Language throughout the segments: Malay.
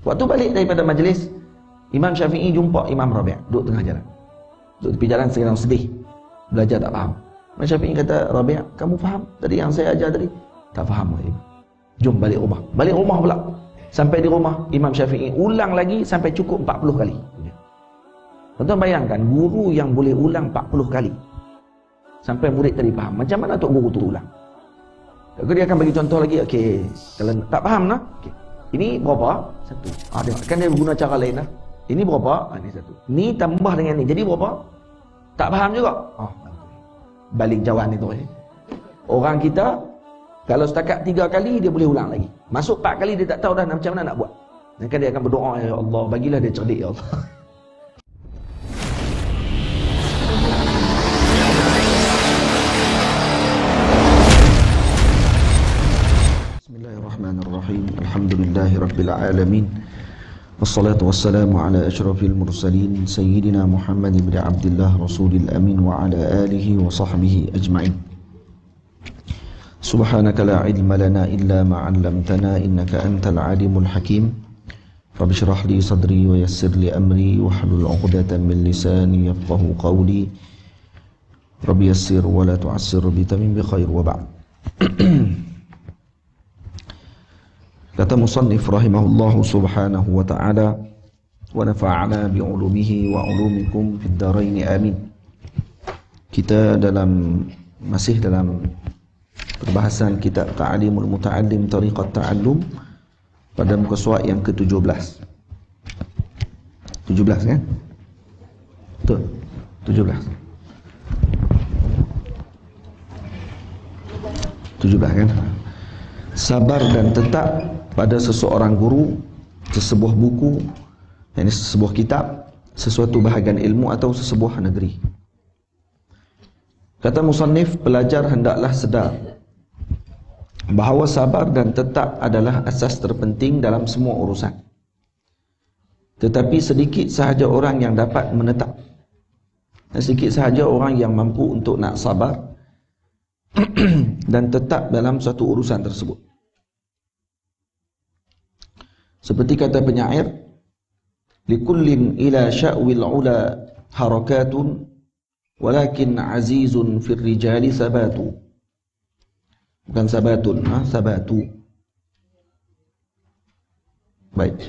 Waktu balik daripada majlis, Imam Syafi'i jumpa Imam Rabi' duduk tengah jalan. Duduk tepi jalan sedang sedih, belajar tak faham. Imam Syafi'i kata, Rabi', kamu faham tadi yang saya ajar tadi? Tak faham, Imam. Jom balik rumah. Balik rumah pula. Sampai di rumah, Imam Syafi'i ulang lagi sampai cukup 40 kali. Tuan-tuan bayangkan, guru yang boleh ulang 40 kali sampai murid tadi faham. Macam mana Tok Guru tu ulang? Dia akan bagi contoh lagi. Okey, kalau tak faham nah, okey. Ini berapa? Satu. Tengok. Kan dia guna cara lain lah. Ini berapa? Ini satu. Ni tambah dengan ni. Jadi berapa? Tak faham juga. Balik jawapan itu. Orang kita, kalau setakat 3 kali, dia boleh ulang lagi. Masuk 4 kali, dia tak tahu dah macam mana nak buat. Dan kan dia akan berdoa, ya Allah, bagilah dia cerdik, ya Allah. Bismillahirrahmanirrahim. Alhamdulillahi Rabbil Alamin. Wassalatu wassalamu ala ashrafil mursalin Sayyidina Muhammad ibn Abdullah Rasulil Amin wa ala alihi wa sahbihi ajma'in. Subhanaka la ilma lana illa ma 'allamtana innaka antal alimul hakim. Rabbi shrah li sadri wa yassir li amri wahlul 'uqdatam min lisani yafqahu qawli. Rabbi yassir wa la tu'assir bi tamim bi khair wa ba'd. Kata musannif rahimahullahu subhanahu wa ta'ala, wa nafa'ana bi'ulumihi wa ulumikum fid daraini amin. Kita masih dalam perbahasan kitab Ta'limul Muta'allim Tariqat Ta'allum pada muka surat yang ke-17. 17 kan? Betul. 17. 17 kan? Sabar dan tetap pada seseorang guru, sesebuah buku, yakni sesebuah kitab, sesuatu bahagian ilmu atau sesebuah negeri. Kata musannif, pelajar hendaklah sedar bahawa sabar dan tetap adalah asas terpenting dalam semua urusan. Tetapi sedikit sahaja orang yang dapat menetap, dan sedikit sahaja orang yang mampu untuk nak sabar dan tetap dalam satu urusan tersebut. Seperti kata penyair, likullin ila sya'wil ula harakatun walakin azizun fir rijali sabatu. Bukan sabatun, sabatu. Baik.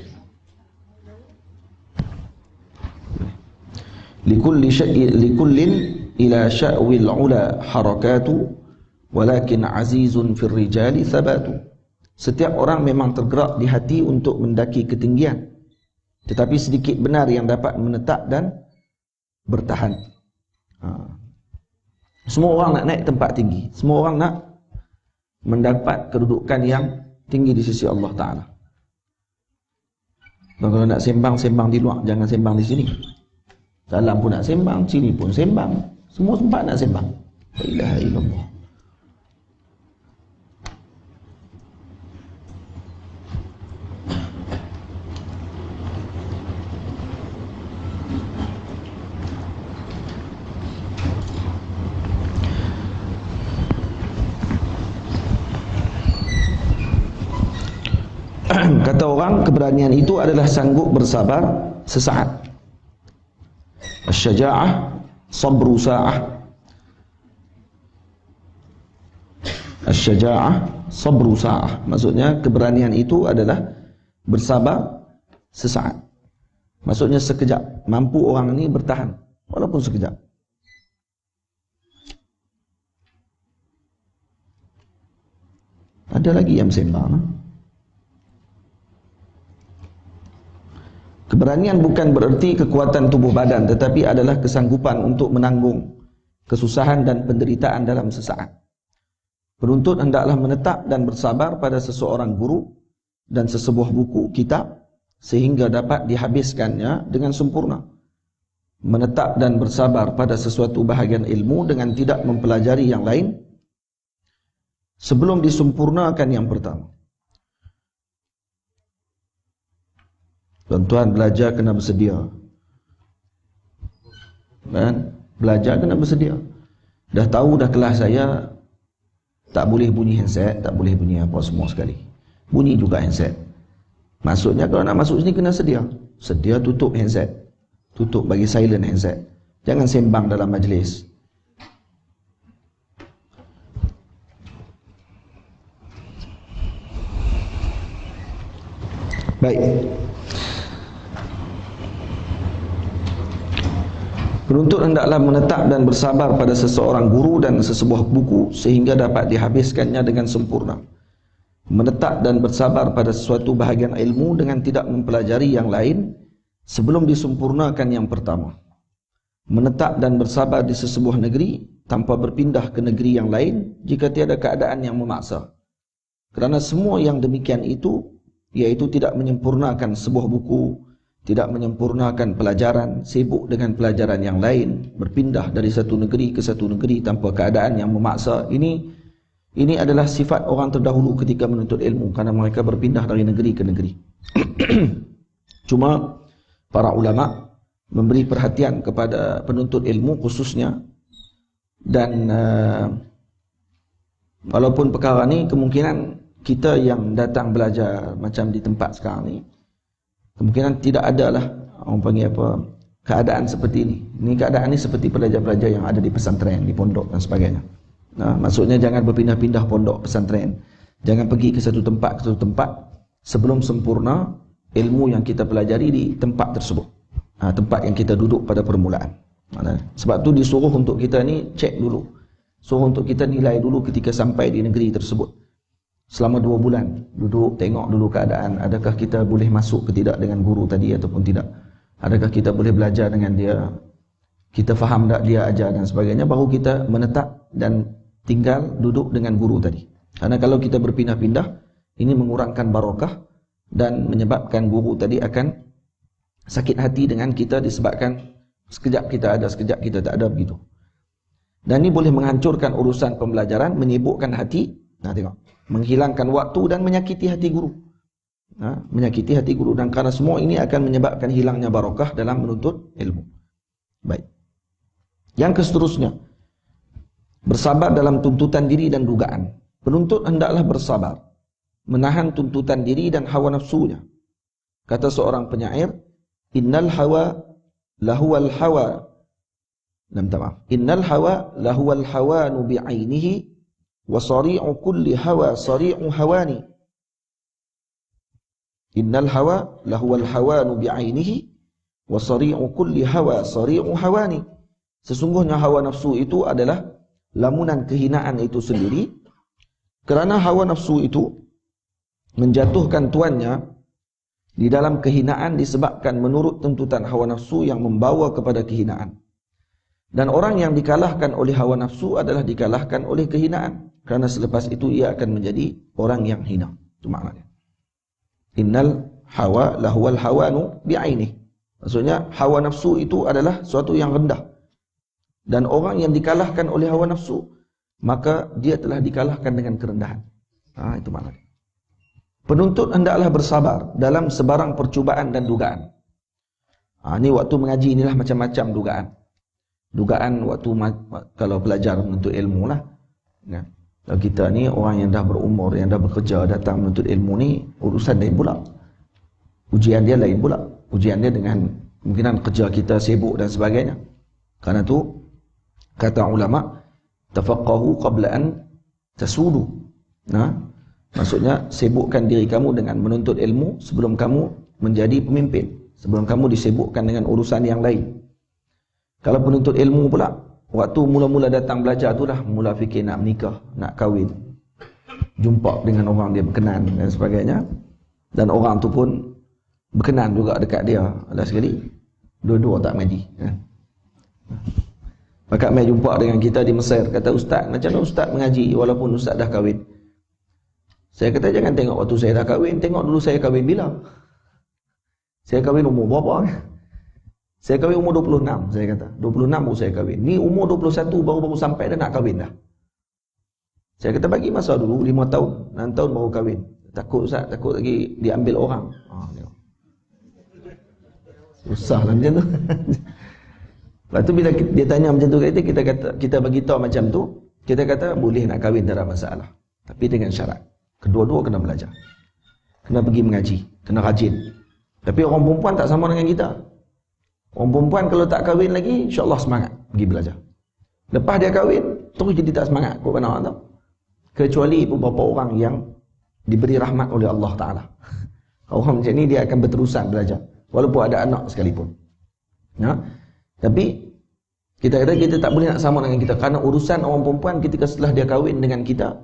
Likullin ila sya'wil ula harakatu walakin azizun fir rijali sabatu. Setiap orang memang tergerak di hati untuk mendaki ketinggian, tetapi sedikit benar yang dapat menetap dan bertahan. Semua orang nak naik tempat tinggi, semua orang nak mendapat kedudukan yang tinggi di sisi Allah Ta'ala. Dan kalau nak sembang di luar, jangan sembang di sini. Dalam pun nak sembang, sini pun sembang, semua tempat nak sembang. La ilaha illallah. Kata orang, keberanian itu adalah sanggup bersabar sesaat. Asy-syaja'ah sabru sa'ah. Asy-syaja'ah sabru sa'ah. Maksudnya keberanian itu adalah bersabar sesaat. Maksudnya sekejap. Mampu orang ini bertahan walaupun sekejap. Ada lagi yang sembang. Keberanian bukan bererti kekuatan tubuh badan, tetapi adalah kesanggupan untuk menanggung kesusahan dan penderitaan dalam sesaat. Penuntut hendaklah menetap dan bersabar pada seseorang guru dan sesebuah buku, kitab, sehingga dapat dihabiskannya dengan sempurna. Menetap dan bersabar pada sesuatu bahagian ilmu dengan tidak mempelajari yang lain sebelum disempurnakan yang pertama. Tuan-tuan, belajar kena bersedia. Kan? Belajar kena bersedia. Dah tahu dah kelas saya tak boleh bunyi handset, tak boleh bunyi apa semua sekali. Bunyi juga handset. Maksudnya kalau nak masuk sini kena sedia. Sedia tutup handset. Tutup, bagi silent handset. Jangan sembang dalam majlis. Baik. Penuntut hendaklah menetap dan bersabar pada seseorang guru dan sesebuah buku sehingga dapat dihabiskannya dengan sempurna. Menetap dan bersabar pada sesuatu bahagian ilmu dengan tidak mempelajari yang lain sebelum disempurnakan yang pertama. Menetap dan bersabar di sesebuah negeri tanpa berpindah ke negeri yang lain jika tiada keadaan yang memaksa. Kerana semua yang demikian itu, iaitu tidak menyempurnakan sebuah buku, tidak menyempurnakan pelajaran, sibuk dengan pelajaran yang lain, berpindah dari satu negeri ke satu negeri tanpa keadaan yang memaksa. Ini adalah sifat orang terdahulu ketika menuntut ilmu, kerana mereka berpindah dari negeri ke negeri. Cuma para ulama memberi perhatian kepada penuntut ilmu khususnya, dan walaupun perkara ni kemungkinan kita yang datang belajar macam di tempat sekarang ni, kemungkinan tidak ada lah orang panggil apa, keadaan seperti ini. Ini keadaan ni seperti pelajar-pelajar yang ada di pesantren, di pondok dan sebagainya. Nah, maksudnya jangan berpindah-pindah pondok pesantren. Jangan pergi ke satu tempat sebelum sempurna ilmu yang kita pelajari di tempat tersebut. Tempat yang kita duduk pada permulaan. Sebab tu disuruh untuk kita ni cek dulu. Suruh untuk kita nilai dulu ketika sampai di negeri tersebut. Selama 2 bulan duduk, tengok dulu keadaan, adakah kita boleh masuk ke tidak dengan guru tadi ataupun tidak. Adakah kita boleh belajar dengan dia, kita faham tak dia ajar dan sebagainya. Baru kita menetap dan tinggal duduk dengan guru tadi. Karena kalau kita berpindah-pindah, ini mengurangkan barakah dan menyebabkan guru tadi akan sakit hati dengan kita disebabkan sekejap kita ada, sekejap kita tak ada, begitu. Dan ini boleh menghancurkan urusan pembelajaran, menyibukkan hati. Tengok, menghilangkan waktu dan menyakiti hati guru. Menyakiti hati guru, dan kerana semua ini akan menyebabkan hilangnya barakah dalam menuntut ilmu. Baik. Yang seterusnya, bersabar dalam tuntutan diri dan dugaan. Penuntut hendaklah bersabar, menahan tuntutan diri dan hawa nafsunya. Kata seorang penyair, innal hawa lahuwal hawa. Innal hawa lahuwal hawanu bi'ainihi wa sari'u kulli hawa sari'u hawani. Innal hawa lahuwal hawanu bi'ainihi wa sari'u kulli hawa sari'u hawani. Sesungguhnya hawa nafsu itu adalah lamunan kehinaan itu sendiri, kerana hawa nafsu itu menjatuhkan tuannya di dalam kehinaan disebabkan menurut tuntutan hawa nafsu yang membawa kepada kehinaan. Dan orang yang dikalahkan oleh hawa nafsu adalah dikalahkan oleh kehinaan, kerana selepas itu ia akan menjadi orang yang hina. Itu maknanya. Innal hawa lahuwal hawanu bi'ainih. Maksudnya hawa nafsu itu adalah suatu yang rendah. Dan orang yang dikalahkan oleh hawa nafsu, maka dia telah dikalahkan dengan kerendahan. Itu maknanya. Penuntut hendaklah bersabar dalam sebarang percubaan dan dugaan. Ini waktu mengaji inilah macam-macam dugaan. Dugaan waktu kalau belajar menuntut ilmu lah. Kalau kita ni orang yang dah berumur, yang dah bekerja, datang menuntut ilmu ni, urusan lain pula. Ujian dia lain pula. Ujian dia dengan kemungkinan kerja kita sibuk dan sebagainya. Karena tu kata ulama, tafaqahu qabla an tasudu. Maksudnya sibukkan diri kamu dengan menuntut ilmu sebelum kamu menjadi pemimpin, sebelum kamu disibukkan dengan urusan yang lain. Kalau penuntut ilmu pula, waktu mula-mula datang belajar tu dah mula fikir nak menikah, nak kahwin, jumpa dengan orang dia berkenan dan sebagainya, dan orang tu pun berkenan juga dekat dia. Last sekali dua-dua tak mengaji. Maka mai jumpa dengan kita di Mesir, kata ustaz, macam mana ustaz mengaji walaupun ustaz dah kahwin? Saya kata jangan tengok waktu saya dah kahwin, tengok dulu saya kahwin bila. Saya kahwin umur berapa? Saya kahwin umur 26, saya kata. 26 baru saya kahwin. Ni umur 21 baru sampai dah nak kahwin dah. Saya kata bagi masa dulu 5 tahun, 6 tahun baru kahwin. Takut ustaz, takut lagi diambil orang. Susah lah macam tu. Lepas tu bila dia tanya macam tu kita kata, kita bagi tahu macam tu, kita kata boleh nak kahwin tak ada masalah, tapi dengan syarat kedua-dua kena belajar. kena pergi mengaji, kena rajin. Tapi orang perempuan tak sama dengan kita. Orang perempuan kalau tak kahwin lagi, insya-Allah semangat pergi belajar. Lepas dia kahwin, terus jadi tak semangat. Kau pernah tahu? Kecuali beberapa orang yang diberi rahmat oleh Allah Ta'ala. Orang macam ni dia akan berterusan belajar, walaupun ada anak sekalipun. Tapi kita kata kita tak boleh nak sama dengan kita, kerana urusan orang perempuan ketika setelah dia kahwin dengan kita,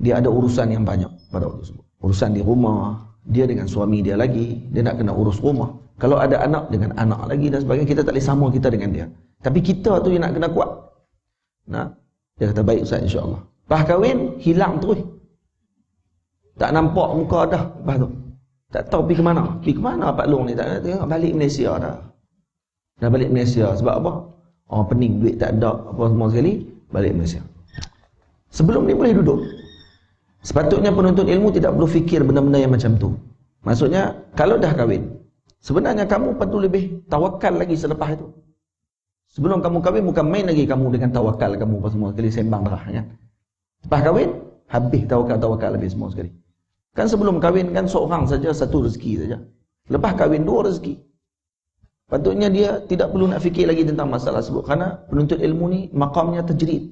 dia ada urusan yang banyak pada waktu tersebut. Urusan di rumah, dia dengan suami dia lagi, dia nak kena urus rumah. Kalau ada anak, dengan anak lagi dan sebagainya. Kita tak boleh sama kita dengan dia. Tapi kita tu yang nak kena kuat. Dia kata baik Ustaz, insya-Allah. Lepas kahwin, hilang terus. Tak nampak muka dah lepas tu. Tak tahu pergi ke mana. Pergi ke mana Pak Long ni? Tak nak tengok, balik Malaysia dah. Dah balik Malaysia. Sebab apa? Oh, pening, duit tak ada, apa semua sekali, balik Malaysia. Sebelum ni boleh duduk. Sepatutnya penuntut ilmu tidak perlu fikir benda-benda yang macam tu. Maksudnya, kalau dah kahwin, sebenarnya kamu perlu lebih tawakal lagi selepas itu. Sebelum kamu kahwin, bukan main lagi kamu dengan tawakal kamu apa semua sekali, sembang darah kan. Lepas kahwin, habis tawakal habis semua sekali. Kan sebelum kahwin kan seorang saja, satu rezeki saja. Lepas kahwin, dua rezeki. Patutnya dia tidak perlu nak fikir lagi tentang masalah tersebut, kerana penuntut ilmu ni maqamnya tajrid.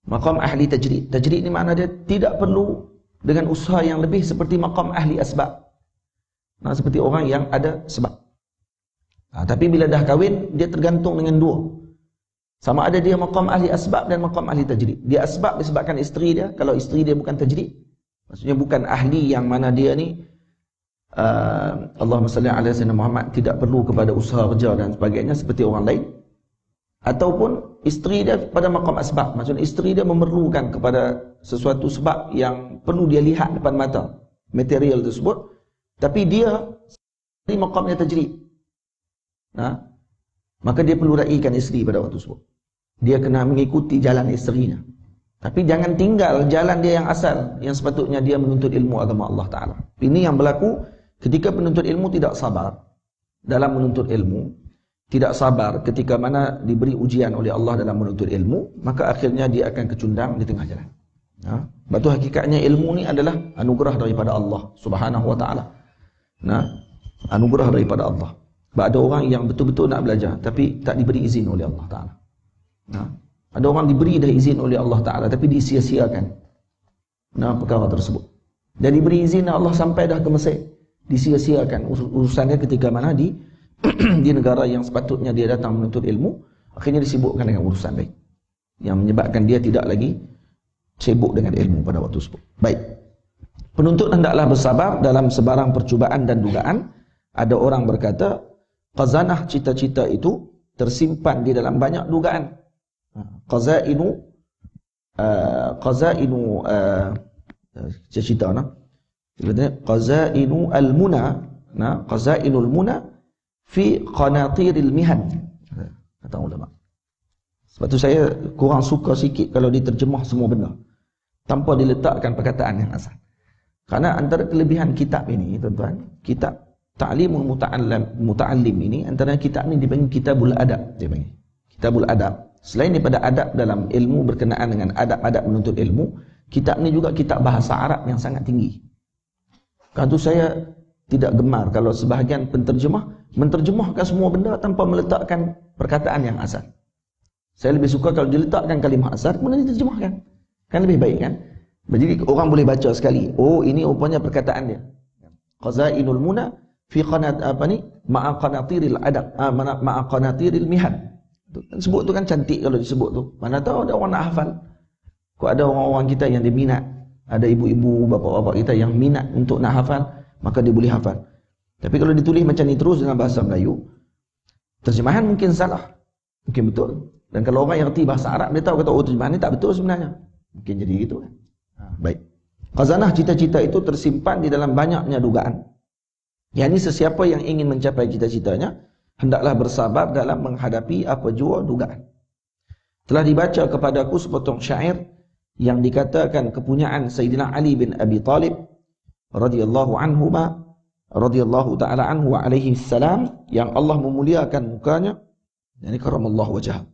Maqam ahli tajrid. Tajrid ni makna dia tidak perlu dengan usaha yang lebih seperti maqam ahli asbab. Seperti orang yang ada sebab. Tapi bila dah kahwin, dia tergantung dengan dua. Sama ada dia maqam ahli asbab dan maqam ahli tajrid. Dia asbab disebabkan isteri dia. Kalau isteri dia bukan tajrid, maksudnya bukan ahli yang mana dia ni Allahumma salli ala sayyidina Muhammad, tidak perlu kepada usaha kerja dan sebagainya seperti orang lain. Ataupun isteri dia pada maqam asbab, maksudnya isteri dia memerlukan kepada sesuatu sebab yang perlu dia lihat depan mata, material tersebut, tapi dia di maqamnya tajrid. Maka dia perlu raikan isteri pada waktu tersebut. Dia kena mengikuti jalan isterinya. Tapi jangan tinggal jalan dia yang asal, yang sepatutnya dia menuntut ilmu agama Allah Ta'ala. Ini yang berlaku ketika penuntut ilmu tidak sabar dalam menuntut ilmu, tidak sabar ketika mana diberi ujian oleh Allah dalam menuntut ilmu, maka akhirnya dia akan kecundang di tengah jalan. Sebab tu hakikatnya ilmu ni adalah anugerah daripada Allah Subhanahu Wa Ta'ala. Anugerah daripada Allah. Sebab ada orang yang betul-betul nak belajar tapi tak diberi izin oleh Allah Ta'ala. Ada orang diberi dah izin oleh Allah Ta'ala tapi disia-siakan perkara tersebut. Dan diberi izin Allah sampai dah ke Mesir, disia-siakan urusannya ketika mana di di negara yang sepatutnya dia datang menuntut ilmu, akhirnya disibukkan dengan urusan lain yang menyebabkan dia tidak lagi sibuk dengan ilmu pada waktu tersebut. Baik. Penuntut hendaklah bersabar dalam sebarang percubaan dan dugaan. Ada orang berkata, khazanah cita-cita itu tersimpan di dalam banyak dugaan. Qazainu cita-cita qazainu al-muna, qazainul muna fi qanatiril mihan, kata ulama. Sebab tu saya kurang suka sikit kalau diterjemah semua benda tanpa diletakkan perkataan yang asal. Kerana antara kelebihan kitab ini, tuan-tuan, kitab Ta'limul Muta'allim ini, antara kitab ini dipanggil Kitabul Adab, dia panggil Kitabul Adab. Selain daripada adab dalam ilmu berkenaan dengan adab-adab menuntut ilmu, kitab ini juga kitab bahasa Arab yang sangat tinggi. Kerana itu saya tidak gemar kalau sebahagian penterjemah menterjemahkan semua benda tanpa meletakkan perkataan yang asal. Saya lebih suka kalau diletakkan kalimah asal kemudian diterjemahkan. Kan lebih baik kan? Jadi orang boleh baca sekali. Oh, ini rupanya perkataan dia. Qazainul muna fi qanat ma'a qanatiril adab, ma'a qanatiril mihan. Sebut tu kan cantik kalau disebut tu. Mana tahu ada orang nak hafal. Kalau ada orang-orang kita yang dia minat, ada ibu-ibu, bapa-bapa kita yang minat untuk nak hafal, maka dia boleh hafal. Tapi kalau ditulis macam ni terus dalam bahasa Melayu, terjemahan mungkin salah, mungkin betul. Dan kalau orang yang reti bahasa Arab, dia tahu kata, oh terjemahan ni tak betul sebenarnya. Mungkin jadi gitu kan. Baik. Khazanah cita-cita itu tersimpan di dalam banyaknya dugaan. Yang ini sesiapa yang ingin mencapai cita-citanya, hendaklah bersabar dalam menghadapi apa jua dugaan. Telah dibaca kepadaku sepotong syair yang dikatakan kepunyaan Sayyidina Ali bin Abi Talib radhiyallahu ta'ala anhu wa alaihi salam, yang Allah memuliakan mukanya, yani karamallahu wajhah.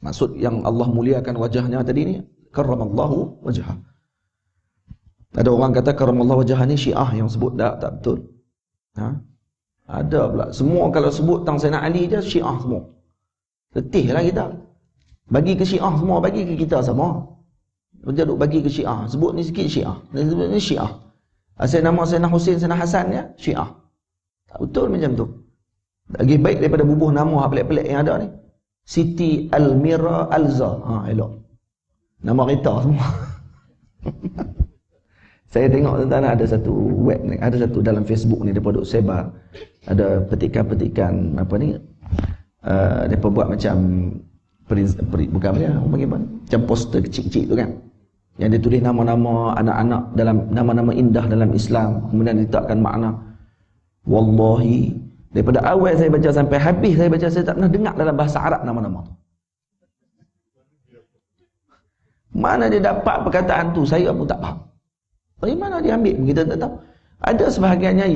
Maksud yang Allah muliakan wajahnya tadi ni, karamallahu wajhah. Ada orang kata karamallahu wajhah ni Syiah yang sebut, tak betul. Ada pula. Semua kalau sebut tentang Sayyidina Ali je Syiah semua. Letih lah kita. Bagi ke Syiah semua, bagi ke kita sama. Dia duk bagi ke Syiah. Sebut ni sikit Syiah. Sebut ni Syiah. Asal nama Sayyidina Husain, Sayyidina Hasan ya Syiah. Tak betul macam tu. Lagi baik daripada bubuh nama pelik-pelik yang ada ni. Siti Almira Alza. Elok. Nama kereta semua. Saya tengok tuan-tuan ada satu web ni, ada satu dalam Facebook ni depa duk sebar. Ada petikan-petikan apa ni? Depa buat macam bukan apa dia, bagaimana? Macam poster kecil-kecil tu kan. Yang dia tulis nama-nama anak-anak dalam nama-nama indah dalam Islam, kemudian diletakkan makna. Wallahi, daripada awal saya baca sampai habis saya baca, saya tak pernah dengar dalam bahasa Arab nama-nama tu. Mana dia dapat perkataan tu, saya pun tak faham. Dari mana dia ambil, kita tak tahu. Ada sebahagiannya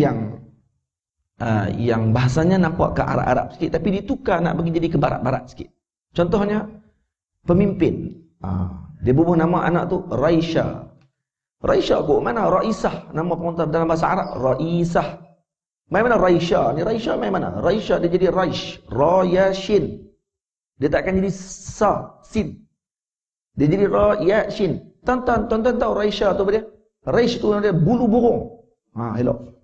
yang bahasanya nampak ke Arab-Arab sikit, tapi ditukar nak bagi jadi ke Barat-Barat sikit. Contohnya pemimpin. Dia bubuh nama anak tu Raisha. Raisha kok mana? Raisah. Nama pengantar dalam bahasa Arab Raisah. Mai mana Raisha? Ni Raisha mai mana? Raisha dia jadi Raish. Rayashin. Dia tak akan jadi sa, sin. Dia jadi Rayashin. Tuan-tuan tahu Raisha tu apa dia? Raish tu dia bulu burung. Elok.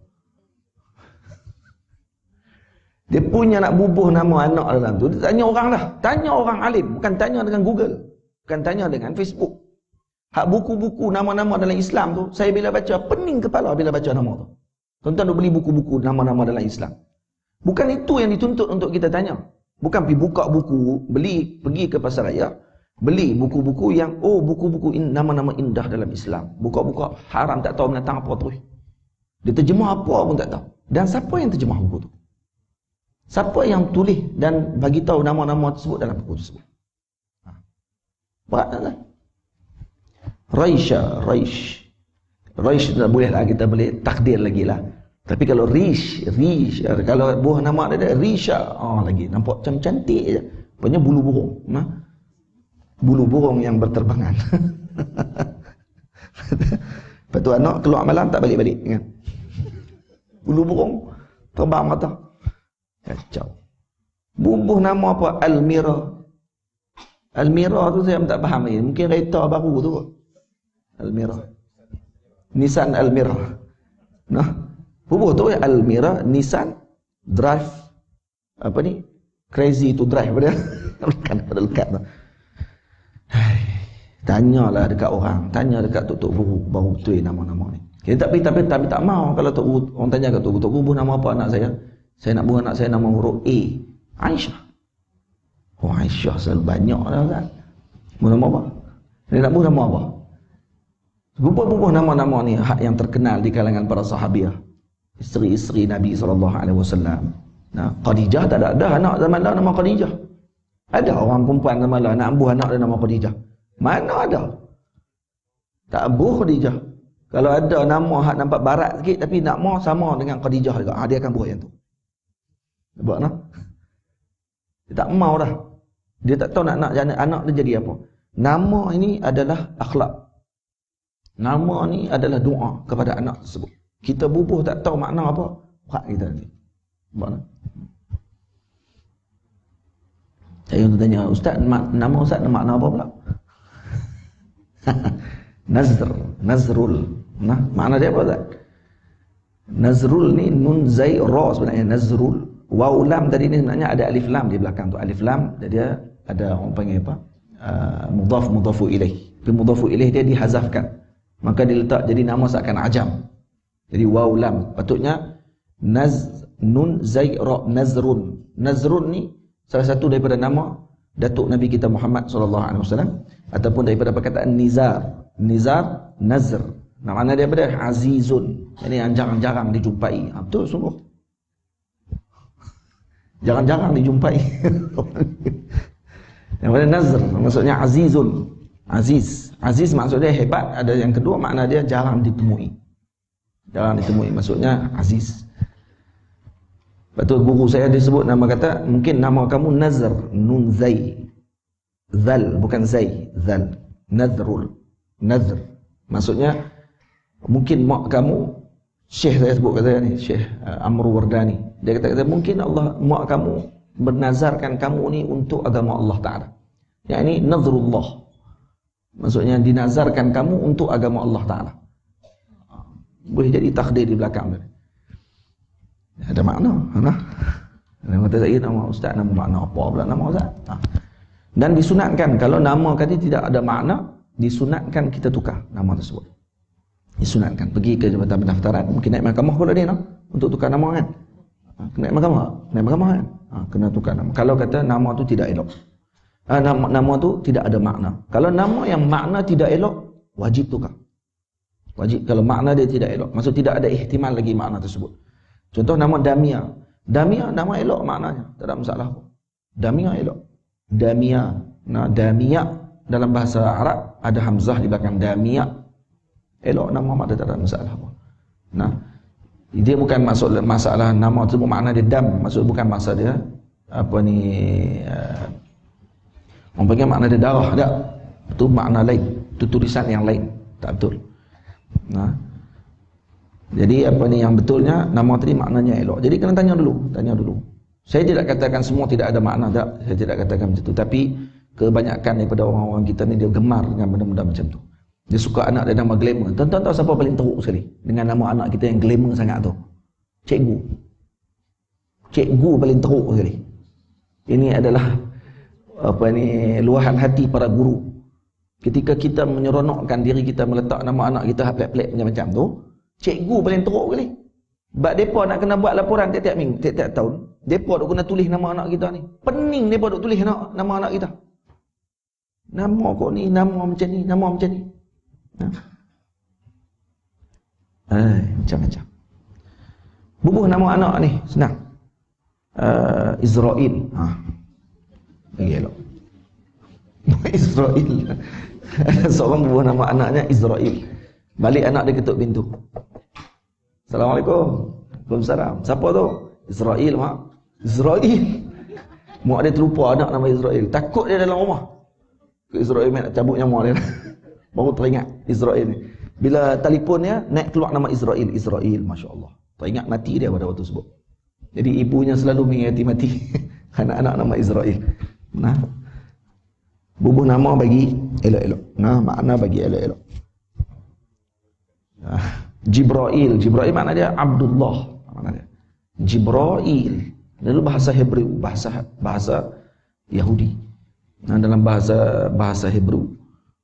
Dia punya nak bubuh nama anak dalam tu, dia tanya orang lah. Tanya orang alim, bukan tanya dengan Google. Bukan tanya dengan Facebook. Hak buku-buku nama-nama dalam Islam tu, saya bila baca, pening kepala bila baca nama tu. Tuan-tuan dah beli buku-buku nama-nama dalam Islam. Bukan itu yang dituntut untuk kita tanya. Bukan pergi buka buku, pergi ke pasar raya, beli buku-buku yang, buku-buku nama-nama indah dalam Islam. Buka-buka haram, tak tahu menatang apa terus. Dia terjemah apa pun tak tahu. Dan siapa yang terjemah buku tu? Siapa yang tulis dan bagi tahu nama-nama tersebut dalam buku tersebut? Berat tak? Raish tak boleh lah, kita boleh takdir lagi lah. Tapi kalau Rish, kalau buah nama dia Risha, lagi nampak macam cantik je. Punya bulu burung. Bulu burung yang berterbangan. Lepas tu anak keluar malam tak balik-balik kan? Bulu burung terbang mata. Kacau. Bubuh nama apa? Almira. Almira tu saya tak faham lagi. Mungkin kereta baru tu. Almira. Nissan Almira. Bubuh tu Almira, Nissan, drive. Apa ni? Crazy to drive dia. Pada lekat tu. Tanyalah dekat orang. Tanya dekat Tok Guru. Baru betul nama-nama ni. Kita tapi tak mau kalau Tok Guru, orang tanya kat Tok Guru, bubuh nama apa anak saya? Saya nak buat anak saya nama huruf A. Aisyah. Aisyah selalu banyak dah kan. Buat nama apa? Dia nak buat nama apa? Bubuh nama-nama ni hak yang terkenal di kalangan para sahabiah. Isteri-isteri Nabi SAW. Khadijah tak ada anak zaman dah nama Khadijah. Ada orang perempuan zaman dah nak buat anak dia nama Khadijah. Mana ada? Tak buat Khadijah. Kalau ada nama hak nampak barat sikit tapi nak mau sama dengan Khadijah juga. Dia akan buat yang tu. Nampak tak? Dia tak mau dah. Dia tak tahu nak anak dia jadi apa. Nama ini adalah akhlak. Nama ni adalah doa kepada anak tersebut. Kita bubuh tak tahu makna apa, hak kita nanti. Nampak tak? Saya untuk tanya, Ustaz, nama Ustaz makna apa pula? Nazrul. Makna dia apa Ustaz? Nazrul ni nun zai ra sebenarnya. Nazrul. Waw lam tadi ni sebenarnya ada alif lam di belakang tu. Alif lam dia ada orang panggil apa? Mudhafu ilaih. Tapi mudhafu ilaih dia dihazafkan. Maka diletak jadi nama seakan ajam. Jadi waw lam. Patutnya nun zai ra nazrun. Nazrun ni salah satu daripada nama datuk Nabi kita Muhammad sallallahu alaihi wasallam ataupun daripada perkataan nizar. Nizar, nazr. Makna dia apa dia? Azizun. Ini yang jarang-jarang dijumpai. Betul sungguh. Jarang-jarang dijumpai. Yang mana nazr maksudnya azizun. Aziz maksudnya hebat. Ada yang kedua makna dia jarang ditemui. Maksudnya aziz. Betul guru saya disebut nama kata mungkin nama kamu Nazr, nun zai. Zal bukan zai, zal. Nazrul. Nazr maksudnya Mungkin mak kamu, Syekh saya sebut kata ni, Syekh Amru Wardani. Dia kata mungkin Allah, mak kamu bernazarkan kamu ni untuk agama Allah Ta'ala. Yang ini nazrullah. Maksudnya dinazarkan kamu untuk agama Allah Ta'ala. Boleh jadi takdir di belakang tadi. Ada makna. Dia kata saya nama ustaz, nama makna apa pula nama ustaz? Dan disunatkan, kalau nama tadi tidak ada makna, disunatkan kita tukar nama tersebut. Disunatkan, pergi ke jabatan pendaftaran, mungkin naik mahkamah pula dia untuk tukar nama kan. Naik mahkamah kan. Kena tukar nama. Kalau kata nama tu tidak elok, nama tu tidak ada makna. Kalau nama yang makna tidak elok, wajib tukar. Wajib. Kalau makna dia tidak elok, maksud tidak ada ihtimal lagi makna tersebut. Contoh nama Damia. Damia nama elok maknanya, tak ada masalah pun. Damia elok. Damia. Nah, Damia dalam bahasa Arab ada hamzah di belakang Damia. Elok nama Muhammad, tak ada masalah pun. Nah, dia bukan masalah nama tersebut makna dia dam, maksud bukan maksud dia apa ni orang panggil makna dia darah, tak. Itu makna lain, itu tulisan yang lain, tak betul. Nah, jadi apa ni yang betulnya nama tadi maknanya elok. Jadi kena tanya dulu. Saya tidak katakan semua tidak ada makna, tak. Saya tidak katakan macam tu, tapi kebanyakan daripada orang-orang kita ni dia gemar dengan benda-benda macam tu. Dia suka anak dia nama glamour. Tuan-tuan tahu siapa paling teruk sekali dengan nama anak kita yang glamour sangat tu? Cikgu. Cikgu paling teruk sekali. Ini adalah apa ni, luahan hati para guru. Ketika kita menyeronokkan diri kita meletak nama anak kita pelik-pelik macam-macam tu, cikgu paling teruk sekali. Sebab depa nak kena buat laporan tiap-tiap minggu, tiap-tiap tahun. Depa duk kena tulis nama anak kita ni. Pening depa duk tulis nama anak kita. Nama kau ni, nama macam ni, nama macam ni. Macam-macam. Bubuh nama anak ni senang. Israel. Lagi elok. Israel. Seorang bubuh nama anaknya Israel. Balik anak dia ketuk pintu. Assalamualaikum. Waalaikumsalam. Siapa tu? Israel, mak. Israel. Mak dia terlupa anak nama Israel. Takut dia dalam rumah. Israel nak cabut nyawa dia. Baru teringat Israel ni. Bila telefonnya naik keluar nama Israel. Israel, Masya Allah. Teringat mati dia pada waktu tersebut. Jadi ibunya selalu mengingati mati anak-anak nama Israel. Nah, bubuh nama bagi elok-elok. Nah, makna bagi elok-elok. Jibril. Jibril makna dia Abdullah. Makna dia Jibril. Itu bahasa Hebrew, bahasa Yahudi. Nah, dalam bahasa Hebrew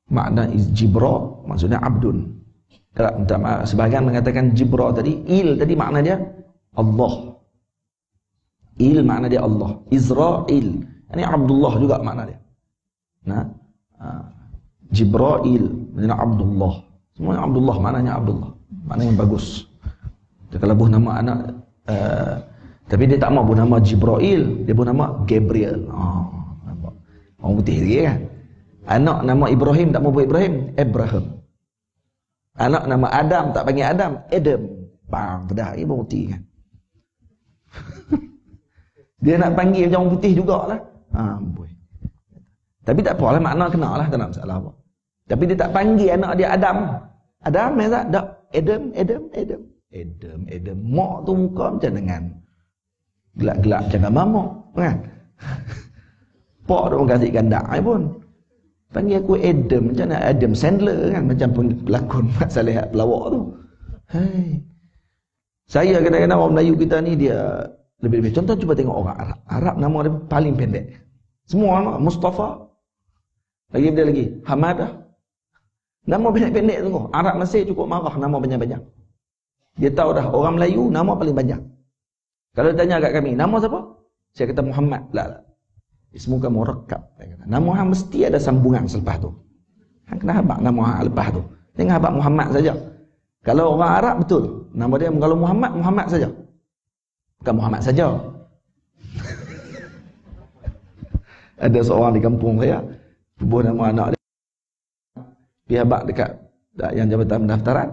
makna Jibra maksudnya abdun. Sebahagian mengatakan Jibra tadi, il tadi makna dia Allah. Il makna dia Allah. Israel ini Abdullah juga makna dia. Nah, Jibril maknanya Abdullah. Semuanya Abdullah, maknanya Abdullah. Makna yang bagus. Kalau buh nama anak tapi dia tak mau buh nama Jibril, dia buh nama Gabriel. Nampak. Orang putih lagi kan. Anak nama Ibrahim tak mau buat Ibrahim, Abraham. Anak nama Adam tak panggil Adam, Adam. Bang, dah ini putih kan. Dia nak panggil macam orang putih jugalah. Boy. Tapi tak apalah, makna kenalah, tak nak masalah apa. Tapi dia tak panggil anak dia Adam. Adam tak? Tak. Adam. Mak tu muka macam dengan gelak-gelak macam gambar mak, kan? Pak tu kasih ganda pun. Panggil aku Adam, macam mana Adam Sandler kan, macam pelakon Mat Salehat pelawak tu. Hai. Saya kadang-kadang orang Melayu kita ni dia lebih-lebih. Contoh cuba tengok orang Arab. Arab nama dia paling pendek. Semua nama Mustafa. Lagi Hamadah. Nama pendek-pendek tu. Arab Mesir cukup marah nama banyak-banyak. Dia tahu dah orang Melayu nama paling banyak. Kalau tanya kat kami, nama siapa? Saya kata Muhammad. La. Semoga murakab. Nama hang mesti ada sambungan selepas tu. Hang kena habaq nama hang lepas tu. Jangan habaq Muhammad saja. Kalau orang Arab betul. Nama dia kalau Muhammad saja. Bukan Muhammad saja. Ada seorang di kampung saya, bubuh nama anak dia. Dia habaq dekat yang jabatan pendaftaran.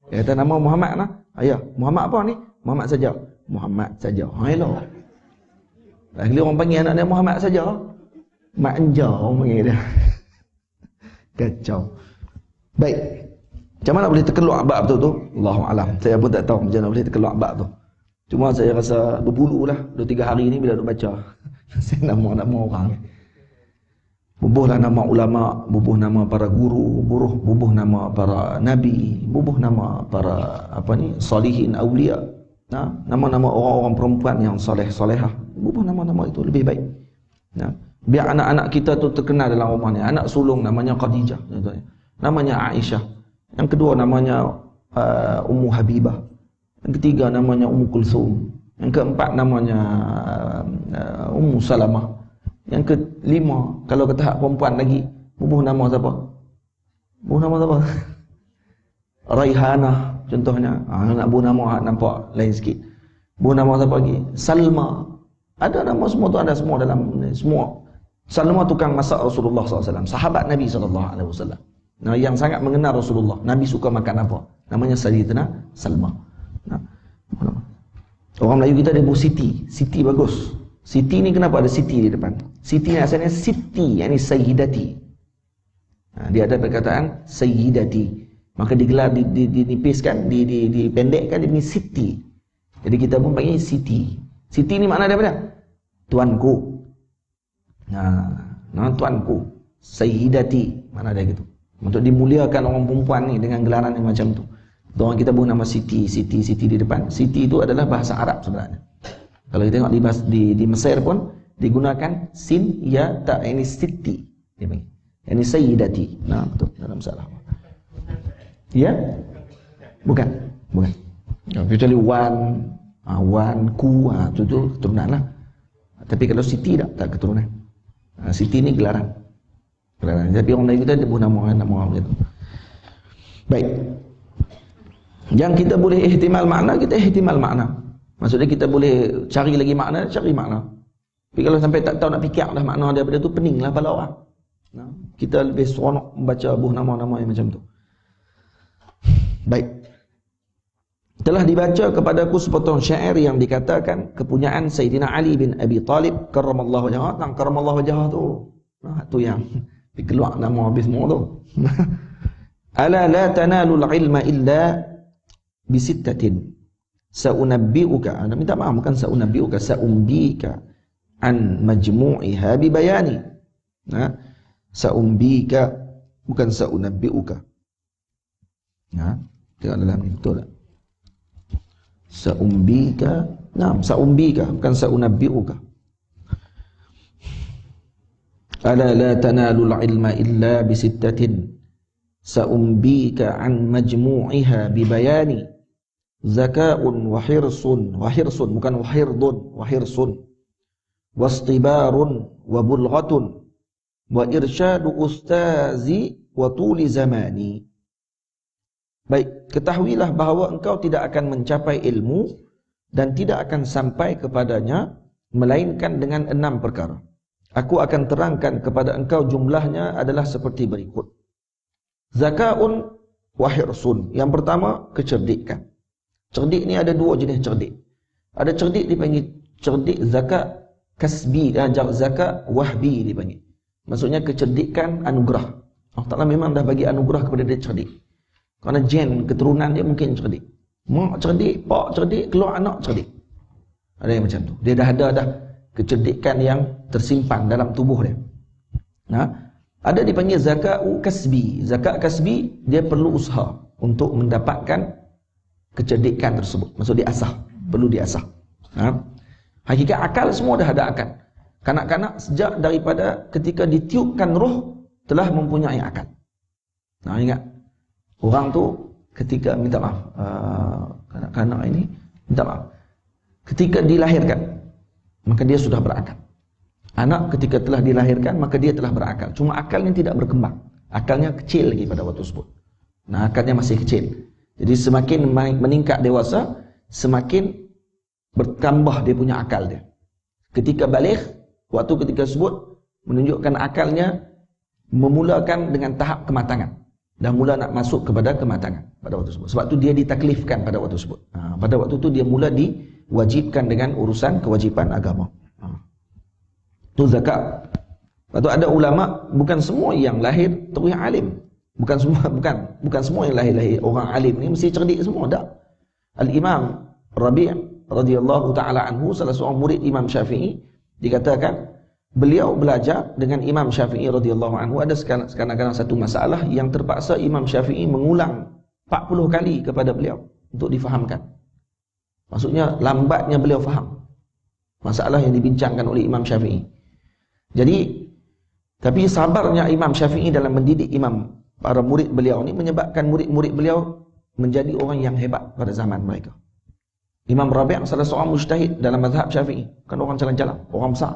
Dia kata nama Muhammad lah. Ayah, Muhammad apa ni? Muhammad saja. Muhammad saja. Elok. Lagi orang panggil anak dia Muhammad saja. Mak Anja orang panggil dia. Kacau. Baik. Macam mana boleh terkeluar bab tu? Allahu alam. Saya pun tak tahu macam mana boleh terkeluar bab tu. Cuma saya rasa berbulu lah 2-3 hari ni bila duk baca. Saya nama-nama orang. Bubuhlah nama ulama, bubuh nama para guru, bubuh nama para nabi, bubuh nama para salihin aulia. Nah, nama-nama orang-orang perempuan yang soleh-solehah. Bubuh nama-nama itu lebih baik. Nah, biar anak-anak kita tu terkenal dalam rumah ni. Anak sulung namanya Khadijah, namanya Aisyah. Yang kedua namanya Ummu Habibah. Yang ketiga namanya Ummu Kulsum. Yang keempat namanya Ummu Salamah. Yang kelima, kalau ke tahap perempuan lagi, bubuh nama siapa? Bubuh nama siapa? Raihanah contohnya. Nak bubuh nama nampak lain sikit. Bubuh nama siapa lagi? Salma. Ada nama semua tu, ada semua dalam semua. Salma tukang masak Rasulullah SAW, sahabat Nabi SAW. Nah, yang sangat mengenal Rasulullah. Nabi suka makan apa? Namanya Sayyidatina Salma. Nah, orang Melayu kita ada buh Siti. Siti bagus. Siti ni kenapa ada Siti di depan? Siti ni asalnya Siti, yakni Sayyidati. Nah, dia ada perkataan Sayyidati. Maka digelar, dinipiskan, dipendekkan, dia punya Siti. Jadi kita pun panggil Siti. Siti ni makna dia apa dia? Tuanku. Nah, tuanku. Sayyidati. Mana dia gitu. Untuk dimuliakan orang perempuan ni dengan gelaran yang macam tu. Orang kita pun nama Siti di depan. Siti itu adalah bahasa Arab sebenarnya. Kalau kita tengok di Mesir pun digunakan sin ya ta, ini Siti dia panggil. Ini Sayyidati. Nah, betul, dalam salah. Ya? Bukan. Kecuali wan ku tu keturunan lah. Tapi kalau Siti tak keturunan. Siti ni gelaran. Tapi orang lain kita dia buat nama orang gitu. Baik. Yang kita boleh ihtimal makna, kita ihtimal makna. Maksudnya kita boleh cari lagi makna, cari makna. Tapi kalau sampai tak tahu nak fikir dah makna daripada tu, peninglah pada orang. Nah, kita lebih seronok membaca buah nama-nama yang macam tu. Baik. Telah dibaca kepadaku sepotong syair yang dikatakan kepunyaan Sayyidina Ali bin Abi Talib karramallahu wajhah. Karramallahu wajhah tu. Nah, tu yang dikeluar nama habis semua tu. Ala la tanalul ilma illa bisittatin. Saunabbi'uka, anda minta maaf, bukan saunabbi'uka, saumbika an majmu'iha bi bayani. Nah, saumbika bukan saunabbi'uka. Nah, tengok dalam ni betul tak? Saumbika, nah, saumbika bukan saunabbi'uka. Ala la tanalul ilma illa bisittatin. Saumbika an majmu'iha bi bayani. Zaka'un wa hirsun bukan wahirdun, wahirsun wastibarun wa bulghatun wa irsyadu ustazi wa tuli zamani. Baik, ketahuilah bahawa engkau tidak akan mencapai ilmu dan tidak akan sampai kepadanya melainkan dengan 6 perkara. Aku akan terangkan kepada engkau, jumlahnya adalah seperti berikut. Zaka'un wa hirsun. Yang pertama, kecerdikan. Cerdik ni ada 2 jenis cerdik. Ada cerdik dipanggil cerdik zakat kasbi, zakat wahbi dipanggil. Maksudnya kecerdikan anugerah. Allah Ta'ala memang dah bagi anugerah kepada dia cerdik. Kerana gen keturunan dia mungkin cerdik. Mak cerdik, pak cerdik, keluar anak cerdik. Ada yang macam tu. Dia dah ada kecerdikan yang tersimpan dalam tubuh dia. Nah, ada dipanggil zakat kasbi. Zakat kasbi dia perlu usaha untuk mendapatkan kecerdikan tersebut. Maksud diasah, perlu diasah. Hakikat akal semua dah ada akal. Kanak-kanak sejak daripada ketika ditiupkan roh telah mempunyai akal. Nah, ingat, orang tu ketika minta maaf, kanak-kanak ini minta maaf, ketika dilahirkan maka dia sudah berakal. Anak ketika telah dilahirkan maka dia telah berakal. Cuma akalnya tidak berkembang. Akalnya kecil lagi pada waktu tersebut. Nah, akalnya masih kecil. Jadi semakin meningkat dewasa, semakin bertambah dia punya akal dia. Ketika baligh, waktu ketika tersebut menunjukkan akalnya memulakan dengan tahap kematangan. Dah mula nak masuk kepada kematangan pada waktu tersebut. Sebab tu dia ditaklifkan pada waktu tersebut. Pada waktu tu dia mula diwajibkan dengan urusan kewajipan agama. Itu zakat. Lepas tu ada ulama, bukan semua yang lahir terus alim. Bukan semua yang lahir orang alim ni mesti cerdik semua, tak. Al-Imam Rabi' radhiyallahu taala anhu, salah seorang murid Imam Syafi'i, dikatakan beliau belajar dengan Imam Syafi'i radhiyallahu anhu. Ada kadang-kadang satu masalah yang terpaksa Imam Syafi'i mengulang 40 kali kepada beliau untuk difahamkan. Maksudnya lambatnya beliau faham masalah yang dibincangkan oleh Imam Syafi'i. Jadi, tapi sabarnya Imam Syafi'i dalam mendidik para murid beliau ni menyebabkan murid-murid beliau menjadi orang yang hebat pada zaman mereka. Imam Rabi' salah seorang mujtahid dalam mazhab Syafi'i, kan orang jalan-jalan, orang besar.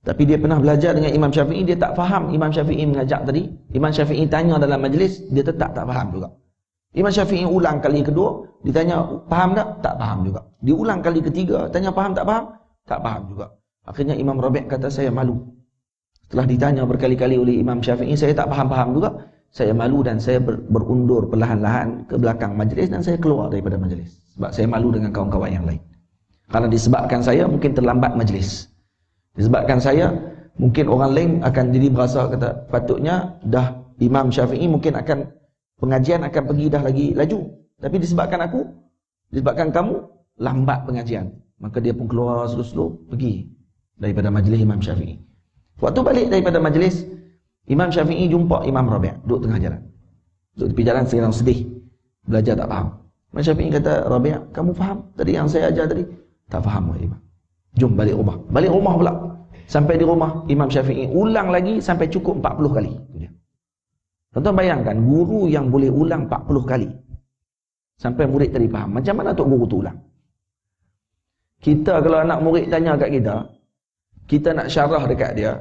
Tapi dia pernah belajar dengan Imam Syafi'i, dia tak faham Imam Syafi'i mengajak tadi. Imam Syafi'i tanya dalam majlis, dia tetap tak faham juga. Imam Syafi'i ulang kali kedua, ditanya faham tak? Tak faham juga. Diulang kali ketiga, tanya faham tak faham? Tak faham juga. Akhirnya Imam Rabi' kata, saya malu. Setelah ditanya berkali-kali oleh Imam Syafi'i, saya tak faham-faham juga. Saya malu dan saya berundur perlahan-lahan ke belakang majlis dan saya keluar daripada majlis. Sebab saya malu dengan kawan-kawan yang lain. Karena disebabkan saya mungkin terlambat majlis. Disebabkan saya, mungkin orang lain akan jadi berasa kata, patutnya dah Imam Syafi'i mungkin akan pengajian akan pergi dah lagi laju. Tapi disebabkan kamu lambat pengajian, maka dia pun keluar slow-slow pergi daripada majlis Imam Syafi'i. Waktu balik daripada majlis, Imam Syafi'i jumpa Imam Rabi' duduk tengah jalan. Duduk tepi jalan sedang sedih, belajar tak faham. Imam Syafi'i kata, Rabi', kamu faham tadi yang saya ajar tadi? Tak faham, wahai Imam. Jom balik rumah. Balik rumah pula. Sampai di rumah, Imam Syafi'i ulang lagi sampai cukup 40 kali. Tuan-tuan bayangkan, guru yang boleh ulang 40 kali sampai murid tadi faham. Macam mana tok guru tu ulang? Kita kalau anak murid tanya kat kita nak syarah dekat dia,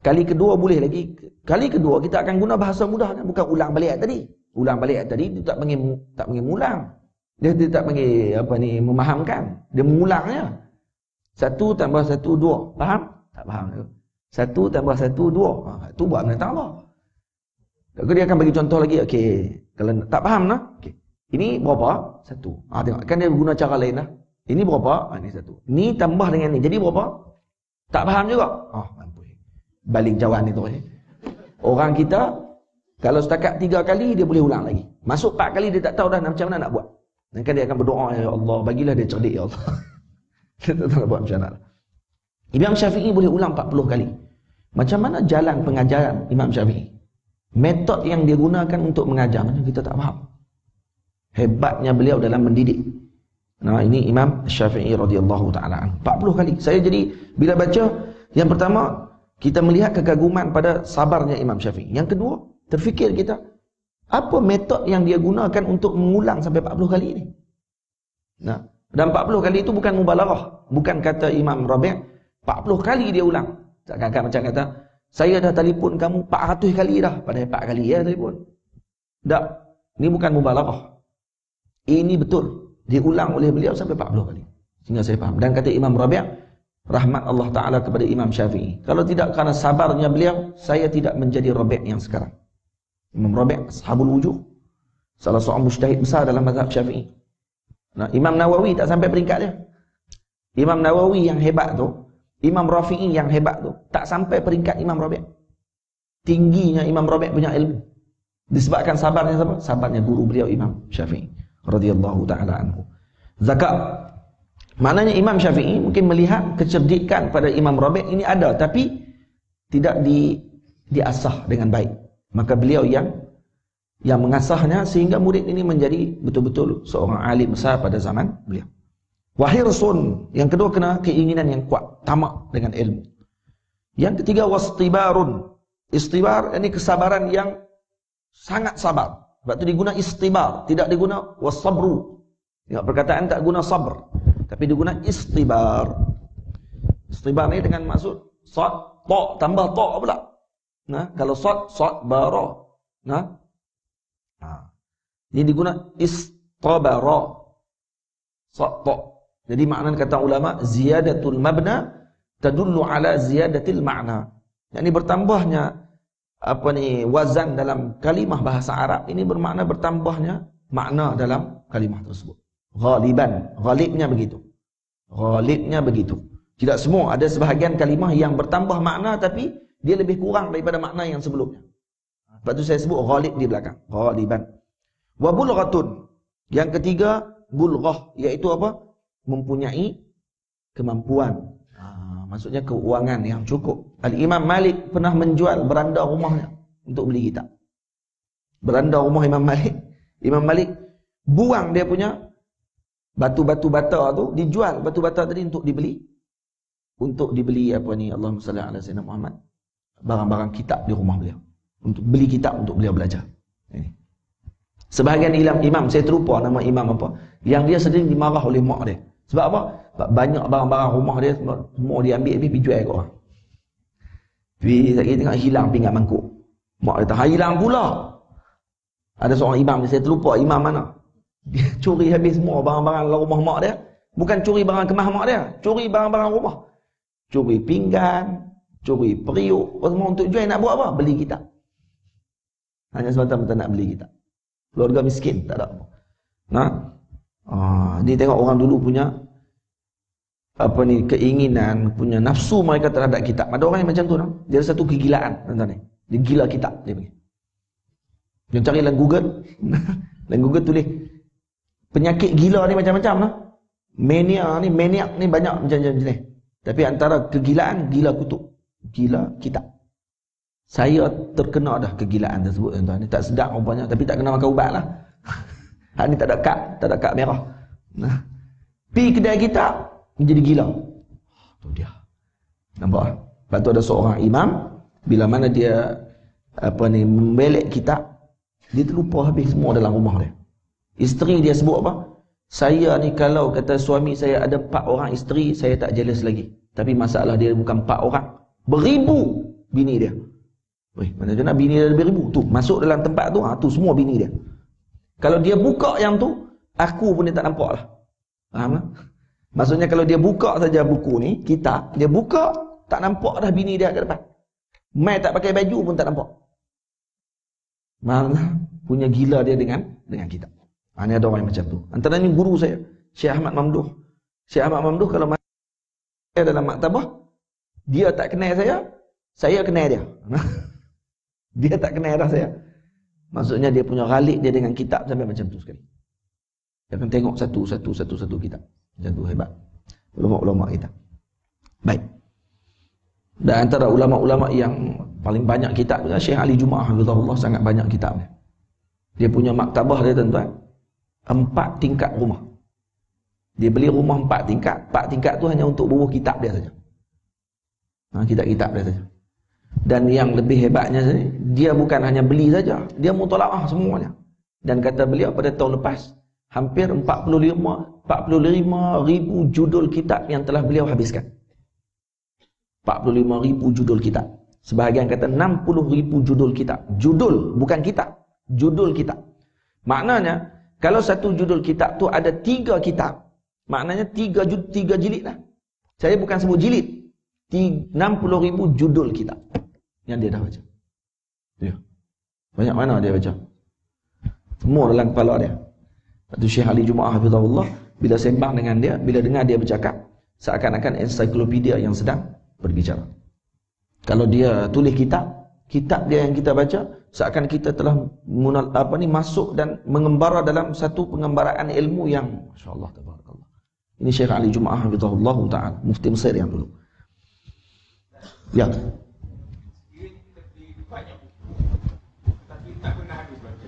kali kedua boleh lagi. Kali kedua kita akan guna bahasa mudah kan? Bukan ulang balik tadi. Ulang balik tadi dia tak panggil mulang. Dia tak panggil memahamkan. Dia mengulangnya. 1 tambah 1 2. Faham? Tak faham. 1 tambah 1 2. Tu buat benda tak apa. Dia akan bagi contoh lagi. Okey, kalau tak faham nah. Okey. Ini berapa? 1. Tengok kan dia guna cara lain dah. Ini berapa? Ini 1. Ni tambah dengan ni. Jadi berapa? Tak faham juga. Mampu. Baling jawapan itu. Orang kita kalau setakat 3 kali dia boleh ulang lagi. Masuk 4 kali dia tak tahu dah macam mana nak buat. Dan kan dia akan berdoa, ya Allah, bagilah dia cerdik ya Allah. Dia tak tahu nak buat macam mana. Imam Syafi'i boleh ulang 40 kali. Macam mana jalan pengajaran Imam Syafi'i? Metod yang dia gunakan untuk mengajar macam kita tak faham. Hebatnya beliau dalam mendidik. Nah, ini Imam Syafi'i radhiyallahu taala anhu. 40 kali. Saya jadi bila baca, yang pertama kita melihat kekaguman pada sabarnya Imam Syafi'i. Yang kedua, terfikir kita, apa metod yang dia gunakan untuk mengulang sampai 40 kali ini? Nah, dan 40 kali itu bukan mubalaghah. Bukan kata Imam Rabi' 40 kali dia ulang. Macam kata, saya dah telefon kamu 400 kali dah. Padahal 4 kali ya telefon. Tak. Ini bukan mubalaghah. Ini betul. Diulang oleh beliau sampai 40 kali. Sehingga saya faham. Dan kata Imam Rabi', rahmat Allah Ta'ala kepada Imam Syafi'i. Kalau tidak kerana sabarnya beliau, saya tidak menjadi Rabi' yang sekarang. Imam Rabi' ashabul wujuh. Salah seorang mujtahid besar dalam mazhab Syafi'i. Nah, Imam Nawawi tak sampai peringkat dia. Imam Nawawi yang hebat tu, Imam Rafi'i yang hebat tu, tak sampai peringkat Imam Rabi'. Tingginya Imam Rabi' punya ilmu. Disebabkan sabarnya siapa? Sabarnya guru beliau Imam Syafi'i radhiyallahu taala anhu. Zakat. Maknanya Imam Syafi'i mungkin melihat kecerdikan pada Imam Rabi' ini ada, tapi tidak diasah dengan baik. Maka beliau yang mengasahnya sehingga murid ini menjadi betul-betul seorang alim besar pada zaman beliau. Wahirsun, yang kedua kena keinginan yang kuat, tamak dengan ilmu. Yang ketiga wastibarun. Istibar ini kesabaran yang sangat sabar. Sebab itu diguna istibar, tidak diguna wasabru. Tengok perkataan tak guna sabr, tapi diguna istibar. Istibar ni dengan maksud sad, ta tambah ta pula. Nah, kalau sad bara. Nah. Ini diguna istabara. Sad ta. Jadi makna kata ulama ziyadatul mabna tadullu ala ziyadatil ma'na. Yang ini bertambahnya wazan dalam kalimah bahasa Arab ini bermakna bertambahnya makna dalam kalimah tersebut. Ghalibnya begitu. Ghalibnya begitu. Tidak semua, ada sebahagian kalimah yang bertambah makna tapi dia lebih kurang daripada makna yang sebelumnya. Lepas tu saya sebut ghalib di belakang. Ghaliban. Wa bulghatun. Yang ketiga, bulghah, iaitu apa? Mempunyai kemampuan. Maksudnya keuangan yang cukup. Al-Imam Malik pernah menjual beranda rumahnya untuk beli kitab. Beranda rumah Imam Malik. Imam Malik buang dia punya batu-batu bata tu, dijual batu bata tadi untuk dibeli. Untuk dibeli apa ni, Allahumma salli ala sayyidina Muhammad, barang-barang kitab di rumah beliau. Untuk beli kitab untuk beliau belajar. Ini. Sebahagian imam, saya terlupa nama imam apa, yang dia sering dimarah oleh mak dia. Sebab apa? Sebab banyak barang-barang rumah dia semua dia ambil habis pergi jual kat orang. Tapi saya tengok hilang pinggan mangkuk. Mak dia tak hilang pula. Ada seorang imam, saya terlupa imam mana. Dia curi habis semua barang-barang dalam rumah mak dia. Bukan curi barang kemah mak dia, curi barang-barang rumah. Curi pinggan, curi periuk, semua untuk jual. Nak buat apa? Beli kitab. Hanya semata-mata nak beli kitab. Keluarga miskin, tak ada apa. Nah, dia tengok orang dulu punya apa ni, keinginan, punya nafsu mereka terhadap kitab. Ada orang yang macam tu, dia ada satu kegilaan, tuan-tuan ni. Dia gila kitab, dia pergi. Dia cari dalam Google, dalam Google tulis penyakit gila ni macam-macam lah. Mania ni, maniak ni banyak macam-macam jenis. Tapi antara kegilaan, gila kutub, gila kitab. Saya terkena dah kegilaan tersebut, tuan-tuan ni. Tak sedap rupanya, tapi tak kena makan ubat lah. Hak ni tak ada kad merah. Nah, pi kedai kitab menjadi gila. Tu dia. Nampak? Lepas tu ada seorang imam, bila mana dia apa ni, membelek kitab, dia terlupa habis semua dalam rumah dia. Isteri dia sebut apa? Saya ni kalau kata suami saya ada 4 orang isteri, saya tak jealous lagi. Tapi masalah dia bukan 4 orang, beribu bini dia. Weh, mana dia nak bini dia beribu? Tu, masuk dalam tempat tu, tu semua bini dia. Kalau dia buka yang tu, aku pun dia tak nampak lah. Faham tak? Maksudnya kalau dia buka saja buku ni, kitab, dia buka, tak nampak dah bini dia kat depan. Mai tak pakai baju pun tak nampak. Mana punya gila dia dengan kitab. Ini ada orang macam tu. Antaranya guru saya, Syekh Ahmad Mamduh. Syekh Ahmad Mamduh kalau saya dalam maktabah, dia tak kenal saya kenal dia. Dia tak kenal dah saya. Maksudnya dia punya ghalib dia dengan kitab sampai macam tu sekali. Dia akan tengok satu kitab. Macam tu hebat. Ulama-ulama kita. Baik. Dan antara ulama-ulama yang paling banyak kitab adalah Syekh Ali Jumaah hafizahullah, sangat banyak kitabnya. Dia punya maktabah dia, tuan-tuan, 4 tingkat rumah. Dia beli rumah 4 tingkat. 4 tingkat tu hanya untuk bubuh kitab dia saja. Kitab-kitab dia saja. Dan yang lebih hebatnya, dia bukan hanya beli saja, dia mutalaah semuanya. Dan kata beliau pada tahun lepas, hampir 45,000 judul kitab yang telah beliau habiskan. 45,000 judul kitab. Sebahagian kata 60,000 judul kitab. Judul, bukan kitab. Judul kitab. Maknanya, kalau satu judul kitab tu ada 3 kitab, maknanya 3 jilid lah. Saya bukan sebut jilid. 60,000 judul kitab yang dia dah baca. Ya. Banyak mana dia baca? Semua dalam kepala dia. Lepas tu Syekh Ali Jumaah hafizahullah, bila sembang dengan dia, bila dengar dia bercakap, seakan-akan ensiklopedia yang sedang berbicara. Kalau dia tulis kitab dia yang kita baca, seakan kita telah masuk dan mengembara dalam satu pengembaraan ilmu yang masya-Allah tabarakallah. Ini Syekh Ali Jumaah hafizahullah taala, mufti Mesir yang dulu. Ya. Tapi tak pernah habis baca.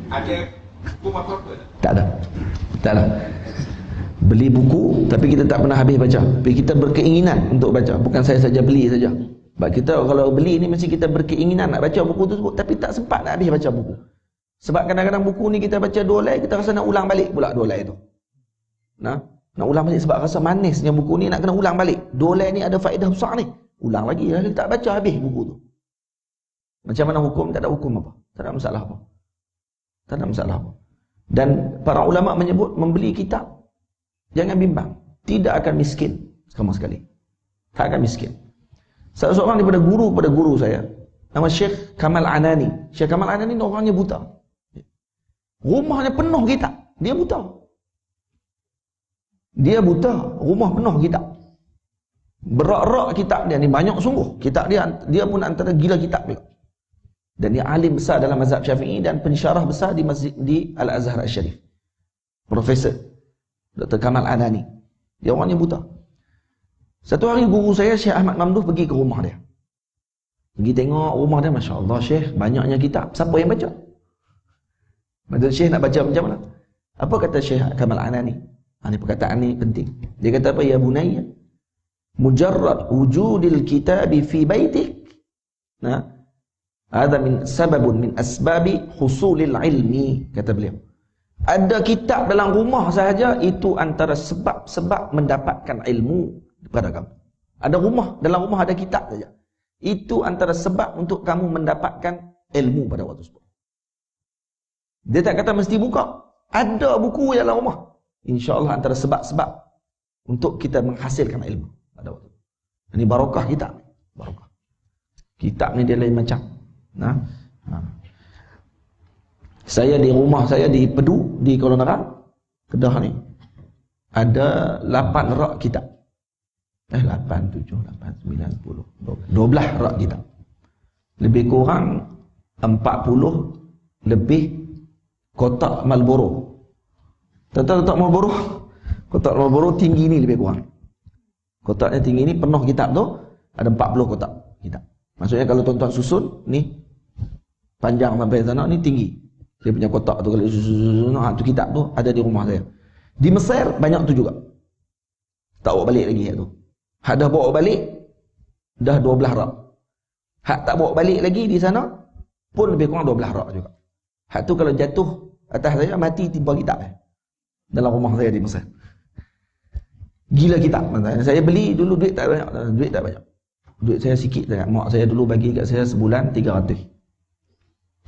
Ada buku apa-apa tak? Tak ada. Beli buku tapi kita tak pernah habis baca. Tapi kita berkeinginan untuk baca. Bukan saya saja beli saja. Sebab kita kalau beli ni mesti kita berkeinginan nak baca buku tu tapi tak sempat nak habis baca buku. Sebab kadang-kadang buku ni kita baca 2 helai, kita rasa nak ulang balik pula 2 helai tu. Nak ulang balik sebab rasa manisnya buku ni, nak kena ulang balik. 2 helai ni ada faedah besar ni. Ulang lagi, tak baca habis buku tu. Macam mana hukum? Tak ada hukum apa. Tak ada masalah apa. Tak ada masalah apa. Dan para ulama menyebut membeli kitab, jangan bimbang. Tidak akan miskin sama sekali. Tak akan miskin. Seorang daripada guru saya, nama Syekh Kamal Anani. Syekh Kamal Anani orangnya buta. Rumahnya penuh kitab. Dia buta. Dia buta, rumah penuh kitab. Berak-rak kitab dia ni banyak sungguh. Kitab dia pun antara gila kitab juga. Dan dia alim besar dalam mazhab Syafi'i dan pensyarah besar di masjid di Al-Azhar Al-Syarif. Profesor Dr. Kamal Anani. Dia orangnya buta. Satu hari guru saya Syekh Ahmad Mamduh pergi ke rumah dia. Pergi tengok rumah dia, Masya Allah Syekh, banyaknya kitab. Siapa yang baca? Maksud Syekh nak baca macam mana? Apa kata Syekh Kamal Anani? Ini perkataan ni penting. Dia kata apa? Ya bunayya, mujarrad wujudil kitabi fi baitik. Nah, ada sababun min asbabi husulil ilmi, kata beliau. Ada kitab dalam rumah sahaja, itu antara sebab-sebab mendapatkan ilmu kepada kamu. Ada rumah, dalam rumah ada kitab saja. Itu antara sebab untuk kamu mendapatkan ilmu pada waktu tersebut. Dia tak kata mesti buka. Ada buku dalam rumah. InsyaAllah antara sebab-sebab untuk kita menghasilkan ilmu pada waktu. Ini barakah kitab. Barakah. Kitab ni dia lain macam. Nah, saya di rumah saya di Pedu, di Kuala Nerang, Kedah ni, ada 8 rak kitab. 8, 7, 8, 9, 10, 12 rak kitab. Lebih kurang 40 lebih kotak Marlboro. Tahu kotak Marlboro? Kotak Marlboro tinggi ni lebih kurang. Kotaknya tinggi ni penuh kitab tu, ada 40 kotak kitab. Maksudnya kalau tuan-tuan susun ni panjang sampai sana ni tinggi. Dia punya kotak tu kalau susun tu kitab tu ada di rumah saya. Di Mesir banyak tu juga. Tak bawa balik lagi tu. Hak dah bawa balik dah 12 rak. Hak tak bawa balik lagi di sana pun lebih kurang 12 rak juga. Hak tu kalau jatuh atas saya mati timpa kitab dalam rumah saya di Mesir. Gila kitab. Saya beli dulu duit tak banyak. Duit saya sikit sangat. Mak saya dulu bagi kat saya sebulan 300.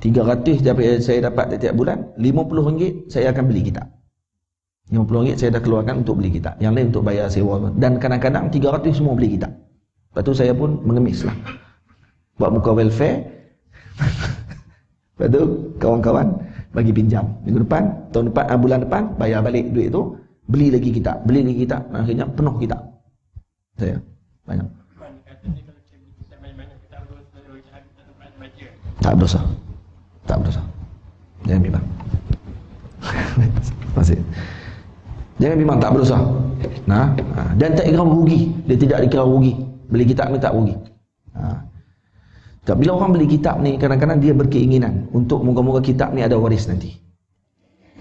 300 saya dapat setiap bulan. RM50 saya akan beli kitab. RM50 saya dah keluarkan untuk beli kitab. Yang lain untuk bayar sewa. Dan kadang-kadang 300 semua beli kitab. Lepas tu saya pun mengemis lah. Buat muka welfare. Lepas tu kawan-kawan bagi pinjam. Minggu depan, tahun depan, bulan depan bayar balik duit tu. Beli lagi kitab. Akhirnya penuh kitab. Saya banyak. Tak berdosa. Tak berdosa. Jangan bimbang. Masih. Jangan bimbang, tak berdosa. Dan tak kira rugi. Dia tidak dikira rugi. Beli kitab ni tak rugi. Bila orang beli kitab ni, kadang-kadang dia berkeinginan untuk moga-moga kitab ni ada waris nanti.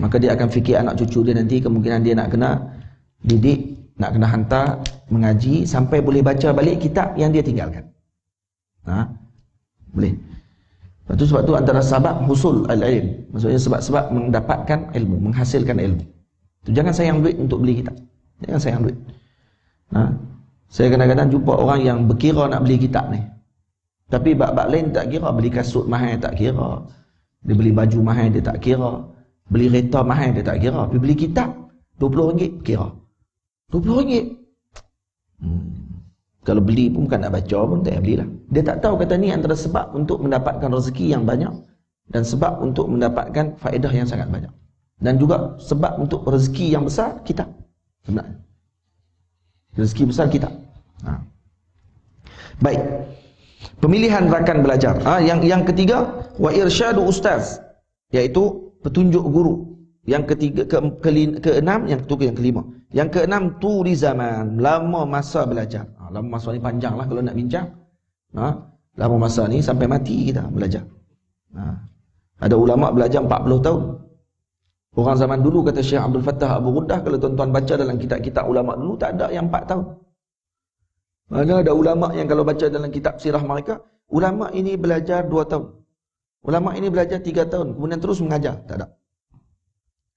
Maka dia akan fikir anak cucu dia nanti, kemungkinan dia nak kena didik, nak kena hantar mengaji sampai boleh baca balik kitab yang dia tinggalkan. Boleh. Lepas tu sebab tu antara sebab husul al-ilm, maksudnya sebab-sebab mendapatkan ilmu, menghasilkan ilmu. Tu jangan sayang duit untuk beli kitab. Jangan sayang duit. Saya kadang-kadang jumpa orang yang berkira nak beli kitab ni. Tapi bab-bab lain tak kira. Beli kasut mahal tak kira. Dia beli baju mahal dia tak kira. Beli kereta mahal dia tak kira. Tapi beli kitab RM20 kira. RM20. Kalau beli pun bukan nak baca pun tak payah belilah. Dia tak tahu kata ni antara sebab untuk mendapatkan rezeki yang banyak dan sebab untuk mendapatkan faedah yang sangat banyak. Dan juga sebab untuk rezeki yang besar kitab. Sebenarnya. Rezeki besar kitab. Baik. Pemilihan rakan belajar. Yang ketiga, wa irsyadu ustaz, iaitu petunjuk guru. Yang ketiga, keenam, yang kelima. Yang keenam, tuli zaman, lama masa belajar. Lama masa ni panjang lah kalau nak bincang. Lama masa ni sampai mati kita belajar. Ada ulama belajar 40 tahun. Orang zaman dulu kata Syekh Abdul Fattah Abu Ghuddah, kalau tuan-tuan baca dalam kitab-kitab ulama dulu tak ada yang 4 tahun. Ada ulama yang kalau baca dalam kitab sirah mereka, ulama ini belajar 2 tahun. Ulama ini belajar 3 tahun, kemudian terus mengajar. Tak ada.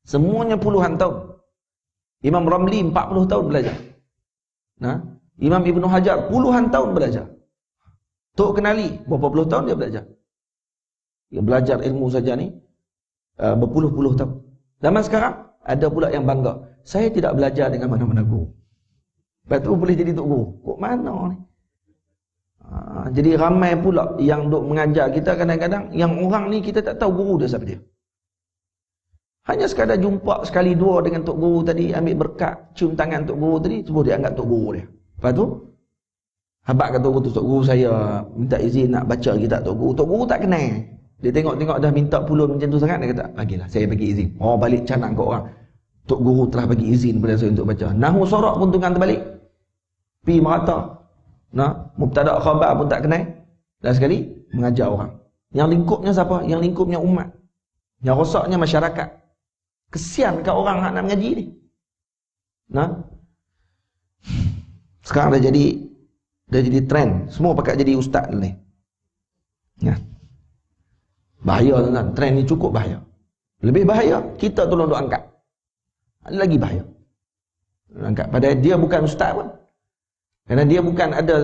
Semuanya puluhan tahun. Imam Ramli 40 tahun belajar. Imam Ibn Hajar puluhan tahun belajar. Tok Kenali berapa puluh tahun dia belajar. Dia belajar ilmu saja ni berpuluh-puluh tahun. Zaman sekarang ada pula yang bangga, saya tidak belajar dengan mana-mana guru. Lepas tu boleh jadi tok guru. Kok mana ni? Jadi ramai pula yang duk mengajar kita, kadang-kadang yang orang ni kita tak tahu guru dia siapa dia. Hanya sekadar jumpa sekali dua dengan tok guru tadi, ambil berkat, cium tangan tok guru tadi, semua dia anggap tok guru dia. Lepas tu habaq kata tok guru tu, tok guru saya minta izin nak baca kitab tok guru. Tok guru tak kenal. Dia tengok-tengok dah minta pulun macam tu sangat, dia kata, bagilah, saya bagi izin. Oh, balik canang ke orang. Tok Guru telah bagi izin kepada saya untuk baca. Nahu sorak pun tunggang terbalik. Pi merata. Nah, mubtada' khabar pun tak kenal. Dan sekali, mengajar orang. Yang lingkupnya siapa? Yang lingkupnya umat. Yang rosaknya masyarakat. Kesian kat orang nak mengaji ni. Nah. Sekarang dah jadi trend. Semua pakat jadi ustaz ni. Ya. Bahaya tuan-tuan. Trend ni cukup bahaya. Lebih bahaya, kita tolong duk angkat. Lagi bahaya. Angkat. Padahal dia bukan ustaz pun. Kerana dia bukan ada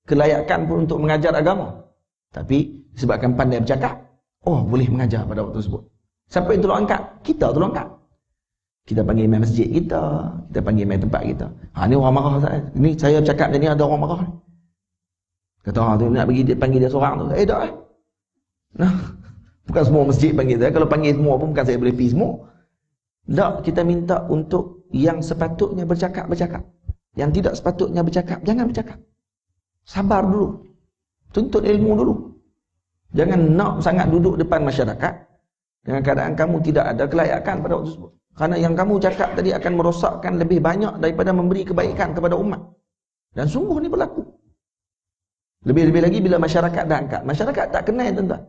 kelayakan pun untuk mengajar agama. Tapi sebabkan pandai bercakap, oh boleh mengajar pada waktu tersebut. Siapa yang tolong angkat? Kita tolong angkat. Kita panggil imam masjid kita panggil imam tempat kita. Ni orang marah saya. Ni saya bercakap macam ni ada orang marah. Kata orang tu nak bagi dia panggil dia seorang tu. Tak lah. Nah, bukan semua masjid panggil saya. Kalau panggil semua pun bukan saya boleh pergi semua. Tak, kita minta untuk yang sepatutnya bercakap. Yang tidak sepatutnya bercakap, jangan bercakap. Sabar dulu. Tuntut ilmu dulu. Jangan nak sangat duduk depan masyarakat dengan keadaan kamu tidak ada kelayakan pada waktu tersebut. Kerana yang kamu cakap tadi akan merosakkan lebih banyak daripada memberi kebaikan kepada umat. Dan sungguh ni berlaku. Lebih-lebih lagi bila masyarakat dah angkat. Masyarakat tak kenal tuan-tuan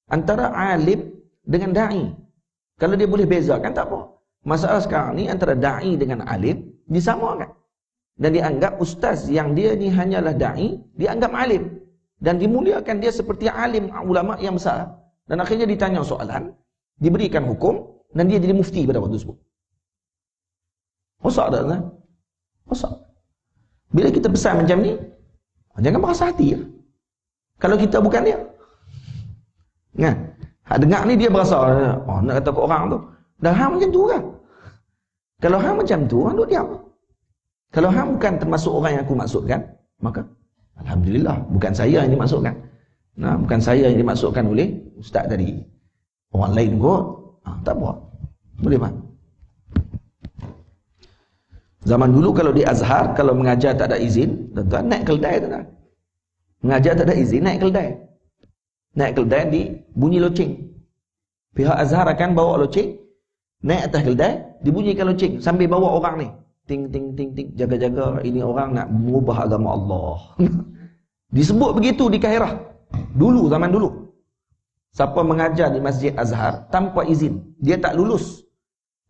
antara alim dengan da'i. Kalau dia boleh bezakan tak apa. Masalah sekarang ni antara da'i dengan alim disamakan. Dan dianggap ustaz yang dia ni hanyalah da'i, dianggap alim. Dan dimuliakan dia seperti alim ulama yang besar. Dan akhirnya ditanya soalan, diberikan hukum, dan dia jadi mufti pada waktu tersebut. Rosak tak kan? Rosak. Bila kita pesan macam ni, jangan berasa hati ya. Kalau kita bukan dia. Kan? Dengar ni dia berasa, oh nak kata ke orang tu, dah hang macam tu kan? Kalau hang macam tu, hang duk diam. Kalau hang bukan termasuk orang yang aku maksudkan, maka alhamdulillah, bukan saya yang dimaksudkan. Nah, bukan saya yang dimaksudkan oleh ustaz tadi. Orang lain kot. Tak apa. Boleh tak? Zaman dulu kalau di Azhar, kalau mengajar tak ada izin, tuan-tuan naik keldai tuan-tuan. Mengajar tak ada izin, naik keldai. Naik keldai di bunyi loceng. Pihak Azhar akan bawa loceng, naik atas keldai, dibunyikan loceng sambil bawa orang ni. Ting ting ting ting, jaga-jaga, ini orang nak mengubah agama Allah. Disebut begitu di Kairah. Dulu, zaman dulu. Siapa mengajar di Masjid Azhar tanpa izin, dia tak lulus.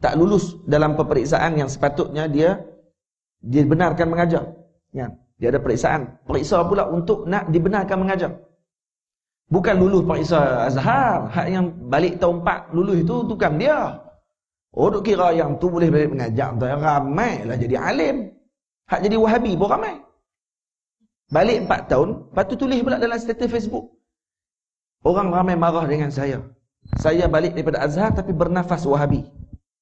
Tak lulus dalam peperiksaan yang sepatutnya dia dibenarkan mengajar. Ya, dia ada periksaan. Periksa pula untuk nak dibenarkan mengajar. Bukan lulus periksa Azhar. Hak yang balik tahun 4 lulus itu bukan dia. Oh, duk kira yang tu boleh balik mengajar. Ramai lah jadi alim. Hak jadi Wahabi pun ramai. Balik 4 tahun, lepas tu tulis pula dalam status Facebook. Orang ramai marah dengan saya. Saya balik daripada Azhar tapi bernafas Wahabi.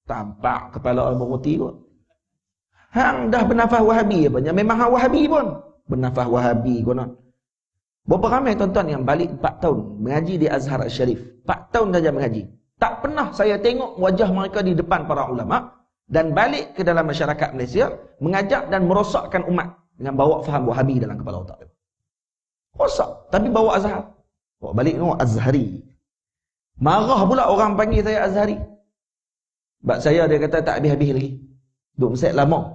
Tampak kepala Al-Mughti kot. Hang dah bernafas Wahabi apa? Memang hang Wahabi pun. Bernafas Wahabi konon. Berapa ramai tuan-tuan yang balik 4 tahun mengaji di Azhar Al-Sharif. 4 tahun saja mengaji. Tak pernah saya tengok wajah mereka di depan para ulama dan balik ke dalam masyarakat Malaysia mengajak dan merosakkan umat dengan bawa faham Wahabi dalam kepala otak. Rosak, tapi bawa Azhar. Bawa balik no Azhari. Marah pula orang panggil saya Azhari. Sebab saya dia kata tak habis-habis lagi. Duk mesej lama.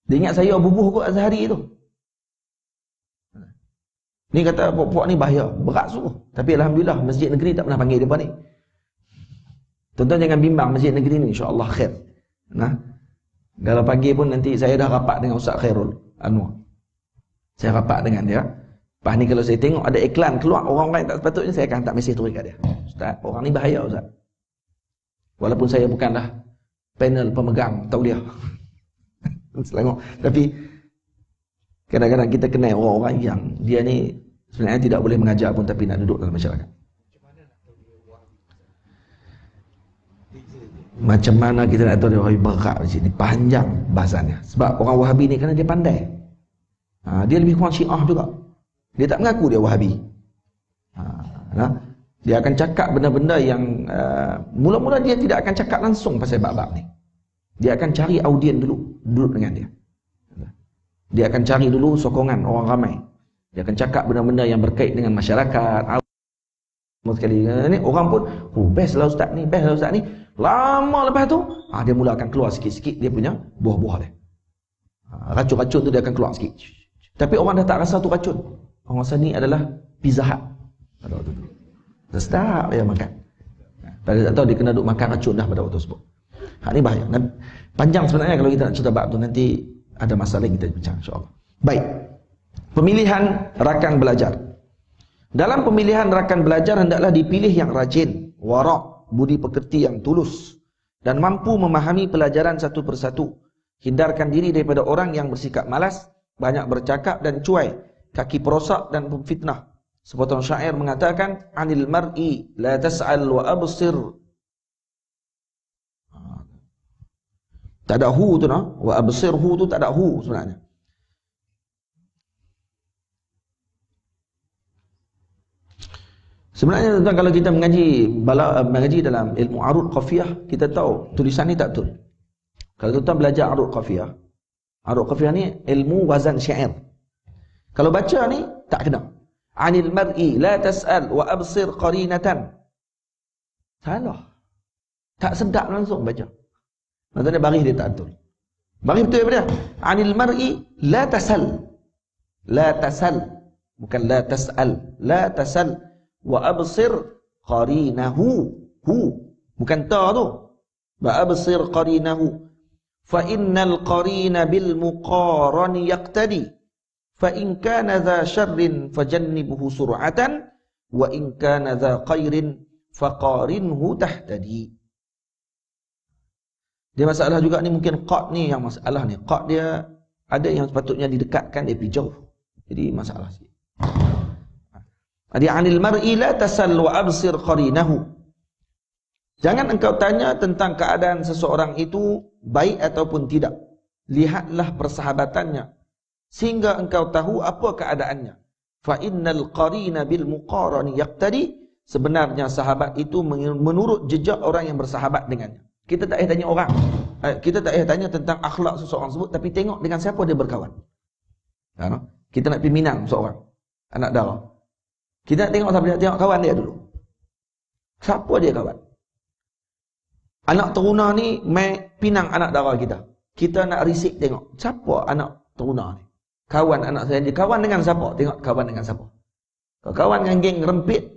Dia ingat saya bubuh kot Azhari tu. Ni kata puak-puak ni bahaya, berat sungguh. Tapi alhamdulillah masjid negeri tak pernah panggil depa ni. Tuan-tuan jangan bimbang masjid negeri ni, insya-Allah khair. Nah. Kalau pagi pun nanti saya dah rapat dengan Ustaz Khairul Anwar. Saya rapat dengan dia. Lepas ni kalau saya tengok ada iklan keluar orang-orang yang tak sepatutnya, saya akan hantar mesej tu dekat dia. Ustaz, orang ni bahaya Ustaz. Walaupun saya bukanlah panel pemegang tauliah. Selangor. Tapi kadang-kadang kita kenal orang-orang yang dia ni sebenarnya tidak boleh mengajar pun tapi nak duduk dalam masyarakat. Macam mana kita nak tahu dia Wahabi? Berat macam ni, panjang bahasannya. Sebab orang Wahabi ni kerana dia pandai. Dia lebih kurang Syiah juga. Dia tak mengaku dia Wahabi. Dia akan cakap benda-benda yang mula-mula dia tidak akan cakap langsung pasal bab-bab ni. Dia akan cari audien dulu, duduk dengan dia. Dia akan cari dulu sokongan orang ramai. Dia akan cakap benda-benda yang berkait dengan masyarakat. Sekali ni orang pun, best lah ustaz ni, best lah ustaz ni. Lama lepas tu, dia mula akan keluar sikit-sikit dia punya buah-buah dia. Racun-racun tu dia akan keluar sikit. Tapi orang dah tak rasa tu racun. Orang rasa ni adalah Pizza Hut. Dah sedap dia makan. Pada tak tahu dia kena duk makan racun dah pada waktu tersebut. Ni bahaya. Panjang sebenarnya kalau kita nak cerita bab tu, nanti ada masalah yang kita bincang insya-Allah. Baik. Pemilihan rakan belajar. Dalam pemilihan rakan belajar hendaklah dipilih yang rajin, wara', budi pekerti yang tulus dan mampu memahami pelajaran satu persatu. Hindarkan diri daripada orang yang bersikap malas, banyak bercakap dan cuai, kaki perosak dan pemfitnah. Sepotong syair mengatakan, "Anil mar'i la tas'al wa absir." Tak ada hu tu nah, wa absirhu tu tak ada hu sebenarnya. Sebenarnya tuan, kalau kita mengaji dalam ilmu arud qafiyah, kita tahu tulisan ni tak betul. Kalau tuan belajar arud qafiyah ni ilmu wazan syair. Kalau baca ni tak kena. Anil mar'i la tas'al wa absir qarinatan. Salah. Tak sedap langsung baca. Maksudnya baris dia tak betul. Baris betul daripada anil mar'i la tasal. La tasal. Bukan la tas'al. La tasal. Wa absir qarinahu. Hu. Bukan ta tu. Wa absir qarinahu. Fa innal qarina bil muqarani yaqtadi. Fa in kana dha syarrin fajannibhu sur'atan. Wa in kana dha khairin faqarinhu tahtadi. Dia masalah juga ni, mungkin qad ni yang masalah ni. Qad dia ada yang sepatutnya didekatkan, dia pergi jauh. Jadi masalah sikit. Jadi anil mar'i la tasal wa absir qarinahu. Jangan engkau tanya tentang keadaan seseorang itu baik ataupun tidak. Lihatlah persahabatannya sehingga engkau tahu apa keadaannya. Fa innal qarina bil muqarani yaqtadi. Sebenarnya sahabat itu menurut jejak orang yang bersahabat dengannya. Kita tak payah tanya orang. Kita tak payah tanya tentang akhlak seseorang tersebut, tapi tengok dengan siapa dia berkawan. Kita nak pergi Minang seorang anak darah. Kita nak tengok siapa dia, tengok kawan dia dulu. Siapa dia kawan? Anak teruna ni mai pinang anak darah kita. Kita nak risik tengok siapa anak teruna ni. Kawan anak saya, dia kawan dengan siapa? Tengok kawan dengan siapa. Kalau kawan dengan geng rempit,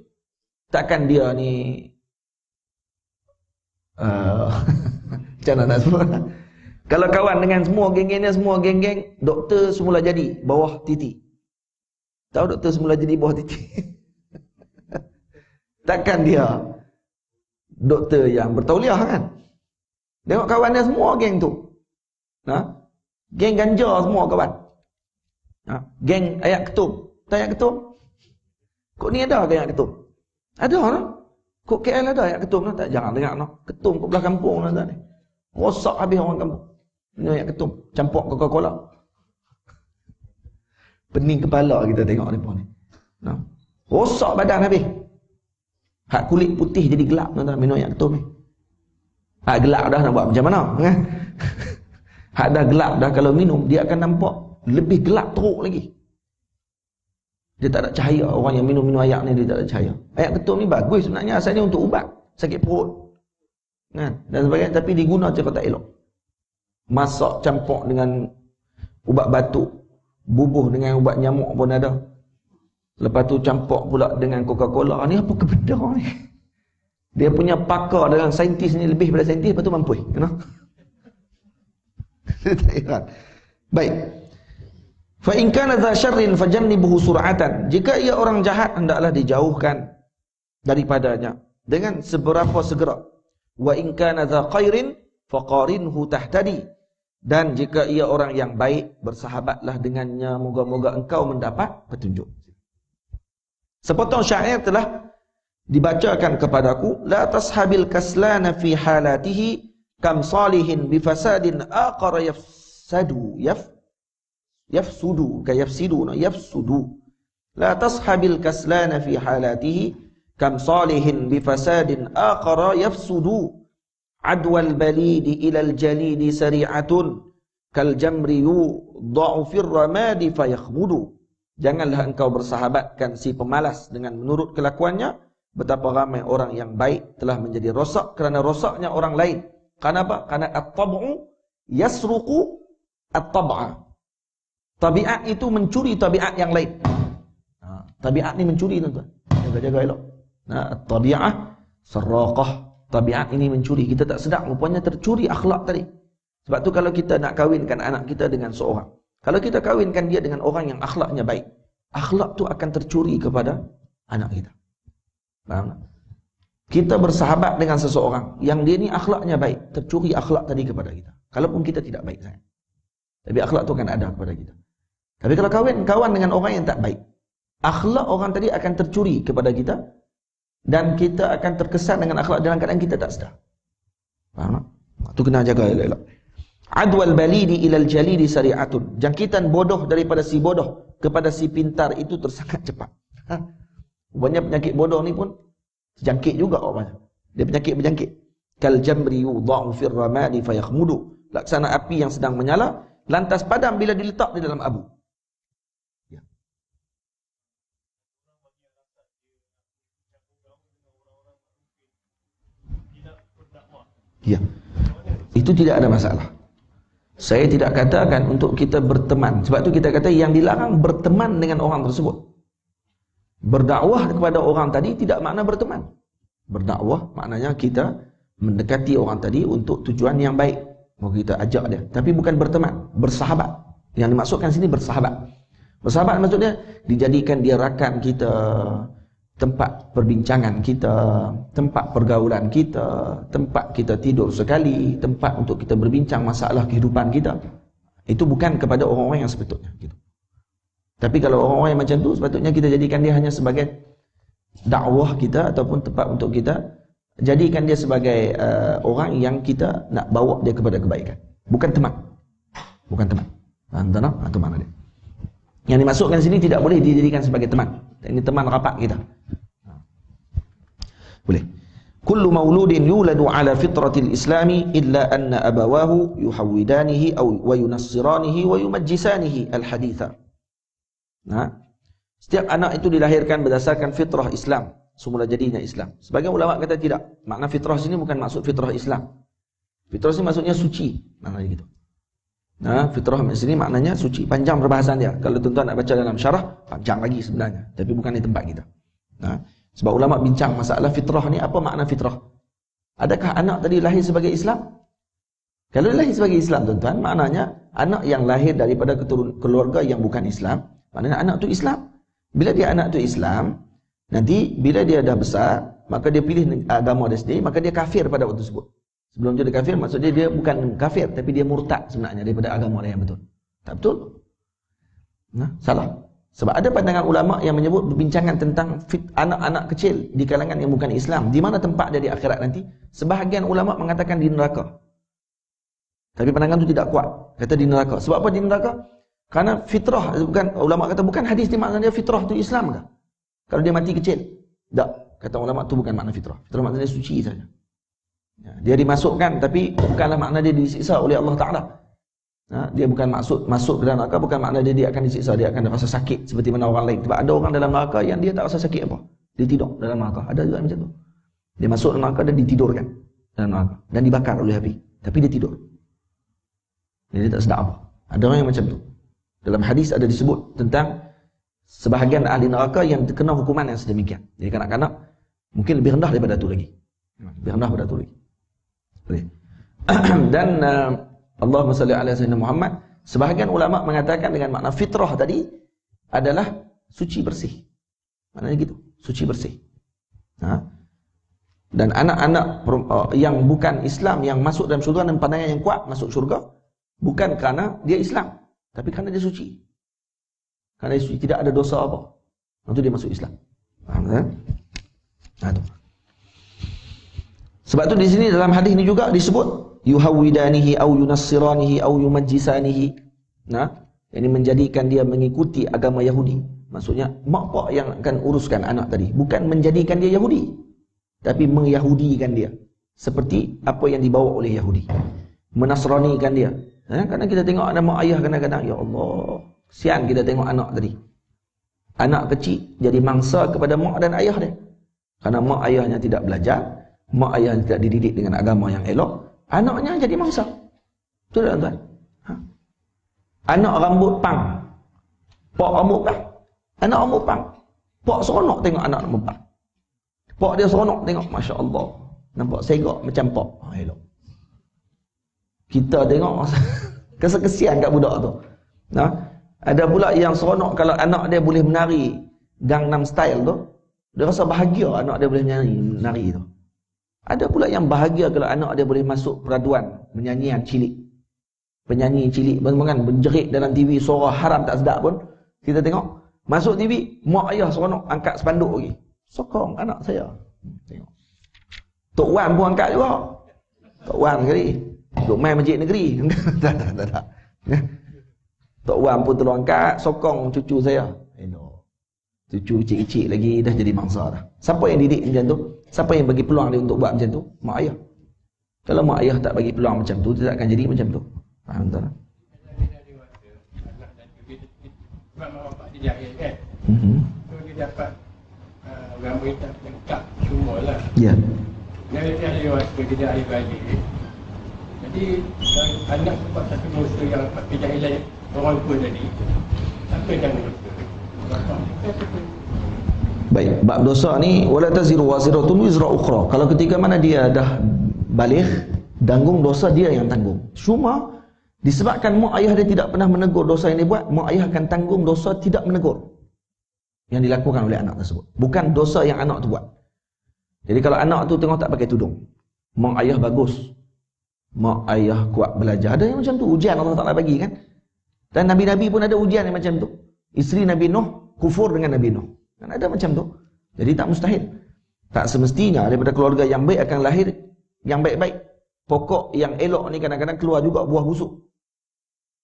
takkan dia ni macam mana nak sebut? Kalau kawan dengan semua geng-geng doktor semula jadi bawah titi. Tahu doktor semula jadi bawah titi? Takkan dia doktor yang bertauliah kan? Tengok kawan dia semua geng tu. Geng ganja semua kawan. Geng ayat ketum. Tak ayat ketum? Kok ni ada ke ayat ketum? Ada lah. Kok KL ada ayat ketum lah? Tak, jangan dengar no. Ketum kat belah kampung lah ni. Rosak habis orang kampung. Ini ayat ketum. Campur Coca-Cola. Pening kepala kita tengok ni pun ni. Rosak badan habis. Hak kulit putih jadi gelap tuan-tuan minum ayat ketum ni. Hak gelap dah nak buat macam mana? Hak dah gelap dah, kalau minum dia akan nampak lebih gelap teruk lagi. Dia tak ada cahaya. Orang yang minum ayat ni dia tak ada cahaya. Ayat ketum ni bagus sebenarnya, asalnya untuk ubat sakit perut dan sebagainya, tapi diguna cara tak elok. Masak campur dengan ubat batuk, bubuh dengan ubat nyamuk pun ada. Lepas tu campur pula dengan Coca-Cola. Ni apa kebenda ni? Dia punya pakar dengan saintis ni lebih daripada saintis, lepas tu mampus. Baik. Fa in kana dza syarrin fajannibhu sur'atan. Jika ia orang jahat, hendaklah dijauhkan daripadanya dengan seberapa segera. Wa in kana dza khairin faqarinhu tahtadi. Dan jika ia orang yang baik, bersahabatlah dengannya, moga-moga engkau mendapat petunjuk. Sepotong syair telah dibacakan kepadaku. La tashabil kaslana fi halatihi kam salihin bi fasadin aqara yafsudu. La tashabil kaslana fi halatihi kam salihin bi fasadin aqara yafsudu. Adwal balidi ilal jalidi sari'atun kal jamri yudha'u fir ramadi fayakhmudu. Janganlah engkau bersahabatkan si pemalas dengan menurut kelakuannya. Betapa ramai orang yang baik telah menjadi rosak kerana rosaknya orang lain. Karena apa? Karena at-tab'u yasruqu at-tab'a. Tabiat itu mencuri tabiat yang lain. Tabiat ni mencuri, tuan-tuan. Jaga-jaga elok. At-tabi'ah sarraqah. Tabiat ini mencuri. Kita tak sedar, rupanya tercuri akhlak tadi. Sebab tu kalau kita nak kahwinkan anak kita dengan seorang, kalau kita kahwinkan dia dengan orang yang akhlaknya baik, akhlak tu akan tercuri kepada anak kita. Faham tak? Kita bersahabat dengan seseorang yang dia ni akhlaknya baik, tercuri akhlak tadi kepada kita. Kalaupun kita tidak baik sangat, tapi akhlak tu akan ada kepada kita. Tapi kalau kawan dengan orang yang tak baik, akhlak orang tadi akan tercuri kepada kita, dan kita akan terkesan dengan akhlak dalam keadaan kita tak sedar. Faham tak? Itu kena jaga elok-elok. Adwal balidi ilal jalidi sari'atun. Jangkitan bodoh daripada si bodoh kepada si pintar itu tersangat cepat. Banyak penyakit bodoh ni pun jangkit juga orang. Dia penyakit berjangkit. Kal jamri yudha'u fir ramadi fayakhmudu. Laksana api yang sedang menyala lantas padam bila diletak di dalam abu. Ya. Ya. Itu tidak ada masalah. Saya tidak katakan untuk kita berteman. Sebab tu kita kata yang dilarang berteman dengan orang tersebut. Berdakwah kepada orang tadi tidak makna berteman. Berdakwah maknanya kita mendekati orang tadi untuk tujuan yang baik. Mau kita ajak dia. Tapi bukan berteman, bersahabat. Yang dimaksudkan sini bersahabat. Bersahabat maksudnya dijadikan dia rakan kita, tempat perbincangan kita, tempat pergaulan kita, tempat kita tidur sekali, tempat untuk kita berbincang masalah kehidupan kita. Itu bukan kepada orang-orang yang sepatutnya gitu. Tapi kalau orang-orang yang macam tu, sepatutnya kita jadikan dia hanya sebagai dakwah kita ataupun tempat untuk kita jadikan dia sebagai orang yang kita nak bawa dia kepada kebaikan. Bukan teman. Bukan teman. Entah tak? Itu mana dia. Yang dimasukkan sini tidak boleh dijadikan sebagai teman. Ini teman rapat kita. Boleh. Kullu mauludin yuladu ala fitratil islami illa anna abawahu yuhawwidanihi wa yunassiranihi wa yumajjisanihi al-haditha. Setiap anak itu dilahirkan berdasarkan fitrah Islam, semula jadinya Islam. Sebagian ulama kata tidak. Makna fitrah sini bukan maksud fitrah Islam. Fitrah sini maksudnya suci. Maknanya gitu. Fitrah sini maknanya suci. Panjang perbahasan dia. Kalau tuan-tuan nak baca dalam syarah, panjang lagi sebenarnya. Tapi bukan di tempat kita. Sebab ulama bincang masalah fitrah ni, apa makna fitrah? Adakah anak tadi lahir sebagai Islam? Kalau lahir sebagai Islam, tuan-tuan, maknanya anak yang lahir daripada keluarga yang bukan Islam, maknanya anak tu Islam. Bila dia anak tu Islam, nanti bila dia dah besar, maka dia pilih agama dia sendiri, maka dia kafir pada waktu tersebut. Sebelum dia kafir, maksudnya dia bukan kafir, tapi dia murtad sebenarnya daripada agama dia yang betul. Tak betul? Salah. Sebab ada pandangan ulama yang menyebut berbincangan tentang anak-anak kecil di kalangan yang bukan Islam. Di mana tempat dia di akhirat nanti? Sebahagian ulama mengatakan di neraka. Tapi pandangan itu tidak kuat. Kata di neraka. Sebab apa di neraka? Karena fitrah, bukan ulama kata bukan hadis ni maknanya fitrah tu Islam ke? Kalau dia mati kecil. Tak. Kata ulama tu bukan makna fitrah. Fitrah maknanya suci saja. Dia dimasukkan tapi bukanlah makna dia disiksa oleh Allah Ta'ala. Dia bukan masuk ke dalam neraka, bukan makna dia akan disiksa, dia akan rasa sakit seperti mana orang lain. Sebab ada orang dalam neraka yang dia tak rasa sakit apa. Dia tidur dalam neraka. Ada juga macam tu. Dia masuk dalam neraka dan ditidurkan dalam neraka dan dibakar oleh api. Tapi dia tidur. Dia tak sedar apa. Ada orang yang macam tu. Dalam hadis ada disebut tentang sebahagian ahli neraka yang terkena hukuman yang sedemikian. Jadi kanak-kanak mungkin lebih rendah daripada tu lagi. Lebih rendah daripada tu lagi. Dan Allahumma salli ala sayyidina Muhammad. Sebahagian ulama mengatakan dengan makna fitrah tadi adalah suci bersih. Maknanya gitu, suci bersih. Dan anak-anak yang bukan Islam yang masuk dalam syurga dan pandangan yang kuat masuk syurga bukan kerana dia Islam, tapi kerana dia suci. Kerana dia suci, tidak ada dosa apa. Itu dia masuk Islam. Faham tak? Sebab tu di sini dalam hadis ini juga disebut yuhawwidanihi au yunassiranihi au yumajjisanihi. Ini menjadikan dia mengikuti agama Yahudi. Maksudnya mak pak yang akan uruskan anak tadi, bukan menjadikan dia Yahudi, tapi mengyahudikan dia seperti apa yang dibawa oleh Yahudi. Menasranikan dia. Karena kita tengok ada mak ayah kadang-kadang, ya Allah, kesian kita tengok anak tadi. Anak kecil jadi mangsa kepada mak dan ayah dia. Karena mak ayahnya tidak belajar, mak ayahnya tidak dididik dengan agama yang elok, anaknya jadi mangsa. Betul tak tuan? Ha? Anak rambut pang, pak rambut pang. Anak rambut pang, pak seronok tengok anak rambut pang. Pak dia seronok tengok, Masya Allah. Nampak segak macam pak. Elok. Kita tengok kesian kat budak tu. Nah, ada pula yang seronok kalau anak dia boleh menari Gangnam Style tu. Dia rasa bahagia anak dia boleh menari tu. Ada pula yang bahagia kalau anak dia boleh masuk peraduan menyanyian cilik. Penyanyi cilik kan berjerit dalam TV, suara haram tak sedap pun. Kita tengok masuk TV, mak ayah seronok angkat spanduk lagi. Sokong anak saya. Tengok. Tok Wan pun angkat juga. Tok Wan sekali. Duk main masjid negeri. Tak. Tok Wan pun tolong angkat, sokong cucu saya. Cucu kecil-kecil lagi dah jadi mangsa dah. Siapa yang didik macam tu? Siapa yang bagi peluang dia untuk buat macam tu? Mak ayah. Kalau mak ayah tak bagi peluang macam tu, dia tak akan jadi macam tu. Faham tak? Sebab mak bapak dia jahil kan. So dia dapat agama tak lengkap semualah. Ya. Dari dia dewasa, dia dah ahli balik. Jadi anak buat satu dosa yang kejahilan orang tua tadi, siapa yang tanggung dosa? Baik, bab dosa ni wala taziru waziratun wizra ukhra. Kalau ketika mana dia dah baligh, tanggung dosa dia yang tanggung. Cuma disebabkan mak ayah dia tidak pernah menegur dosa yang dia buat, mak ayah akan tanggung dosa tidak menegur yang dilakukan oleh anak tersebut. Bukan dosa yang anak tu buat. Jadi kalau anak tu tengok tak pakai tudung, mak ayah bagus, mak ayah kuat belajar. Ada yang macam tu, ujian Allah Ta'ala bagi kan. Dan Nabi-Nabi pun ada ujian yang macam tu. Isteri Nabi Nuh kufur dengan Nabi Nuh. Kan ada macam tu. Jadi tak mustahil. Tak semestinya daripada keluarga yang baik akan lahir yang baik-baik. Pokok yang elok ni kadang-kadang keluar juga buah busuk.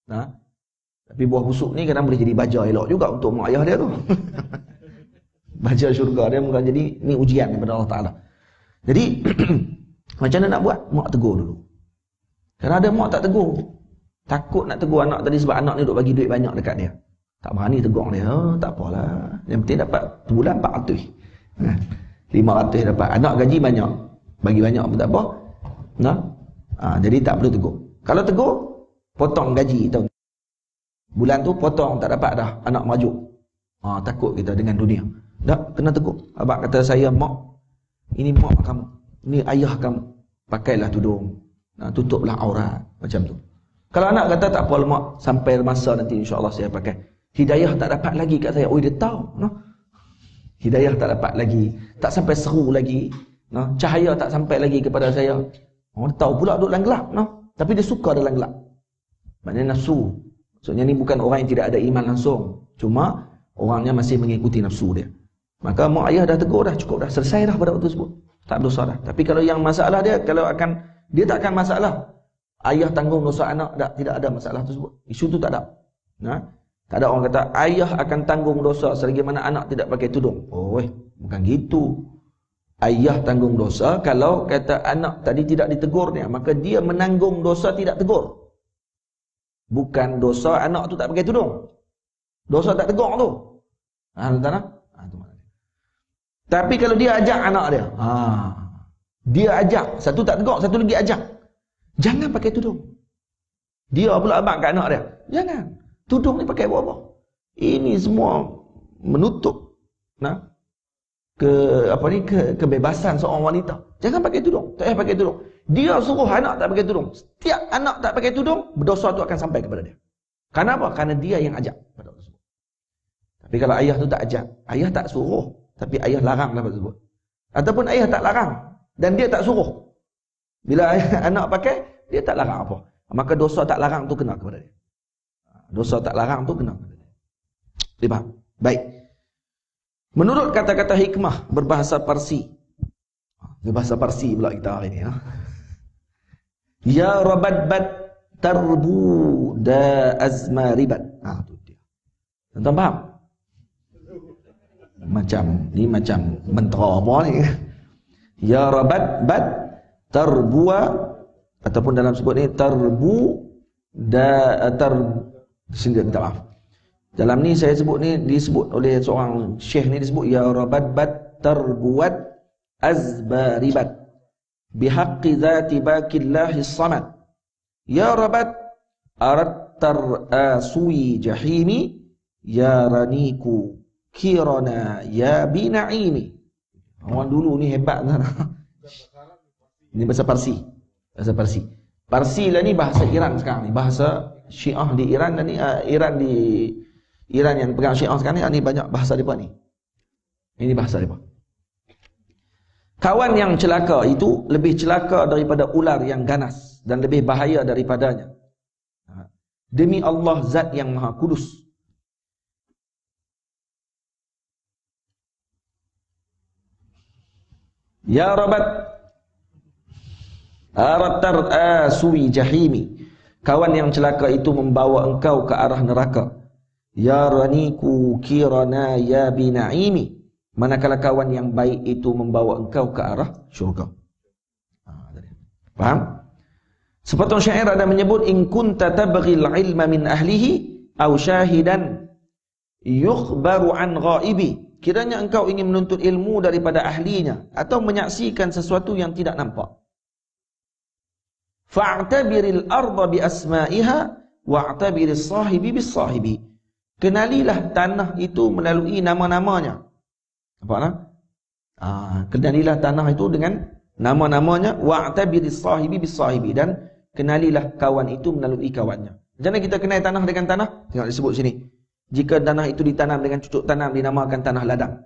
Nah, tapi buah busuk ni kadang boleh jadi baja elok juga untuk mak ayah dia tu. Baja syurga dia bukan jadi ni ujian daripada Allah Ta'ala. Jadi macam mana nak buat? Mak tegur dulu. Kerana ada mak tak tegur. Takut nak tegur anak tadi sebab anak ni duk bagi duit banyak dekat dia. Tak berani tegur dia. Tak apalah. Yang penting dapat sebulan 400. 500 dapat. Anak gaji banyak. Bagi banyak pun tak apa. Nah, jadi tak perlu tegur. Kalau tegur, potong gaji tahu. Bulan tu potong, tak dapat dah. Anak merajuk. Takut kita dengan dunia. Tak, kena tegur. Abang kata saya, mak, ini mak kamu. Ini ayah kamu. Pakailah tudung. Tutuplah aurat. Macam tu. Kalau anak kata tak apa mak, sampai masa nanti insya-Allah saya pakai. Hidayah tak dapat lagi kat saya. Oh dia tahu, no? Hidayah tak dapat lagi, tak sampai seru lagi, no? Cahaya tak sampai lagi kepada saya. Oh dia tahu pula duduk dalam gelap, no? Tapi dia suka dalam gelap. Maknanya nafsu. Maksudnya ni bukan orang yang tidak ada iman langsung, cuma orangnya masih mengikuti nafsu dia. Maka mak ayah dah tegur dah, cukup dah, selesai dah pada waktu tersebut. Tak berdosa dah. Tapi kalau yang masalah dia, dia tak akan masalah. Ayah tanggung dosa anak, tidak ada masalah tersebut. Isu tu tak ada. Tak ada orang kata ayah akan tanggung dosa selagi mana anak tidak pakai tudung. Bukan gitu. Ayah tanggung dosa kalau kata anak tadi tidak ditegurnya, maka dia menanggung dosa tidak tegur. Bukan dosa anak tu tak pakai tudung. Dosa tak tegur tu. Tapi kalau dia ajak anak dia, dia ajak, satu tak tegur, satu lagi ajak. Jangan pakai tudung. Dia pula abang kat anak dia. Jangan. Tudung ni pakai apa-apa. Ini semua menutup kebebasan seorang wanita. Jangan pakai tudung. Tak payah pakai tudung. Dia suruh anak tak pakai tudung. Setiap anak tak pakai tudung, berdosa tu akan sampai kepada dia. Kenapa? Karena dia yang ajak pada waktu tersebut. Tapi kalau ayah tu tak ajak, ayah tak suruh, tapi ayah larang pada waktu tersebut. Ataupun ayah tak larang dan dia tak suruh. Bila anak pakai, dia tak larang apa. Maka dosa tak larang tu kena kepada dia. Dosa tak larang tu kena kepada dia. Lihat. Baik. Menurut kata-kata hikmah berbahasa Parsi. Berbahasa Parsi pula kita hari ni. Ya rabadbat tarbu da azmaribat. Tu dia. Tuan faham? Macam mentera apa ni. Ya rabadbat tarbua ataupun dalam sebut ni tarbu da sini minta maaf. Dalam ni saya sebut ni, disebut oleh seorang syekh ni, disebut ya rabat terbuat azbaribat bihaqqi zati baqillahi samad. Ya rabat arat asui jahimi ya raniku kirana ya binaimi. Orang dulu ni hebat kan. Ini bahasa Parsi. Bahasa Parsi. Parsi lah ni bahasa Iran sekarang ni. Bahasa Syiah di Iran dan ni Iran yang pegang Syiah sekarang ni banyak bahasa depa ni. Ini bahasa depa. Kawan yang celaka itu lebih celaka daripada ular yang ganas dan lebih bahaya daripadanya. Demi Allah Zat yang Maha Kudus. Ya Rabat Aratar asui jahimi. Kawan yang celaka itu membawa engkau ke arah neraka. Ya raniku kirana ya binaimi. Manakala kawan yang baik itu membawa engkau ke arah syurga. Faham? Sepotong syair ada menyebut in kunta tabghil ilma min ahlihi aw syahidan yukhbaru an ghaibi. Kiranya engkau ingin menuntut ilmu daripada ahlinya atau menyaksikan sesuatu yang tidak nampak. Fa'tabiril arda bi asma'iha wa'tabiris sahibi bis sahibi. Kenalilah tanah itu melalui nama-namanya. Apa nak? Kenalilah tanah itu dengan nama-namanya, wa'tabiris sahibi bis sahibi, dan kenalilah kawan itu melalui kawannya. Jangan kita kenal tanah dengan tanah. Tengok disebut sini. Jika tanah itu ditanam dengan cucuk tanam dinamakan tanah ladang.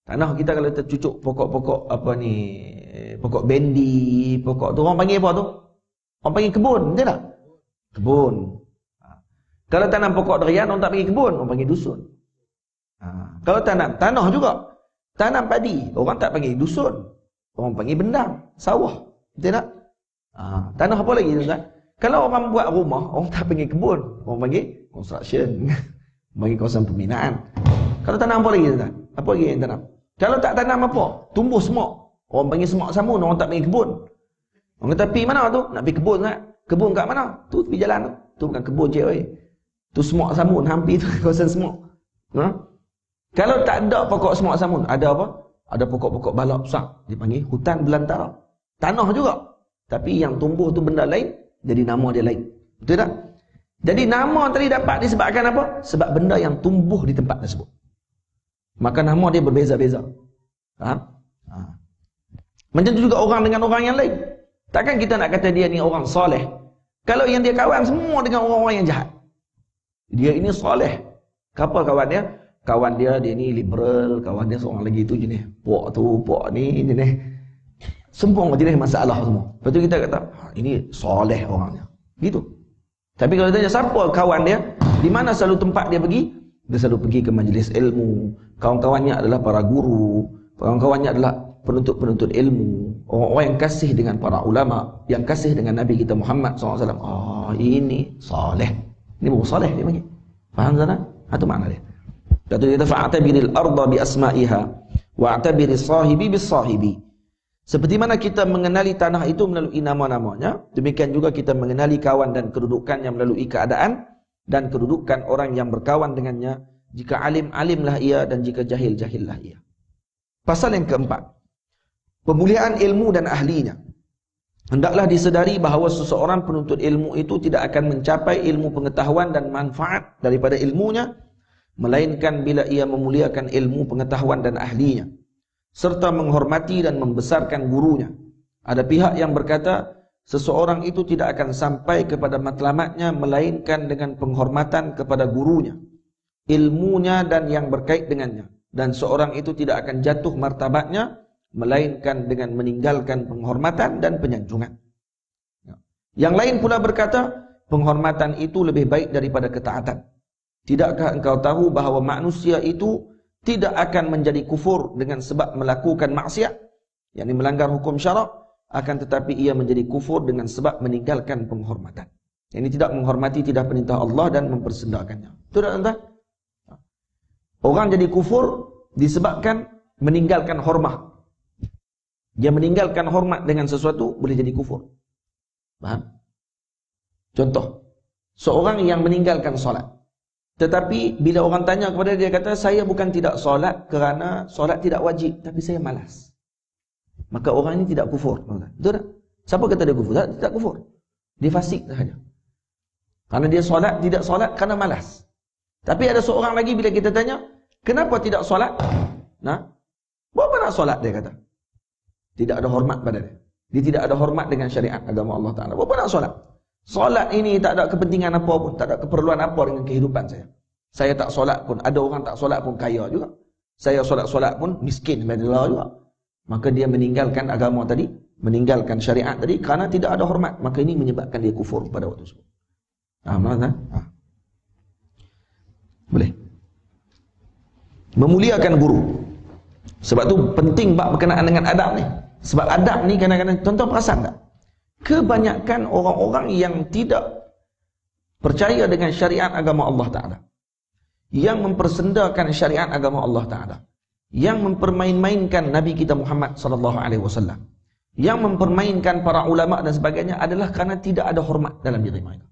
Tanah kita kalau kita cucuk pokok-pokok apa ni, pokok bendi, pokok tu orang panggil apa tu? Orang panggil kebun, betul tak? Kebun. Kalau tanam pokok durian, orang tak panggil kebun, orang panggil dusun. Kalau tanam tanah juga, tanam padi, orang tak panggil dusun, orang panggil bendang, sawah, betul tak? Tanah apa lagi tuan? Kalau orang buat rumah, orang tak panggil kebun, orang panggil construction, panggil kawasan pembinaan. Kalau tanam apa lagi tuan? Apa lagi yang tanam? Kalau tak tanam apa? Tumbuh semak, orang panggil semak samun, orang tak panggil kebun. Orang kata pergi mana tu? Nak pergi kebun tak? Kebun kat mana? Tu pergi jalan tu. Tu bukan kebun cik oi. Tu semak samun, hampir tu kawasan semak. Kalau tak ada pokok semak samun, ada apa? Ada pokok-pokok balak besar, dipanggil hutan belantara. Tanah juga. Tapi yang tumbuh tu benda lain, jadi nama dia lain. Betul tak? Jadi nama tadi dapat disebabkan apa? Sebab benda yang tumbuh di tempat tersebut. Maka nama dia berbeza-beza. Faham? Macam tu juga orang dengan orang yang lain. Takkan kita nak kata dia ni orang soleh kalau yang dia kawan semua dengan orang-orang yang jahat. Dia ini soleh. Apa kawan dia? Kawan dia ni liberal, kawan dia seorang lagi tu jenis puak tu, puak ni jenis semua jenis masalah semua. Lepas tu kita kata ini soleh orangnya. Gitu. Tapi kalau tanya siapa kawan dia, di mana selalu tempat dia pergi? Dia selalu pergi ke majlis ilmu. Kawan-kawannya adalah para guru, kawan-kawannya adalah penuntut-penuntut ilmu, orang-orang yang kasih dengan para ulama, yang kasih dengan Nabi kita Muhammad SAW. Ini saleh. Ini baru saleh dia panggil. Faham tak? Itu makna dia. Kata dia fa'tabiril arda bi asma'iha wa'tabiris sahibi bis sahibi. Seperti mana kita mengenali tanah itu melalui nama-namanya, demikian juga kita mengenali kawan dan kedudukannya melalui keadaan dan kedudukan orang yang berkawan dengannya. Jika alim, alimlah ia, dan jika jahil, jahillah ia. Pasal yang keempat, pemuliaan ilmu dan ahlinya. Hendaklah disedari bahawa seseorang penuntut ilmu itu tidak akan mencapai ilmu pengetahuan dan manfaat daripada ilmunya, melainkan bila ia memuliakan ilmu pengetahuan dan ahlinya, serta menghormati dan membesarkan gurunya. Ada pihak yang berkata, seseorang itu tidak akan sampai kepada matlamatnya, melainkan dengan penghormatan kepada gurunya, ilmunya dan yang berkait dengannya. Dan seorang itu tidak akan jatuh martabatnya, melainkan dengan meninggalkan penghormatan dan penyanjungan. Yang lain pula berkata, penghormatan itu lebih baik daripada ketaatan. Tidakkah engkau tahu bahawa manusia itu tidak akan menjadi kufur dengan sebab melakukan maksiat, yakni melanggar hukum syarak, akan tetapi ia menjadi kufur dengan sebab meninggalkan penghormatan. Ini tidak menghormati, tidak perintah Allah dan mempersendakannya. Itu tak entah? Orang jadi kufur disebabkan meninggalkan hormat. Dia meninggalkan hormat dengan sesuatu boleh jadi kufur. Faham? Contoh, seorang yang meninggalkan solat Tetapi bila orang tanya kepada dia, kata, saya bukan tidak solat kerana solat tidak wajib, tapi saya malas. Maka orang ini tidak kufur. Betul tak? Siapa kata dia kufur? Tidak kufur. Dia fasik sahaja. Kerana dia solat, tidak solat kerana malas. Tapi ada seorang lagi bila kita tanya, kenapa tidak solat? Nah, buat apa nak solat, dia kata. Tidak ada hormat pada dia. Dia tidak ada hormat dengan syariat agama Allah Ta'ala. Buat apa nak solat? Solat ini tak ada kepentingan apa pun, tak ada keperluan apa dengan kehidupan saya. Saya tak solat pun, ada orang tak solat pun kaya juga. Saya solat-solat pun miskin alhamdulillah juga. Maka dia meninggalkan agama tadi, meninggalkan syariat tadi kerana tidak ada hormat. Maka ini menyebabkan dia kufur pada waktu tersebut. Mana? Boleh. Memuliakan guru. Sebab tu penting bab berkenaan dengan adab ni. Sebab adab ni kadang-kadang tuan-tuan perasan tak? Kebanyakan orang-orang yang tidak percaya dengan syariat agama Allah Ta'ala, yang mempersendakan syariat agama Allah Ta'ala, yang mempermain-mainkan Nabi kita Muhammad SAW, yang mempermainkan para ulama dan sebagainya, adalah kerana tidak ada hormat dalam diri mereka.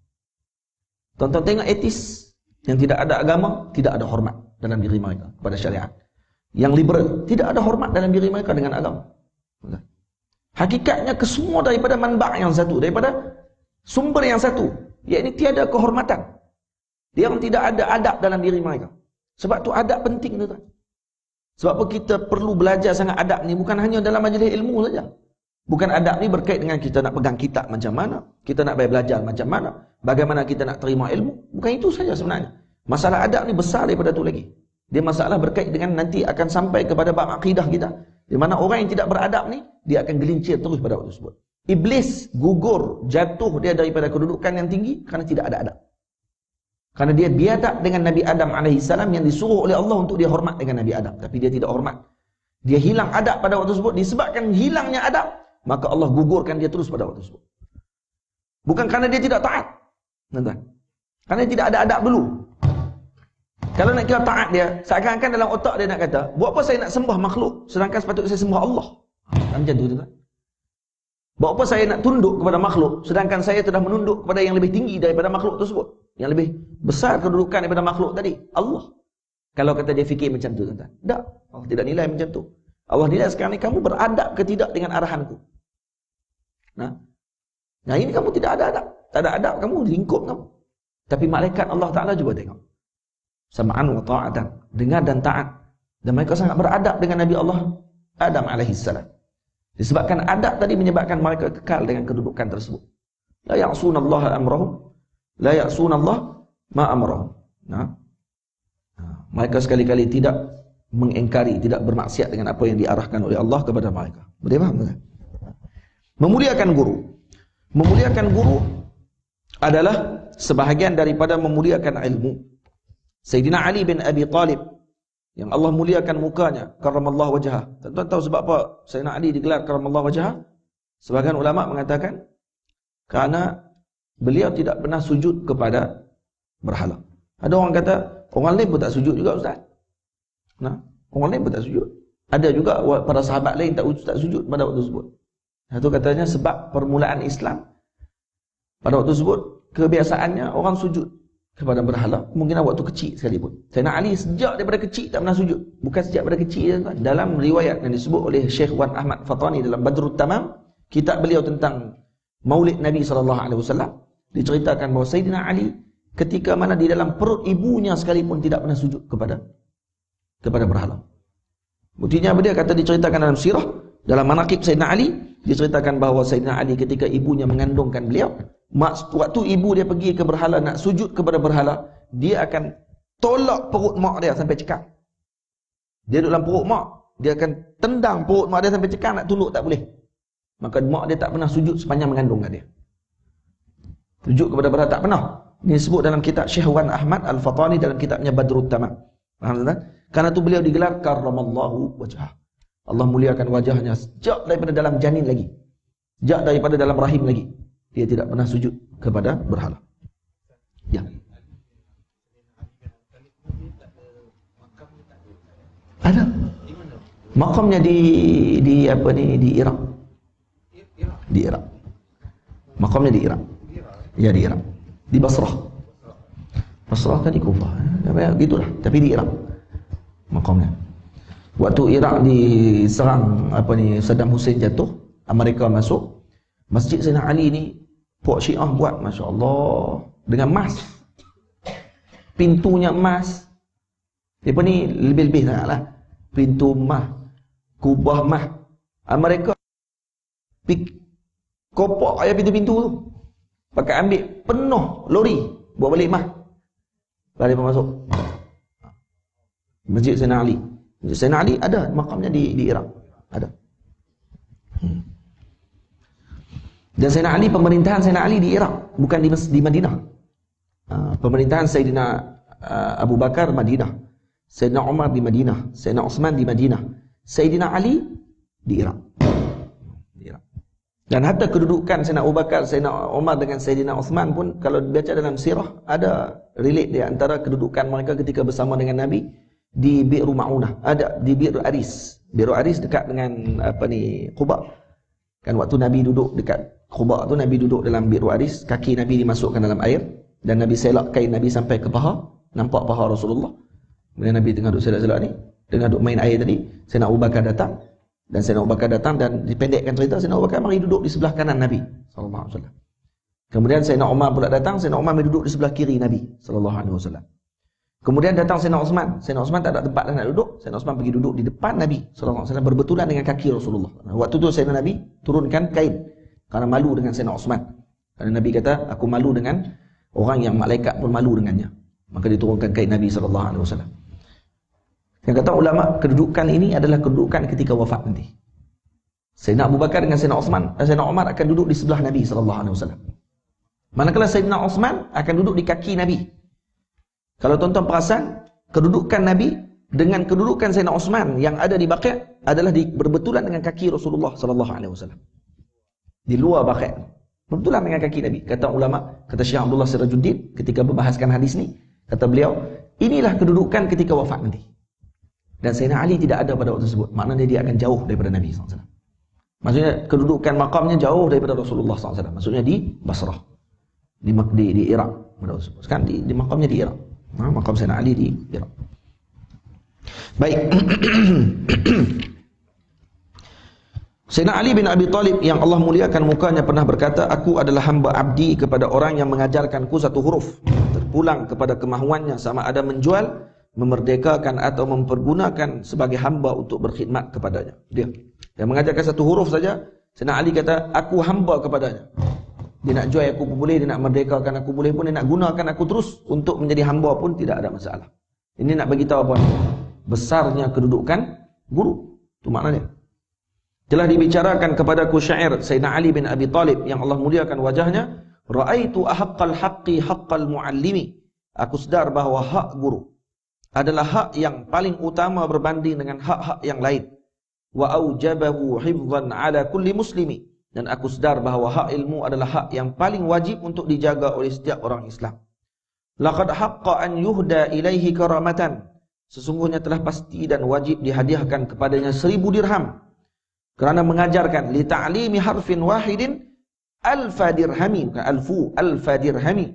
Tuan-tuan tengok etis yang tidak ada agama, tidak ada hormat dalam diri mereka kepada syariat. Yang liberal, tidak ada hormat dalam diri mereka dengan agama. Hakikatnya kesemua daripada manba' yang satu, daripada sumber yang satu, iaitu tiada kehormatan. Dia yang tidak ada adab dalam diri mereka. Sebab tu adab penting tu kan. Sebab apa kita perlu belajar sangat adab ni, bukan hanya dalam majlis ilmu saja. Bukan adab ni berkait dengan kita nak pegang kitab macam mana, kita nak belajar macam mana, bagaimana kita nak terima ilmu. Bukan itu saja sebenarnya. Masalah adab ni besar daripada tu lagi. Dia masalah berkait dengan nanti akan sampai kepada bab akidah kita. Di mana orang yang tidak beradab ni, dia akan gelincir terus pada waktu tersebut. Iblis gugur, jatuh dia daripada kedudukan yang tinggi kerana tidak ada adab. Kerana dia biadab dengan Nabi Adam AS yang disuruh oleh Allah untuk dia hormat dengan Nabi Adam. Tapi dia tidak hormat. Dia hilang adab pada waktu tersebut. Disebabkan hilangnya adab, maka Allah gugurkan dia terus pada waktu tersebut. Bukan kerana dia tidak taat. Kerana dia tidak ada adab dulu. Kalau nak kira taat dia, seakan-akan dalam otak dia nak kata, buat apa saya nak sembah makhluk, sedangkan sepatutnya saya sembah Allah. Macam tu kan? Buat apa saya nak tunduk kepada makhluk, sedangkan saya telah menunduk kepada yang lebih tinggi daripada makhluk tersebut. Yang lebih besar kedudukan daripada makhluk tadi, Allah. Kalau kata dia fikir macam tu, tuan-tuan. Tak, Allah tidak nilai macam tu. Allah nilai sekarang ni, kamu beradab ke tidak dengan arahanku. Nah ini kamu tidak ada adab. Tak ada adab, kamu lingkup kamu. Tapi malaikat Allah Ta'ala cuba tengok. Sama'an wa ta'atan, dengar dan taat. Dan mereka sangat beradab dengan Nabi Allah Adam AS. Disebabkan adab tadi menyebabkan mereka kekal dengan kedudukan tersebut. La ya'sunallaha amrahum, la ya'sunallah ma amrahum. Mereka sekali-kali tidak mengingkari, tidak bermaksiat dengan apa yang diarahkan oleh Allah kepada mereka. Boleh faham tak? Memuliakan guru. Memuliakan guru adalah sebahagian daripada memuliakan ilmu. Sayyidina Ali bin Abi Talib, yang Allah muliakan mukanya, karramallahu wajhah. Tuan-tuan tahu sebab apa Sayyidina Ali digelar karramallahu wajhah? Sebagian ulama mengatakan kerana beliau tidak pernah sujud kepada berhala. Ada orang kata orang lain pun tak sujud juga, Ustaz. Orang lain pun tak sujud. Ada juga para sahabat lain tak sujud pada waktu tersebut. Itu katanya sebab permulaan Islam pada waktu tersebut kebiasaannya orang sujud kepada berhala, mungkin waktu kecil sekalipun. Sayyidina Ali sejak daripada kecil tak pernah sujud. Bukan sejak daripada kecil, kan? Dalam riwayat yang disebut oleh Syekh Wan Ahmad Fatani dalam Badrut Tamam, kitab beliau tentang Maulid Nabi SAW, diceritakan bahawa Sayyidina Ali ketika mana di dalam perut ibunya sekalipun tidak pernah sujud kepada berhala. Buktinya dia kata diceritakan dalam sirah, dalam manaqib Sayyidina Ali, diceritakan bahawa Sayyidina Ali ketika ibunya mengandungkan beliau, waktu ibu dia pergi ke berhala nak sujud kepada berhala, dia akan tolak perut mak dia sampai cekak. Dia duduk dalam perut mak, dia akan tendang perut mak dia sampai cekak, nak tunduk tak boleh. Maka mak dia tak pernah sujud sepanjang mengandungkan dia. Sujud kepada berhala tak pernah. Ini disebut dalam kitab Syekh Wan Ahmad Al-Fatani dalam kitabnya Badrut Tamam. Faham tak? Karena itu beliau digelar karramallahu wajhah. Allah muliakan wajahnya sejak daripada dalam janin lagi. Sejak daripada dalam rahim lagi. Dia tidak pernah sujud kepada berhala. Ya. Ada. Makamnya di apa ni, di Iraq. Di Iraq. Makamnya di Iraq. Ya, di Iraq. Di Basrah. Basrah kan di Kufah. Gitulah, tapi di Iraq makamnya. Waktu Iraq diserang Saddam Hussein jatuh, Amerika masuk, Masjid Sayyidina Ali ni puak Syiah buat, Masya Allah, dengan emas. Pintunya emas. Depa ni lebih-lebih sangatlah. Pintu emas, kubah emas. Amerika kopak ayat pintu-pintu tu. Pakai ambil penuh lori buat balik emas. Lalu dia masuk Masjid Sayyidina Ali. Masjid Sayyidina Ali ada makamnya di Iraq. Ada. Dan Sayyidina Ali, pemerintahan Sayyidina Ali di Iraq, bukan di Madinah. Pemerintahan Sayyidina Abu Bakar Madinah, Sayyidina Umar di Madinah, Sayyidina Uthman di Madinah, Sayyidina Ali di Iraq. Dan hatta kedudukan Sayyidina Abu Bakar, Sayyidina Umar dengan Sayyidina Uthman pun, kalau dibaca dalam sirah, ada relate dia antara kedudukan mereka ketika bersama dengan Nabi di Bi'ru Ma'unah. Ada di Bi'ru Aris. Bi'ru Aris dekat dengan Quba. Kan waktu Nabi duduk dekat Quba tu, Nabi duduk dalam Bi'ru Aris, kaki Nabi dimasukkan dalam air, dan Nabi selak kain Nabi sampai ke paha, nampak paha Rasulullah. Kemudian Nabi tengah duduk selak-selak ni, tengah duduk main air tadi, Sayyidina Abu Bakar datang. Dan Sayyidina Abu Bakar datang, dan dipendekkan cerita, Sayyidina Abu Bakar mari duduk di sebelah kanan Nabi sallallahu alaihi wasallam. Kemudian Sayyidina Umar pula datang, Sayyidina Umar mari duduk di sebelah kiri Nabi sallallahu alaihi wasallam. Kemudian datang Sayyidina Uthman. Sayyidina Uthman tak ada tempat nak duduk, Sayyidina Uthman pergi duduk di depan Nabi sallallahu alaihi wasallam, berbetulan dengan kaki Rasulullah. Waktu tu Sayyidina Nabi turunkan kain kerana malu dengan Sayyidina Uthman. Kerana Nabi kata, aku malu dengan orang yang malaikat pun malu dengannya. Maka diturunkan kain Nabi sallallahu alaihi wasallam. Yang kata ulama, kedudukan ini adalah kedudukan ketika wafat nanti. Sayyidina Abu Bakar dengan Sayyidina Uthman, Sayyidina Umar akan duduk di sebelah Nabi sallallahu alaihi wasallam. Manakala Sayyidina Uthman akan duduk di kaki Nabi. Kalau tuan-tuan perasan, kedudukan Nabi dengan kedudukan Sayyidina Uthman yang ada di Baqi' adalah berbetulan dengan kaki Rasulullah sallallahu alaihi wasallam. Di luar Baqi', berbetulan dengan kaki Nabi. Kata ulama, kata Syekh Abdullah Sirajuddin ketika membahaskan hadis ni, kata beliau, inilah kedudukan ketika wafat nanti. Dan Sayyidina Ali tidak ada pada waktu tersebut. Maknanya dia akan jauh daripada Nabi SAW. Maksudnya kedudukan makamnya jauh daripada Rasulullah SAW. Maksudnya di Basrah, di Iraq pada waktu tersebut. Sekarang di makamnya di Iraq. Makam Sayyidina Ali di Iraq. Baik. Sayyidina Ali bin Abi Talib yang Allah muliakan mukanya pernah berkata, aku adalah hamba abdi kepada orang yang mengajarkanku satu huruf, terpulang kepada kemahuannya, sama ada menjual, memerdekakan atau mempergunakan sebagai hamba untuk berkhidmat kepadanya. Dia yang mengajarkan satu huruf saja. Sayyidina Ali kata, aku hamba kepadanya. Dia nak jual aku pun boleh, dia nak merdekakan aku boleh pun, dia nak gunakan aku terus untuk menjadi hamba pun tidak ada masalah. Ini nak bagi tahu apa? Besarnya kedudukan guru. Itu maknanya. Telah dibicarakan kepadaku syair Sayyidina Ali bin Abi Talib yang Allah muliakan wajahnya, ra'aitu ahaqqal haqqi haqqal muallimi. Aku sedar bahawa hak guru adalah hak yang paling utama berbanding dengan hak-hak yang lain. Wa aujabahu hifdhan ala kulli muslimi. Dan aku sedar bahawa hak ilmu adalah hak yang paling wajib untuk dijaga oleh setiap orang Islam. Laqad haqqa an yuhda ilaihi karamatan. Sesungguhnya telah pasti dan wajib dihadiahkan kepadanya 1000 dirham kerana mengajarkan li ta'limi harfin wahidin alfa dirhami, bukan alfa dirhami.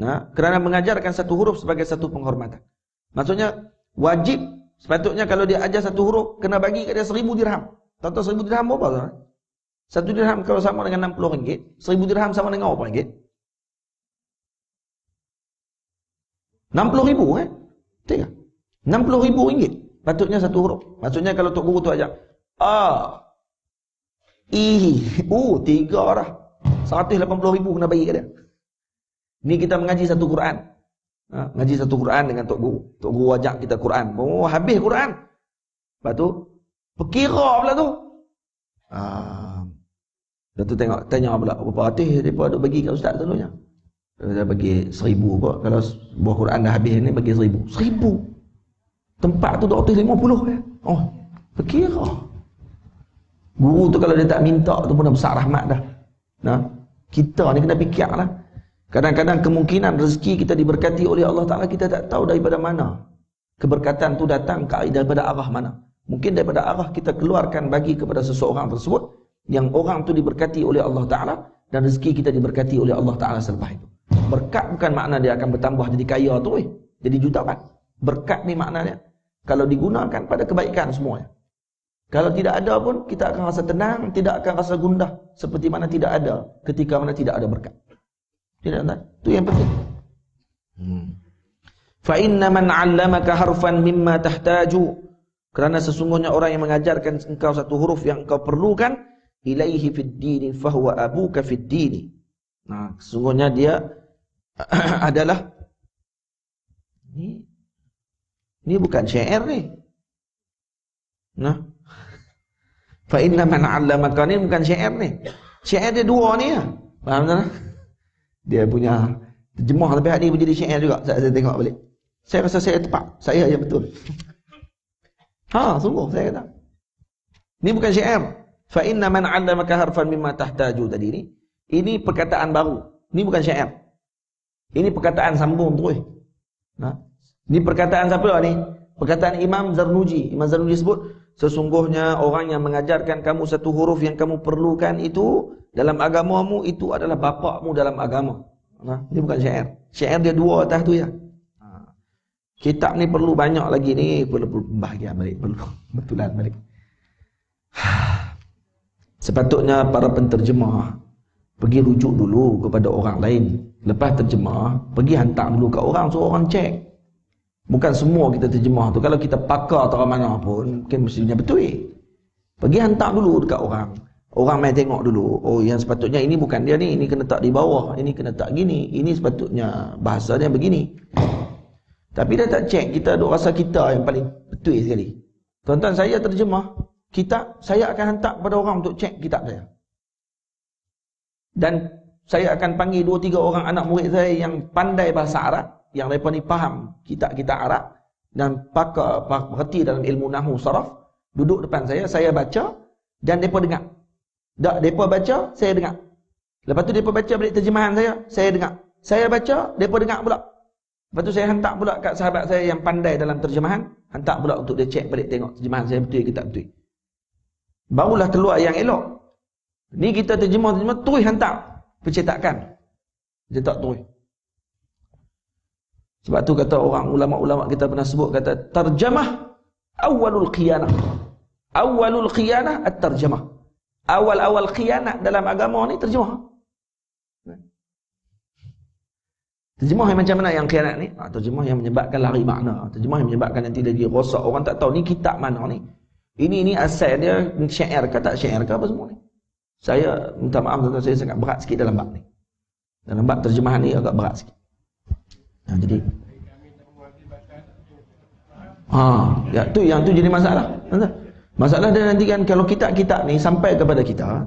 Nah, kerana mengajarkan satu huruf sebagai satu penghormatan. Maksudnya wajib, sepatutnya kalau dia ajar satu huruf kena bagi kat dia 1000 dirham. Tahu 1000 dirham berapa tuan? Satu dirham kalau sama dengan RM60, 1000 dirham sama dengan berapa ringgit? 60,000 Tengok. 60,000 ringgit patutnya satu huruf. Maksudnya kalau tok guru tu ajar A I U 3 dah 180,000 kena bagi kat dia. Ni kita mengaji satu Quran. Ngaji satu Quran dengan tok guru. Tok guru ajak kita Quran. Oh, habis Quran. Lepas tu perkira pula tu. Lepas tu tengok, tanya pula berapa ratus depa duk bagi kat ustaz selalunya. Dia bagi 1000 kok. Kalau buah Quran dah habis ni bagi 1000. 1000. Tempat tu 250 ya. Oh, perkira. Guru tu kalau dia tak minta tu pun dah besar rahmat dah. Nah, kita ni kena fikirlah. Kadang-kadang kemungkinan rezeki kita diberkati oleh Allah Ta'ala, kita tak tahu daripada mana keberkatan tu datang, daripada arah mana. Mungkin daripada arah kita keluarkan bagi kepada seseorang tersebut, yang orang tu diberkati oleh Allah Ta'ala, dan rezeki kita diberkati oleh Allah Ta'ala selepas itu. Berkat bukan makna dia akan bertambah jadi kaya tu, jadi jutawan. Berkat ni maknanya kalau digunakan pada kebaikan semuanya. Kalau tidak ada pun kita akan rasa tenang, tidak akan rasa gundah seperti mana tidak ada ketika mana tidak ada berkat. Tidak ada. Itu yang penting. Fa inna man 'allamaka harfan mimma tahtaju, kerana sesungguhnya orang yang mengajarkan engkau satu huruf yang engkau perlukan, ilaihi fid dini fahuwa abuka fid dini. Nah, sesungguhnya dia adalah ini bukan syair ni. Nah, fa inna man 'allamaka ni bukan syair ni. Syair dia dua ni ya. Faham tak? Dia punya terjemah lebih hari menjadi syair juga. Saya tengok balik. Saya rasa saya tepat. Saya yang betul. Sungguh saya kata. Ini bukan syair. Fa inna man 'allamaka harfan mimma tahtaju tadi ni. Ini perkataan baru. Ini bukan syair. Ini perkataan sambung terus. Nah, ini perkataan siapa ni? Perkataan Imam Zarnuji. Imam Zarnuji sebut, sesungguhnya orang yang mengajarkan kamu satu huruf yang kamu perlukan itu dalam agamamu, itu adalah bapakmu dalam agama. Nah, ini bukan syair. Syair dia dua atas tu ya. Kitab ni perlu banyak lagi ni, perlu bahagian balik, perlu betulan balik. Sepatutnya para penterjemah pergi rujuk dulu kepada orang lain. Lepas terjemah, pergi hantar dulu ke orang, suruh orang cek. Bukan semua kita terjemah tu. Kalau kita pakar atau mana pun, mungkin mestinya betul. Pergi hantar dulu dekat orang. Orang main tengok dulu. Oh, yang sepatutnya ini bukan dia ni, ini kena tak di bawah, ini kena tak gini, ini sepatutnya bahasa dia begini. Tapi dia tak cek, kita duk rasa kita yang paling betul sekali. Tuan-tuan, saya terjemah kitab, saya akan hantar kepada orang untuk cek kitab saya. Dan saya akan panggil 2-3 orang anak murid saya yang pandai bahasa Arab, yang mereka ni faham kitab-kitab Arab dan pakar berhati dalam ilmu nahwu saraf, duduk depan saya baca dan mereka dengar. Tak, mereka baca, saya dengar. Lepas tu mereka baca balik terjemahan saya dengar. Saya baca, mereka dengar pula. Lepas tu saya hantar pula kat sahabat saya yang pandai dalam terjemahan, hantar pula untuk dia cek balik tengok terjemahan saya betul ke tak betul. Barulah keluar yang elok. Ni kita terjemah terus hantar percetakan. Dia tak terus. Sebab tu kata orang ulama-ulama kita pernah sebut, kata terjemah awalul khiyanah. Awalul khiyanah at-terjemah. Awal-awal khianat dalam agama ni terjemah. Terjemah yang macam mana yang khianat ni? Terjemah yang menyebabkan lari makna. Terjemah yang menyebabkan nanti dia rosak. Orang tak tahu ni kitab mana ni. Ini asal dia syair ke tak syair ke apa semua ni. Saya minta maaf tuan-tuan, saya sangat berat sikit dalam bab ni. Dalam bab terjemahan ni agak berat sikit. Jadi ya tu yang tu jadi masalah. Masalah dia nanti kan kalau kitab-kitab ni sampai kepada kita,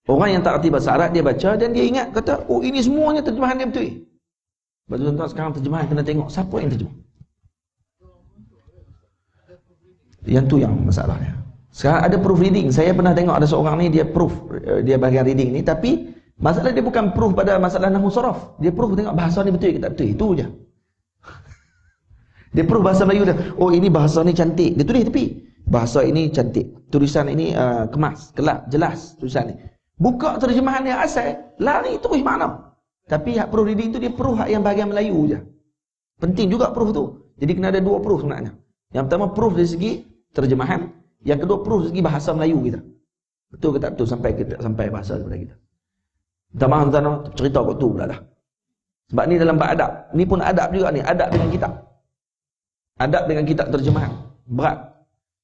orang yang tak erti bahasa Arab dia baca dan dia ingat kata, oh ini semuanya terjemahan dia betul. Betul tuan-tuan, sekarang terjemahan kena tengok siapa yang terjemah. Yang tu yang masalahnya. Sekarang ada proofreading. Saya pernah tengok ada seorang ni dia proof, dia bahagian reading ni, tapi masalah dia bukan proof pada masalah nahwu saraf. Dia proof tengok bahasa ni betul ke tak betul. Itu je. Dia proof bahasa Melayu dia. Oh ini bahasa ni cantik. Dia tulis tepi. Bahasa ini cantik. Tulisan ini kemas, kelap, jelas tulisan ni. Buka terjemahan yang asal, lari terus makna. Tapi hak proofreading tu dia proof hak yang bahagian Melayu je. Penting juga proof tu. Jadi kena ada 2 proof sebenarnya. Yang pertama proof dari segi terjemahan, yang kedua proof dari segi bahasa Melayu kita. Betul ke tak betul sampai bahasa kepada kita. Minta maaf tuan-tuan, cerita kok tu pula dah. Sebab ni dalam bab adab. Ni pun adab juga ni, adab dengan kitab. Adab dengan kitab terjemahan. Berat.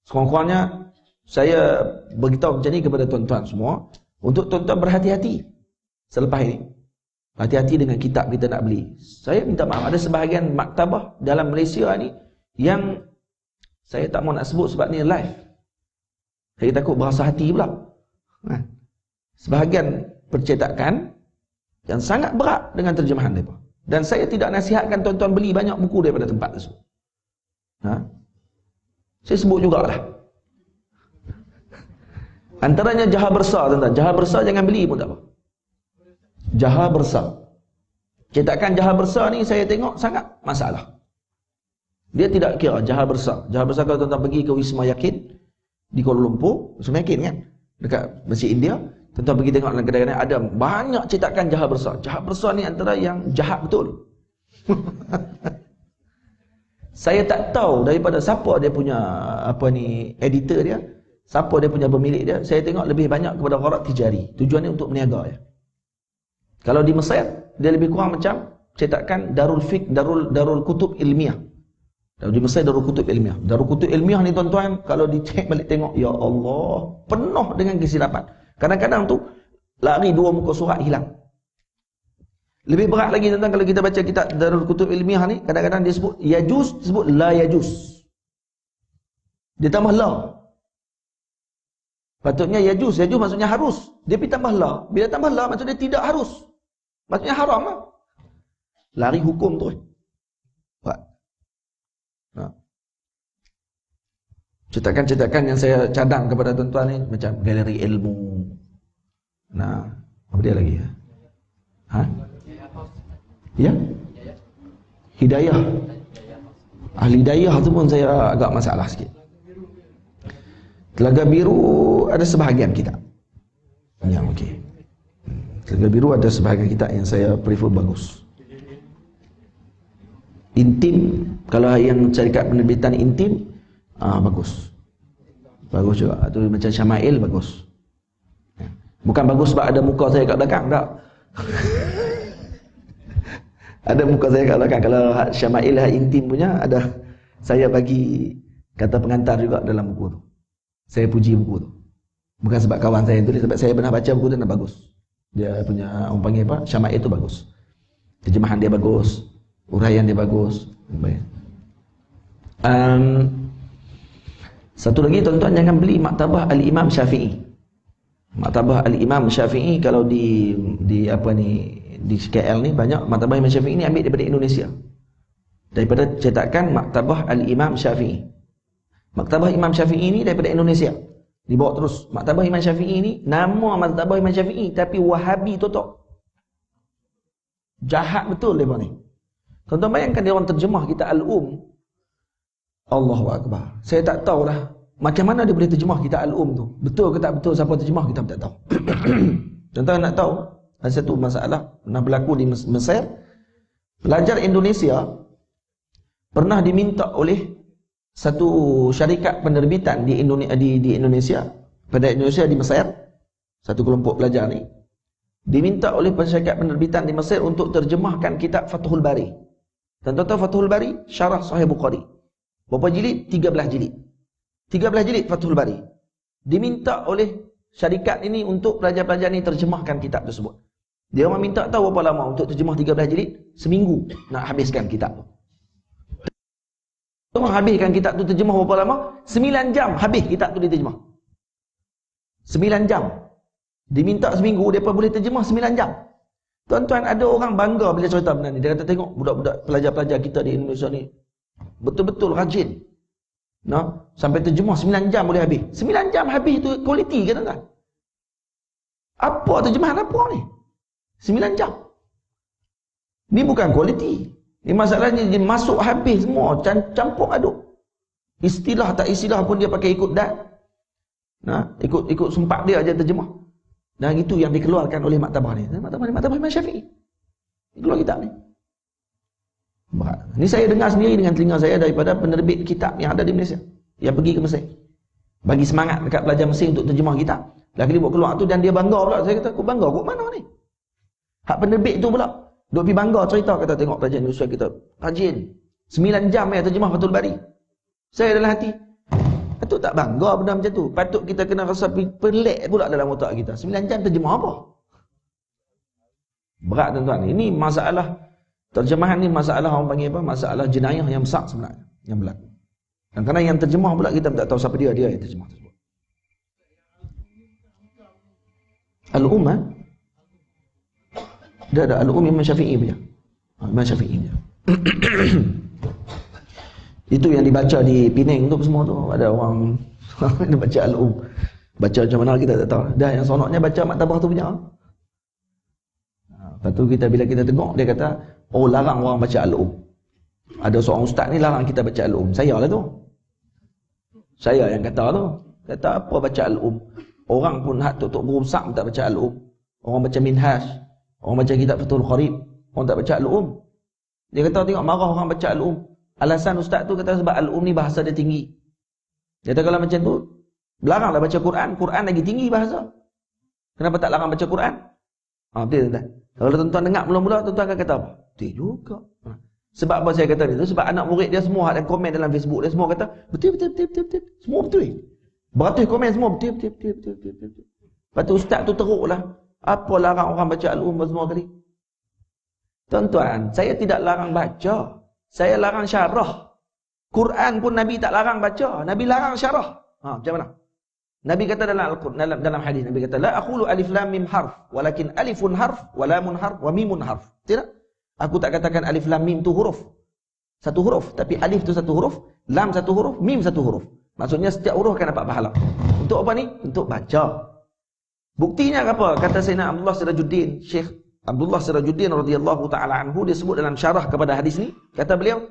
Sekurang-kurangnya saya beritahu macam ni kepada tuan-tuan semua, untuk tuan-tuan berhati-hati selepas ini. Hati-hati dengan kitab kita nak beli. Saya minta maaf, ada sebahagian maktabah dalam Malaysia ni yang saya tak mau nak sebut sebab ni live. Saya takut berasa hati pula. Sebahagian percetakan yang sangat berat dengan terjemahan mereka. Dan saya tidak nasihatkan tuan-tuan beli banyak buku daripada tempat tersebut. Saya sebut jugalah. Antaranya Jaha Besar tuan-tuan. Jaha Besar jangan beli pun tak apa. Jaha Besar. Cetakan Jaha Besar ni saya tengok sangat masalah. Dia tidak kira Jaha Besar. Jaha Besar kalau tuan-tuan pergi ke Wisma Yakin di Kuala Lumpur, Wisma Yakin kan, dekat Masjid India, Tuan-tuan pergi tengok dalam kedai-kedai, ada banyak cetakan jahat besar. Jahat besar ni antara yang jahat betul. Saya tak tahu daripada siapa dia punya editor dia, siapa dia punya pemilik dia. Saya tengok lebih banyak kepada gharat tijari. Tujuannya untuk berniaga ya. Kalau di Mesir, dia lebih kurang macam cetakan Darul Fiqh, Darul Kutub Ilmiah. Di Mesir Darul Kutub Ilmiah. Darul Kutub Ilmiah ni tuan-tuan, kalau dicek balik tengok, ya Allah, penuh dengan kesilapan. Kadang-kadang tu lari 2 muka surat hilang. Lebih berat lagi tuan-tuan kalau kita baca kitab Darul Kutub Ilmiah ni, kadang-kadang dia sebut yajuz, disebut la yajuz. Dia tambah la. Patutnya yajuz maksudnya harus. Dia pergi tambah la. Bila tambah la maksudnya tidak harus. Maksudnya haram lah. Lari hukum tu. Cetakan-cetakan yang saya cadang kepada tuan-tuan ni macam galeri ilmu. Nah, apa dia lagi ya? Ya? Hidayah. Ahli hidayah tu pun saya agak masalah sikit. Telaga Biru ada sebahagian kitab yang okey. Telaga Biru ada sebahagian kitab yang saya prefer bagus. Intim, kalau yang syarikat penerbitan Intim, bagus. Bagus juga. Itu macam Syama'il bagus. Bukan bagus sebab ada muka saya kat belakang, tak. Ada muka saya kat belakang. Kalau Syama'il Intim punya, ada saya bagi kata pengantar juga dalam buku tu. Saya puji buku tu. Bukan sebab kawan saya tulis, sebab saya pernah baca buku tu dan bagus. Dia punya, orang panggil apa, Syama'il tu bagus. Terjemahan dia bagus, uraian dia bagus. Baik. Satu lagi tuan-tuan, jangan beli Maktabah Al-Imam Syafi'i. Maktabah Al-Imam Syafi'i kalau di KL ni banyak Maktabah Imam Syafi'i ni ambil daripada Indonesia. Daripada cetakan Maktabah Al-Imam Syafi'i. Maktabah Imam Syafi'i ni daripada Indonesia. Dibawa terus. Maktabah Imam Syafi'i ni nama Maktabah Imam Syafi'i tapi Wahabi totok. Jahat betul depa ni. Tuan-tuan bayangkan dia orang terjemah kita Al-Um. Allahu Akbar. Saya tak tahu lah macam mana dia boleh terjemah kitab Al-Um tu. Betul ke tak betul, siapa terjemah kita tak tahu. Tuan-tuan nak tahu, ada satu masalah pernah berlaku di Mesir. Pelajar Indonesia pernah diminta oleh satu syarikat penerbitan di Indonesia, pada Indonesia di Mesir, satu kelompok pelajar ni diminta oleh syarikat penerbitan di Mesir untuk terjemahkan kitab Fathul Bari. Tuan-tuan tahu Fathul Bari syarah Sahih Bukhari. Berapa jilid? 13 jilid. 13 jilid Fathul Bari. Diminta oleh syarikat ini untuk pelajar-pelajar ni terjemahkan kitab tersebut. Dia orang minta tahu berapa lama untuk terjemah 13 jilid? Seminggu nak habiskan kitab tu. Orang habiskan kitab tu terjemah berapa lama? 9 jam habis kitab tu diterjemah. 9 jam. Diminta seminggu, mereka boleh terjemah 9 jam. Tuan-tuan, ada orang bangga bila cerita benda ni. Dia kata tengok budak-budak pelajar-pelajar kita di Indonesia ni betul-betul rajin. Nah, sampai terjemah 9 jam boleh habis. 9 jam habis tu kualiti ke tuan-tuan? Apa terjemahan apa ni? 9 jam. Ni bukan kualiti. Ni masalahnya dia masuk habis semua, campur aduk. Istilah tak istilah pun dia pakai ikut dan. Nah, ikut sempat dia aja terjemah. Dan itu yang dikeluarkan oleh maktabah ni. Maktabah Imam Syafi'i. Keluar kitab ni. Ini saya dengar sendiri dengan telinga saya daripada penerbit kitab yang ada di Malaysia, yang pergi ke Mesir. Bagi semangat dekat pelajar Mesir untuk terjemah kitab. Lagi dia buat keluar tu dan dia bangga pula. Saya kata, aku bangga kok mana ni? Hak penerbit tu pula duk pergi bangga cerita, kata tengok pelajar Indonesia kita rajin. 9 jam ya terjemah Fathul Bari. Saya dalam hati, patut tak bangga benda macam tu? Patut kita kena rasa pelik pula dalam otak kita. 9 jam terjemah apa? Berat tuan-tuan. Ini masalah terjemahan ni, masalah orang panggil apa? Masalah jenayah yang besar sebenarnya yang berlaku. Dan kerana yang terjemah pula kita tak tahu siapa dia yang terjemah tersebut. Al-Ummah dia ada Al-Ummah Imam Syafi'i punya. Imam Syafi'i punya. Itu yang dibaca di Penang tu semua tu. Ada orang dia baca Baca macam mana kita tak tahu. Dah yang sonoknya baca maktabah tu punya. Lepas tu bila kita tengok, dia kata, oh larang orang baca Ada seorang ustaz ni larang kita baca Saya lah tu. Saya yang kata tu. Kata apa baca Orang pun tok guru besar pun tak baca Al-Um. Orang baca Minhaj, orang baca kitab Fathul Qarib, orang tak baca Al-Um. Dia kata tengok marah orang baca Al-Um. Alasan ustaz tu kata sebab Al-Um ni bahasa dia tinggi. Dia kata kalau macam tu, laranglah baca Quran. Quran lagi tinggi bahasa. Kenapa tak larang baca Quran? Betul tuan. Kalau tuan-tuan dengar mula-mula, tuan-tuan akan kata apa? Betul juga. Sebab apa saya kata ni? Sebab anak murid dia semua ada komen dalam Facebook dia semua kata, betul. Semua betul. Beratus komen semua betul. Lepas tu ustaz tu teruklah. Apa larang orang baca Al-Um semua kali? Tuan-tuan, saya tidak larang baca. Saya larang syarah. Quran pun Nabi tak larang baca. Nabi larang syarah. Macam mana? Nabi kata dalam hadis, Nabi kata, la aqulu alif lam mim harf, walakin alifun harf, wa lamun harf, wa mimun harf. Tidak? Aku tak katakan alif lam mim tu huruf. Satu huruf. Tapi alif tu satu huruf, lam satu huruf, mim satu huruf. Maksudnya setiap huruf akan dapat pahala. Untuk apa ni? Untuk baca. Buktinya apa? Kata Sayyidina Abdullah Sirajuddin, Syekh Abdullah Sirajuddin radhiyallahu ta'ala anhu, dia sebut dalam syarah kepada hadis ni, kata beliau,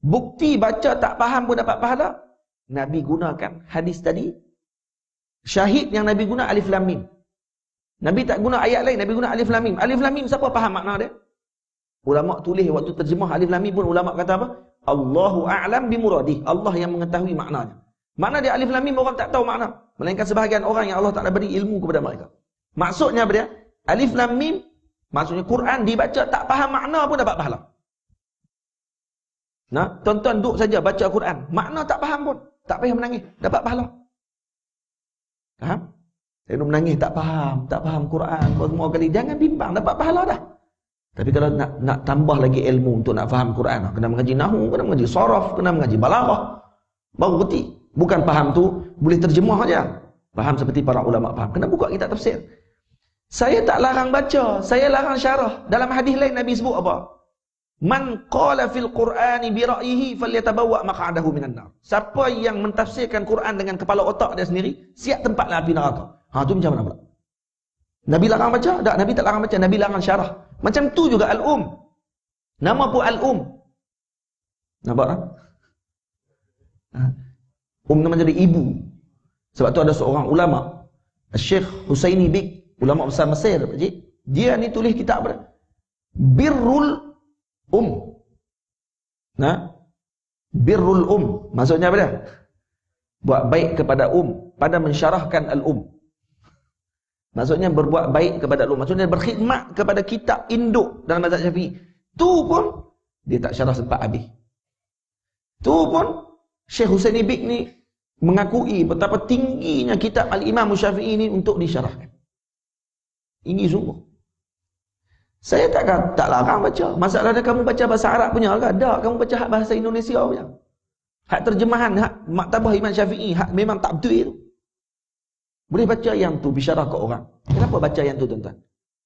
bukti baca tak faham pun dapat pahala. Nabi gunakan hadis tadi. Syahid yang Nabi guna alif lam mim. Nabi tak guna ayat lain, Nabi guna alif lam mim. Alif lam mim siapa faham makna dia? Ulama tulis waktu terjemah alif lam mim pun ulama kata apa? Allahu a'lam bimuradih. Allah yang mengetahui maknanya. Makna dia alif lam mim orang tak tahu makna. Melainkan sebahagian orang yang Allah Ta'ala beri ilmu kepada mereka. Maksudnya apa dia? Alif lam mim, maksudnya Quran dibaca tak faham makna pun dapat pahala. Nah, tuan-tuan duduk saja baca Quran, makna tak faham pun, tak payah menangis, dapat pahala. Faham? Saya menangis tak faham Quran semua kali, jangan bimbang, dapat pahala dah. Tapi kalau nak tambah lagi ilmu untuk nak faham Quran, kena mengaji nahwu, kena mengaji saraf, kena mengaji balaghah, baru berhenti. Bukan faham tu boleh terjemah aja. Faham seperti para ulama faham. Kena buka kitab tafsir. Saya tak larang baca, saya larang syarah. Dalam hadis lain Nabi sebut apa? Man qala fil Qur'ani bi ra'yihi falyatabawwa maq'adahu minan nar. Siapa yang mentafsirkan Quran dengan kepala otak dia sendiri, siap tempatlah api neraka. Tu macam mana pula? Nabi larang baca? Tak, Nabi tak larang baca, Nabi larang syarah. Macam tu juga Al-Um. Nama pun Al-Um. Nampak tak? Nama jadi ibu. Sebab tu ada seorang ulama, Syekh Husaini Bik, ulama besar Mesir, dia ni tulis kitab apa? Birrul Birrul maksudnya apa dia? Buat baik kepada pada mensyarahkan Al-Um. Maksudnya berbuat baik kepada Al-Um. Maksudnya berkhidmat kepada kitab induk dalam mazhab Syafi'i. Tu pun dia tak syarah sempat habis. Tu pun Syekh Husaini Bik ni mengakui betapa tingginya kitab Al-Imam Syafi'i ini untuk disyarahkan. Ini sungguh. Saya tak larang baca. Masalahnya kamu baca bahasa Arab punya ke? Tak, kamu baca hak bahasa Indonesia punya. Hak terjemahan, hak maktabah Imam Syafi'i, hak memang tak betul itu. Boleh baca yang tu bisyarah ke orang. Kenapa baca yang tu tuan-tuan?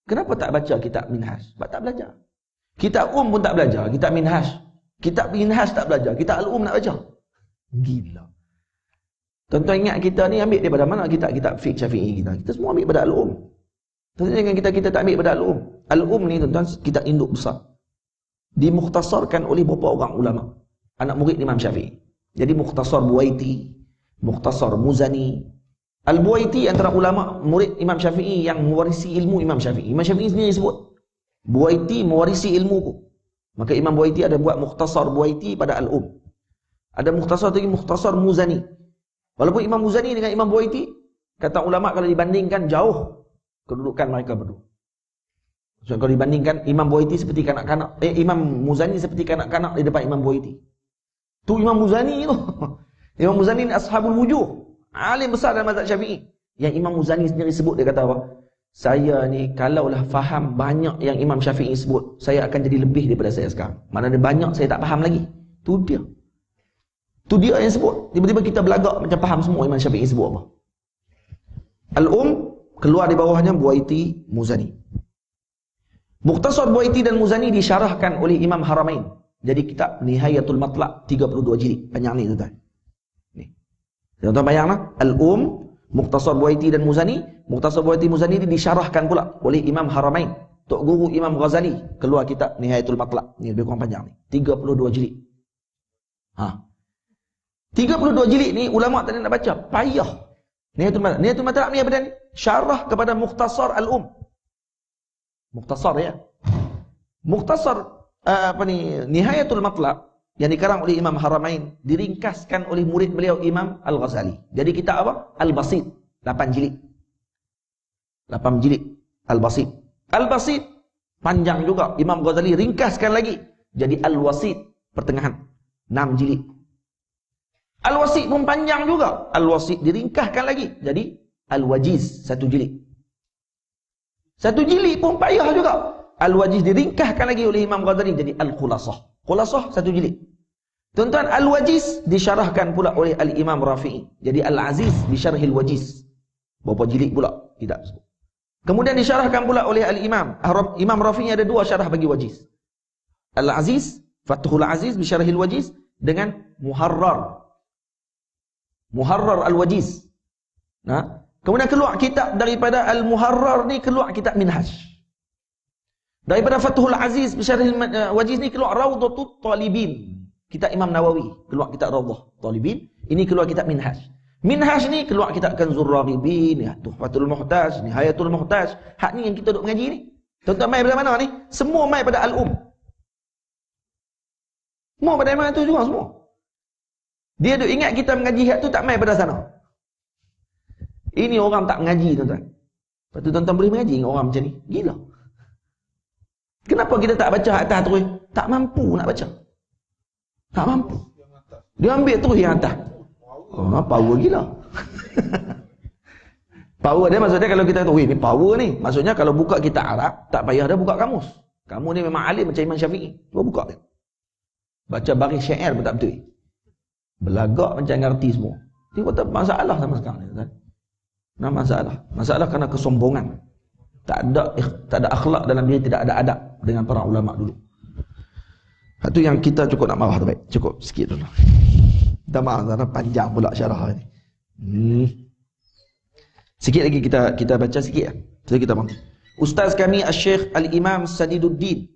Kenapa tak baca kitab Minhaj? Sebab tak belajar. Kitab pun tak belajar, kitab Minhaj. Kitab Minhaj tak belajar, kitab Al-Um nak baca. Gila. Tuan-tuan ingat kita ni ambil daripada mana kitab-kitab fiqh Syafi'i kita? Kita semua ambil daripada Al-Um. Tuan-tuan jangan kita tak ambil daripada Al-Um. Al-Um ni tuan-tuan kitab induk besar. Dimukhtasarkan oleh beberapa orang ulama, anak murid Imam Syafi'i. Jadi mukhtasar Buaiti, mukhtasar Muzani. Al-Buaiti antara ulama murid Imam Syafi'i yang mewarisi ilmu Imam Syafi'i. Imam Syafi'i sendiri sebut, Buaiti mewarisi ilmuku. Maka Imam Buaiti ada buat mukhtasar Buaiti pada Al-Um. Ada mukhtasar lagi, mukhtasar Muzani. Walaupun Imam Muzani dengan Imam Buaiti, kata ulama kalau dibandingkan jauh kedudukan mereka berdua. So, kalau dibandingkan Imam Buaiti seperti kanak-kanak, Imam Muzani seperti kanak-kanak di depan Imam Buaiti. Tu Imam Muzani tu. Imam Muzani ni ashabul wujuh, alim besar dalam mazhab Syafi'i. Yang Imam Muzani sendiri sebut, dia kata apa? Saya ni kalaulah faham banyak yang Imam Syafi'i sebut, saya akan jadi lebih daripada saya sekarang. Mana ada banyak saya tak faham lagi. Tu dia. Tu dia yang sebut. Tiba-tiba kita belagak macam faham semua Imam Syafi'i sebut apa. Al-Um keluar di bawahnya Buaiti, Muzani. Mukhtasar Buaiti dan Muzani disyarahkan oleh Imam Haramain. Jadi kitab Nihayatul Matlaq 32 jilid. Panjang ni tuan-tuan. Ni. Tuan-tuan bayang lah. Al-Um, Mukhtasar Buaiti dan Muzani. Mukhtasar Buaiti Muzani ini disyarahkan pula oleh Imam Haramain. Tok Guru Imam Ghazali keluar kitab Nihayatul Matlaq. Ni lebih kurang panjang ni. 32 jilid. 32 jilid ni ulama tak nak baca. Payah. Nihayatul Matlab ni apa dia ni? Syarah kepada Mukhtasar Al-Um. Mukhtasar ya. Mukhtasar Nihayatul Matlab yang dikarang oleh Imam Haramain diringkaskan oleh murid beliau Imam Al-Ghazali. Jadi kitab apa? Al-Basit, 8 jilid. 8 jilid Al-Basit. Al-Basit panjang juga. Imam Ghazali ringkaskan lagi jadi Al-Wasit, pertengahan, 6 jilid. Al-Wasit pun panjang juga. Al-Wasit diringkaskan lagi jadi Al-Wajiz, 1 jilid. 1 jilid pun payah juga. Al-Wajiz diringkaskan lagi oleh Imam Ghazali jadi Al-Khulasah. Khulasah 1 jilid. Tuan-tuan, Al-Wajiz disyarahkan pula oleh Al-Imam Rafi'i. Jadi Al-Aziz bisyarhil Wajiz. Berapa jilid pula? Tidak. Kemudian disyarahkan pula oleh Al-Imam. Imam Rafi'i ada 2 syarah bagi Wajiz. Al-Aziz, Fathul Aziz bisyarhil Wajiz dengan Muharrar. Muharrar Al-Wajiz. Nah, kemudian keluar kitab daripada Al-Muharrar ni, keluar kitab Minhaj. Daripada Fathul Aziz bisyarhil Wajiz ni keluar Rawdatul Talibin. Kitab Imam Nawawi, keluar kitab Rawdah Talibin. Ini keluar kitab Minhaj. Minhaj ni keluar kitab Kanzur Raghibin, Tuhfatul Muhtaj, Nihayatul Muhtaj. Hak ni yang kita duk mengaji ni. Tuan-tuan mai pada mana ni? Semua mai pada Al-Um. Semua pada mana tu juga semua. Dia duk ingat kita mengaji hak tu, tak mai pada sana. Ini orang tak mengaji, tuan-tuan. Lepas tu tuan-tuan boleh mengaji dengan orang macam ni. Gila. Kenapa kita tak baca atas terus? Tak mampu nak baca. Tak mampu. Dia ambil terus yang atas. Oh, power gila. Power dia maksudnya kalau kita tahu, ni power ni. Maksudnya kalau buka kitab Arab, tak payah dah buka kamus. Kamu ni memang alim macam Imam Syafi'i. Cuba buka dia. Baca baris syair pun tak betul. Belagak macam ngerti semua. Dia tak masalah sama sekali. Nah, masalah kerana kesombongan. Tak ada akhlak dalam diri, tidak ada adab dengan para ulama dulu. Itu yang kita cukup nak marah tu, baik. Cukup sikit dulu. Minta maaf kerana panjang pula syarah ni. Sikit lagi kita baca sikit ya. Jadi kita bang. Ustaz kami Al-Syekh Al-Imam Sadiduddin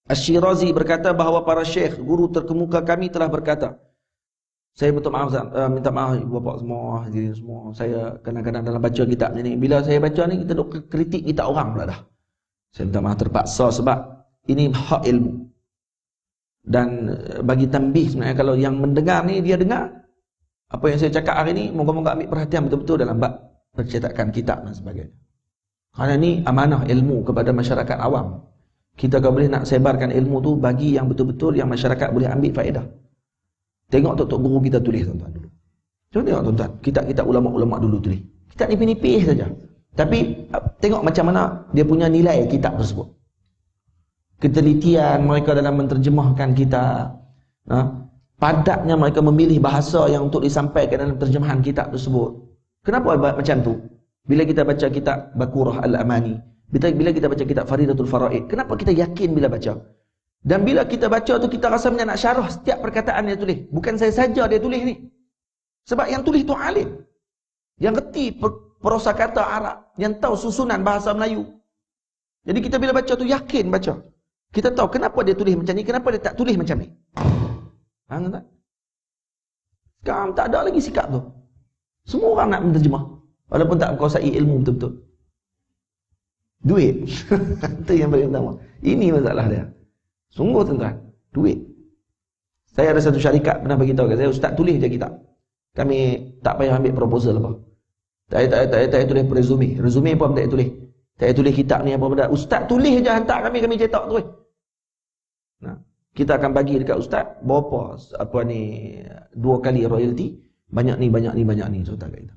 Asy-Syirazi berkata bahawa para syekh guru terkemuka kami telah berkata. Saya minta maaf minta maaf ibu bapa semua, hadirin semua. Saya kadang-kadang dalam baca kitab ni, bila saya baca ni kita duk kritik kitab orang pula dah. Saya minta maaf terpaksa sebab ini hak ilmu. Dan bagi tambih sebenarnya kalau yang mendengar ni dia dengar apa yang saya cakap hari ni, moga-moga ambil perhatian betul-betul dalam bab percetakan kitab dan sebagainya. Kerana ni amanah ilmu kepada masyarakat awam. Kita kalau boleh nak sebarkan ilmu tu bagi yang betul-betul yang masyarakat boleh ambil faedah. Tengok tok guru kita tulis tuan-tuan dulu. Cuba tengok tuan-tuan, kitab-kitab ulama-ulama dulu tulis. Kitab nipis-nipis saja. Tapi tengok macam mana dia punya nilai kitab tersebut. Ketelitian mereka dalam menterjemahkan kitab. Padatnya mereka memilih bahasa yang untuk disampaikan dalam terjemahan kitab tersebut. Kenapa macam tu? Bila kita baca kitab Bakurah Al-Amani, bila kita baca kitab Faridatul Faraid, kenapa kita yakin bila baca? Dan bila kita baca tu kita rasa nak syarah setiap perkataan dia tulis. Bukan saya saja dia tulis ni. Sebab yang tulis tu alim. Yang reti perosakata Arab, yang tahu susunan bahasa Melayu. Jadi kita bila baca tu yakin baca. Kita tahu kenapa dia tulis macam ni, kenapa dia tak tulis macam ni. Faham tak? Sekarang tak ada lagi sikap tu. Semua orang nak menterjemah. Walaupun tak menguasai ilmu betul-betul. Duit. Itu yang paling utama. Ini masalah dia. Sungguh tuan-tuan. Duit. Saya ada satu syarikat pernah beritahu kat saya, ustaz tulis je kitab. Kami tak payah ambil proposal apa. Tak payah tulis resume. Resume pun tak payah tulis. Tak payah tulis kitab ni apa benda. Ustaz tulis je hantar kami cetak terus. Nah, kita akan bagi dekat ustaz berapa 2 kali royalty, banyak ni contoh kat kita.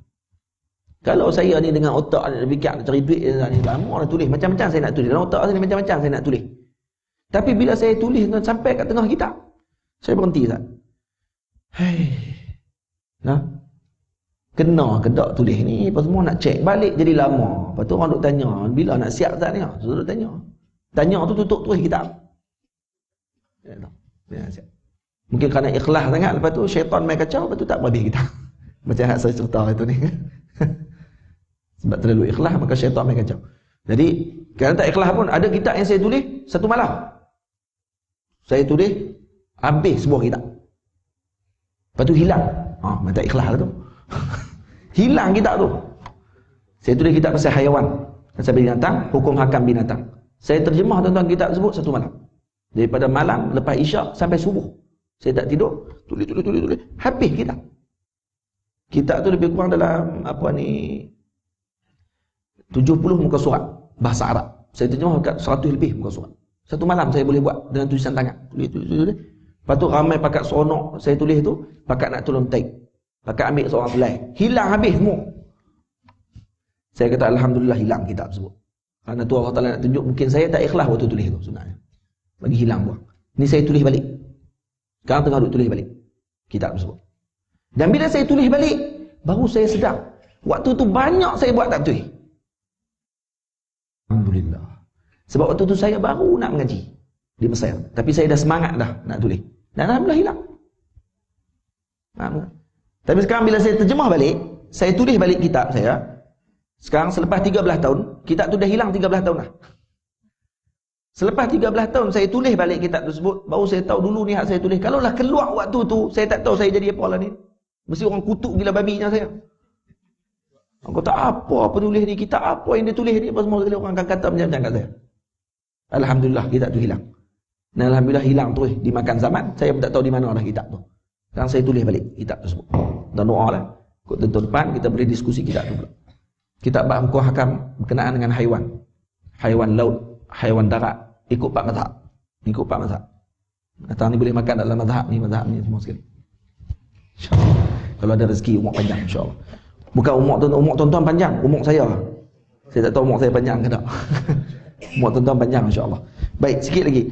Kalau saya ni dengan otak nak fikir nak cari duit ni lama nak tulis macam-macam saya nak tulis. Dalam otak saya ni macam-macam saya nak tulis. Tapi bila saya tulis sampai kat tengah kitab, saya berhenti Ustaz. Nah. Kena ke tak tulis ni, apa semua nak cek balik jadi lama. Lepas tu orang duk tanya, bila nak siap Ustaz ni? So duk tanya. Tanya tu tutup terus kitab. Ya, siap. Mungkin kerana ikhlas sangat, lepas tu syaitan main kacau, lepas tu tak habis kitab. Macam yang saya cerita itu ni. Sebab terlalu ikhlas maka syaitan main kacau. Jadi kalau tak ikhlas pun ada kitab yang saya tulis satu malam. Saya tulis habis sebuah kitab. Lepas tu hilang. Tak ikhlas lah tu. Hilang kitab tu. Saya tulis kitab pasal haiwan, pasal binatang, hukum hakam binatang. Saya terjemah tentang kitab tersebut satu malam. Daripada malam lepas isyak sampai subuh. Saya tak tidur, tulis. Habis kitab. Kitab tu lebih kurang dalam 70 muka surat bahasa Arab. Saya terjemah dekat 100 lebih muka surat. Satu malam saya boleh buat dengan tulisan tangan. Tulis. Lepas tu ramai pakat seronok saya tulis tu, pakat nak tolong type. Pakat ambil seorang selai. Hilang habis semua. Saya kata alhamdulillah hilang kitab tersebut. Kerana tu Allah Taala nak tunjuk mungkin saya tak ikhlas waktu tulis tu sebenarnya. Bagi hilang buang. Ni saya tulis balik. Sekarang tengah duk tulis balik kitab tersebut. Dan bila saya tulis balik, baru saya sedar waktu tu banyak saya buat tak betul. Alhamdulillah. Sebab waktu tu saya baru nak mengaji di Mesir. Tapi saya dah semangat dah nak tulis. Dan alhamdulillah hilang. Tapi sekarang bila saya terjemah balik, saya tulis balik kitab saya. Sekarang selepas 13 tahun, kitab tu dah hilang 13 tahun dah. Selepas 13 tahun saya tulis balik kitab tersebut, baru saya tahu dulu ni hak saya tulis. Kalaulah keluar waktu tu, saya tak tahu saya jadi apa lah ni. Mesti orang kutuk gila babinya saya. Orang kata apa tulis ni, kitab apa yang dia tulis ni, apa semua sekali orang akan kata macam-macam kat saya. Alhamdulillah kitab tu hilang. Dan alhamdulillah hilang terus dimakan zaman. Saya pun tak tahu di mana dah kitab tu. Sekarang saya tulis balik kitab tersebut. Dan doa lah. Kut tentu depan kita boleh diskusi kitab tu pula. Kitab bab hukum hakam berkenaan dengan haiwan. Haiwan laut, haiwan darat, ikut 4 mazhab. Ikut 4 mazhab. Datang ni boleh makan dalam mazhab ni semua sekali. InsyaAllah. Kalau ada rezeki umur panjang insyaAllah. Bukan umur tuan-tuan panjang, umur saya. Saya tak tahu umur saya panjang ke tak. Umur tuan-tuan panjang insyaAllah. Baik, sikit lagi.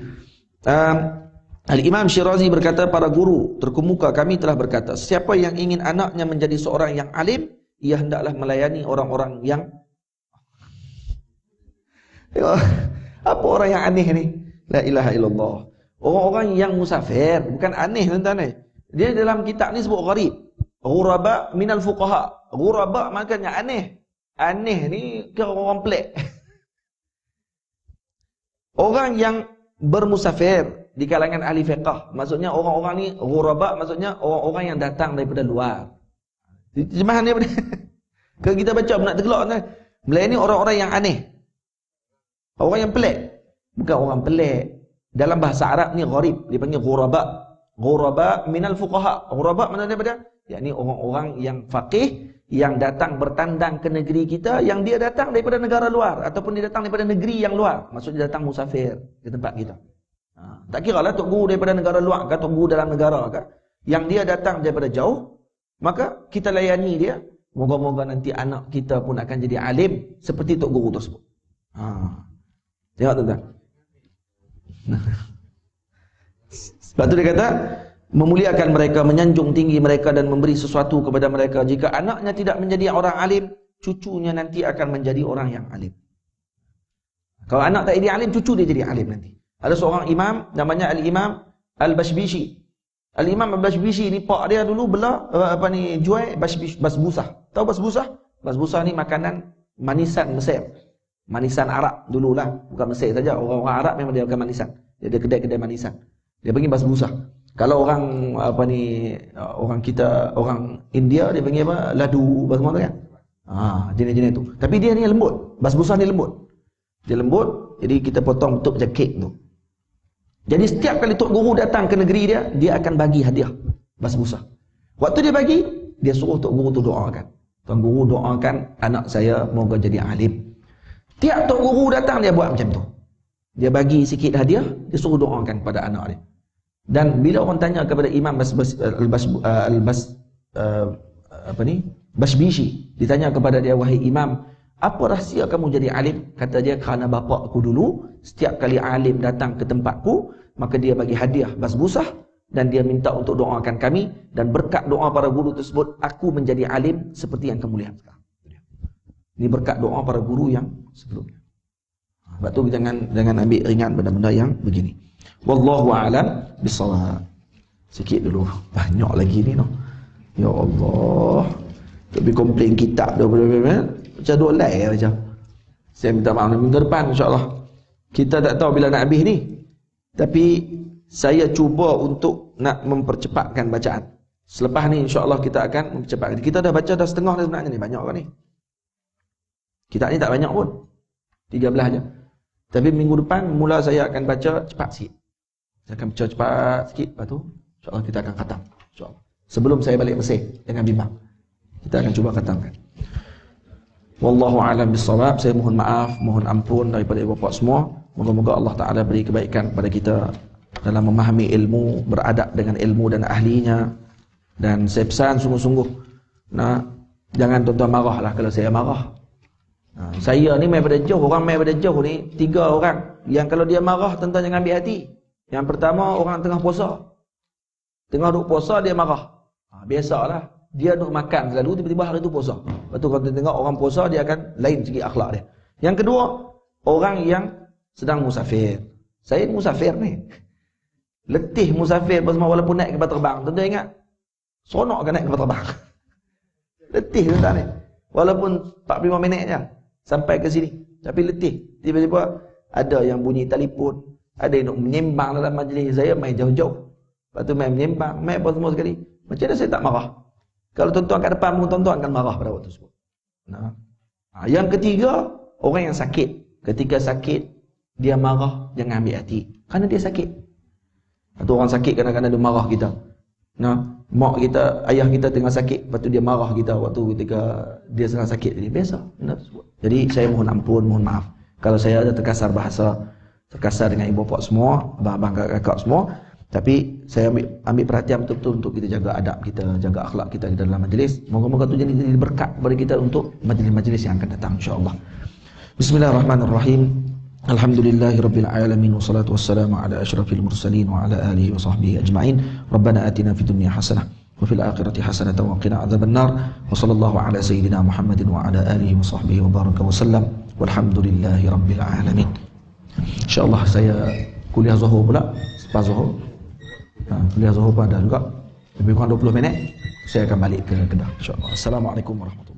Al-Imam Syirazi berkata, para guru terkemuka kami telah berkata, siapa yang ingin anaknya menjadi seorang yang alim, ia hendaklah melayani orang-orang yang apa orang yang aneh ni? La ilaha illallah. Orang-orang yang musafir, bukan aneh tuan-tuan. Dia dalam kitab ni sebut gharib. Ghuraba minal fuqaha. Ghuraba maknanya aneh. Aneh ni kira orang pelik. Orang yang bermusafir di kalangan ahli fiqh. Maksudnya orang-orang ni ghuraba, maksudnya orang-orang yang datang daripada luar. Terjemahan dia apa? Kalau kita baca nak tergelak kan. Melayani orang-orang yang aneh. Orang yang pelik. Bukan orang pelik. Dalam bahasa Arab ni gharib, dipanggil ghuraba. Ghuraba minal fuqaha. Ghuraba mana daripada? Yakni orang-orang yang faqih yang datang bertandang ke negeri kita, yang dia datang daripada negara luar ataupun dia datang daripada negeri yang luar. Maksudnya datang musafir ke tempat kita. Tak kira lah tok guru daripada negara luar ke tok guru dalam negara ke. Yang dia datang daripada jauh, maka kita layani dia. Moga-moga nanti anak kita pun akan jadi alim seperti tok guru tersebut. Tengok tuan-tuan. Sebab tu dia kata, memuliakan mereka, menyanjung tinggi mereka dan memberi sesuatu kepada mereka. Jika anaknya tidak menjadi orang alim, cucunya nanti akan menjadi orang yang alim. Kalau anak tak jadi alim, cucu dia jadi alim nanti. Ada seorang imam namanya Al-Imam Al-Bashbishi. Al-Imam Al-Bashbishi ni pak dia dulu jual basbusah. Tahu basbusah? Basbusah ni makanan manisan Mesir. Manisan Arab dululah, bukan Mesir saja. Orang-orang Arab memang dia makan manisan. Dia ada kedai-kedai manisan. Dia panggil basbusah. Kalau orang orang kita, orang India dia panggil apa? Ladu, apa semua tu kan? Jenis-jenis tu. Tapi dia ni lembut. Basbusah ni lembut. Dia lembut, jadi kita potong bentuk macam kek tu. Jadi setiap kali tok guru datang ke negeri dia, dia akan bagi hadiah basbusah. Waktu dia bagi, dia suruh tok guru tu doakan. Tuan guru doakan anak saya moga jadi alim. Tiap tok guru datang dia buat macam tu. Dia bagi sikit hadiah, dia suruh doakan kepada anak dia. Dan bila orang tanya kepada Imam Bashbishi, ditanya kepada dia, wahai Imam, apa rahsia kamu jadi alim? Kata dia, kerana bapa aku dulu setiap kali alim datang ke tempatku, maka dia bagi hadiah basbusah dan dia minta untuk doakan kami, dan berkat doa para guru tersebut aku menjadi alim seperti yang kamu lihat sekarang. Ini berkat doa para guru yang sebelumnya. Sebab tu jangan ambil ringan benda-benda yang begini. Wallahu a'lam bissawab. Sikit dulu, banyak lagi ni noh. Ya Allah. Tapi komplain kitab dah macam dua lai macam. Saya minta maaf minggu depan insya-Allah. Kita tak tahu bila nak habis ni. Tapi saya cuba untuk nak mempercepatkan bacaan. Selepas ni insya-Allah kita akan mempercepat. Kita dah baca dah setengah dah sebenarnya ni, banyak kan ni. Kitab ni tak banyak pun. 13 aja. Tapi minggu depan mula saya akan baca cepat sikit. Saya akan baca cepat sikit, lepas tu insya-Allah kita akan khatam. Insya-Allah. Sebelum saya balik Mesir, jangan bimbang. Kita akan cuba khatamkan. Wallahu a'lam bissawab. Saya mohon maaf, mohon ampun daripada ibu bapa semua. Moga-moga Allah Taala beri kebaikan kepada kita dalam memahami ilmu, beradab dengan ilmu dan ahlinya. Dan saya pesan sungguh-sungguh, nah, jangan tuan-tuan marahlah kalau saya marah. Saya ni main pada jauh, orang main pada jauh ni 3 orang yang kalau dia marah tuan-tuan jangan ambil hati. Yang pertama, orang tengah puasa. Tengah duk puasa dia marah. Biasalah, dia duk makan selalu, tiba-tiba hari tu puasa. Lepas tu kalau kita tengok orang puasa, dia akan lain sikit akhlak dia. Yang kedua, orang yang sedang musafir. Saya musafir ni. Letih musafir pas walaupun naik kapal terbang. Tuan-tuan ingat, seronok kan naik kapal terbang. Letih tuan-tuan ni. Walaupun 45 minit je sampai ke sini, tapi letih. Tiba-tiba ada yang bunyi telefon, ada yang nak menyembang dalam majlis. Saya main jauh-jauh. Lepas tu main menyembang, main apa semua sekali. Macam mana saya tak marah? Kalau tuan-tuan kat depan pun tuan-tuan akan marah pada waktu tersebut. Nah. Yang ketiga, orang yang sakit. Ketika sakit, dia marah, jangan ambil hati. Kerana dia sakit. Atau orang sakit kadang-kadang dia marah kita. Nah, mak kita, ayah kita tengah sakit, lepas tu dia marah kita waktu ketika dia sedang sakit. Jadi biasa. Jadi saya mohon ampun, mohon maaf kalau saya ada terkasar bahasa, terkasar dengan ibu bapa semua, abang-abang, kakak semua. Tapi saya ambil perhatian betul-betul untuk kita jaga adab kita, jaga akhlak kita dalam majlis. Moga-moga tu jadi berkat kepada kita untuk majlis-majlis yang akan datang insya-Allah. Bismillahirrahmanirrahim. Alhamdulillahirabbil alamin wassalatu wassalamu ala asyrafil mursalin wa ala alihi wa sahbihi ajma'in. Rabbana atina fid dunya hasanah wa fil akhirati hasanah wa qina adzabannar. Wa sallallahu ala sayyidina Muhammadin wa ala alihi wa sahbihi wa baraka wa sallam. Walhamdulillahirabbil alamin. Insya-Allah saya kuliah Zuhur pula, selepas Zuhur. Kuliah Zuhur pada juga lebih kurang 20 minit saya akan balik ke Kedah insya-Allah. Assalamualaikum warahmatullahi wabarakatuh.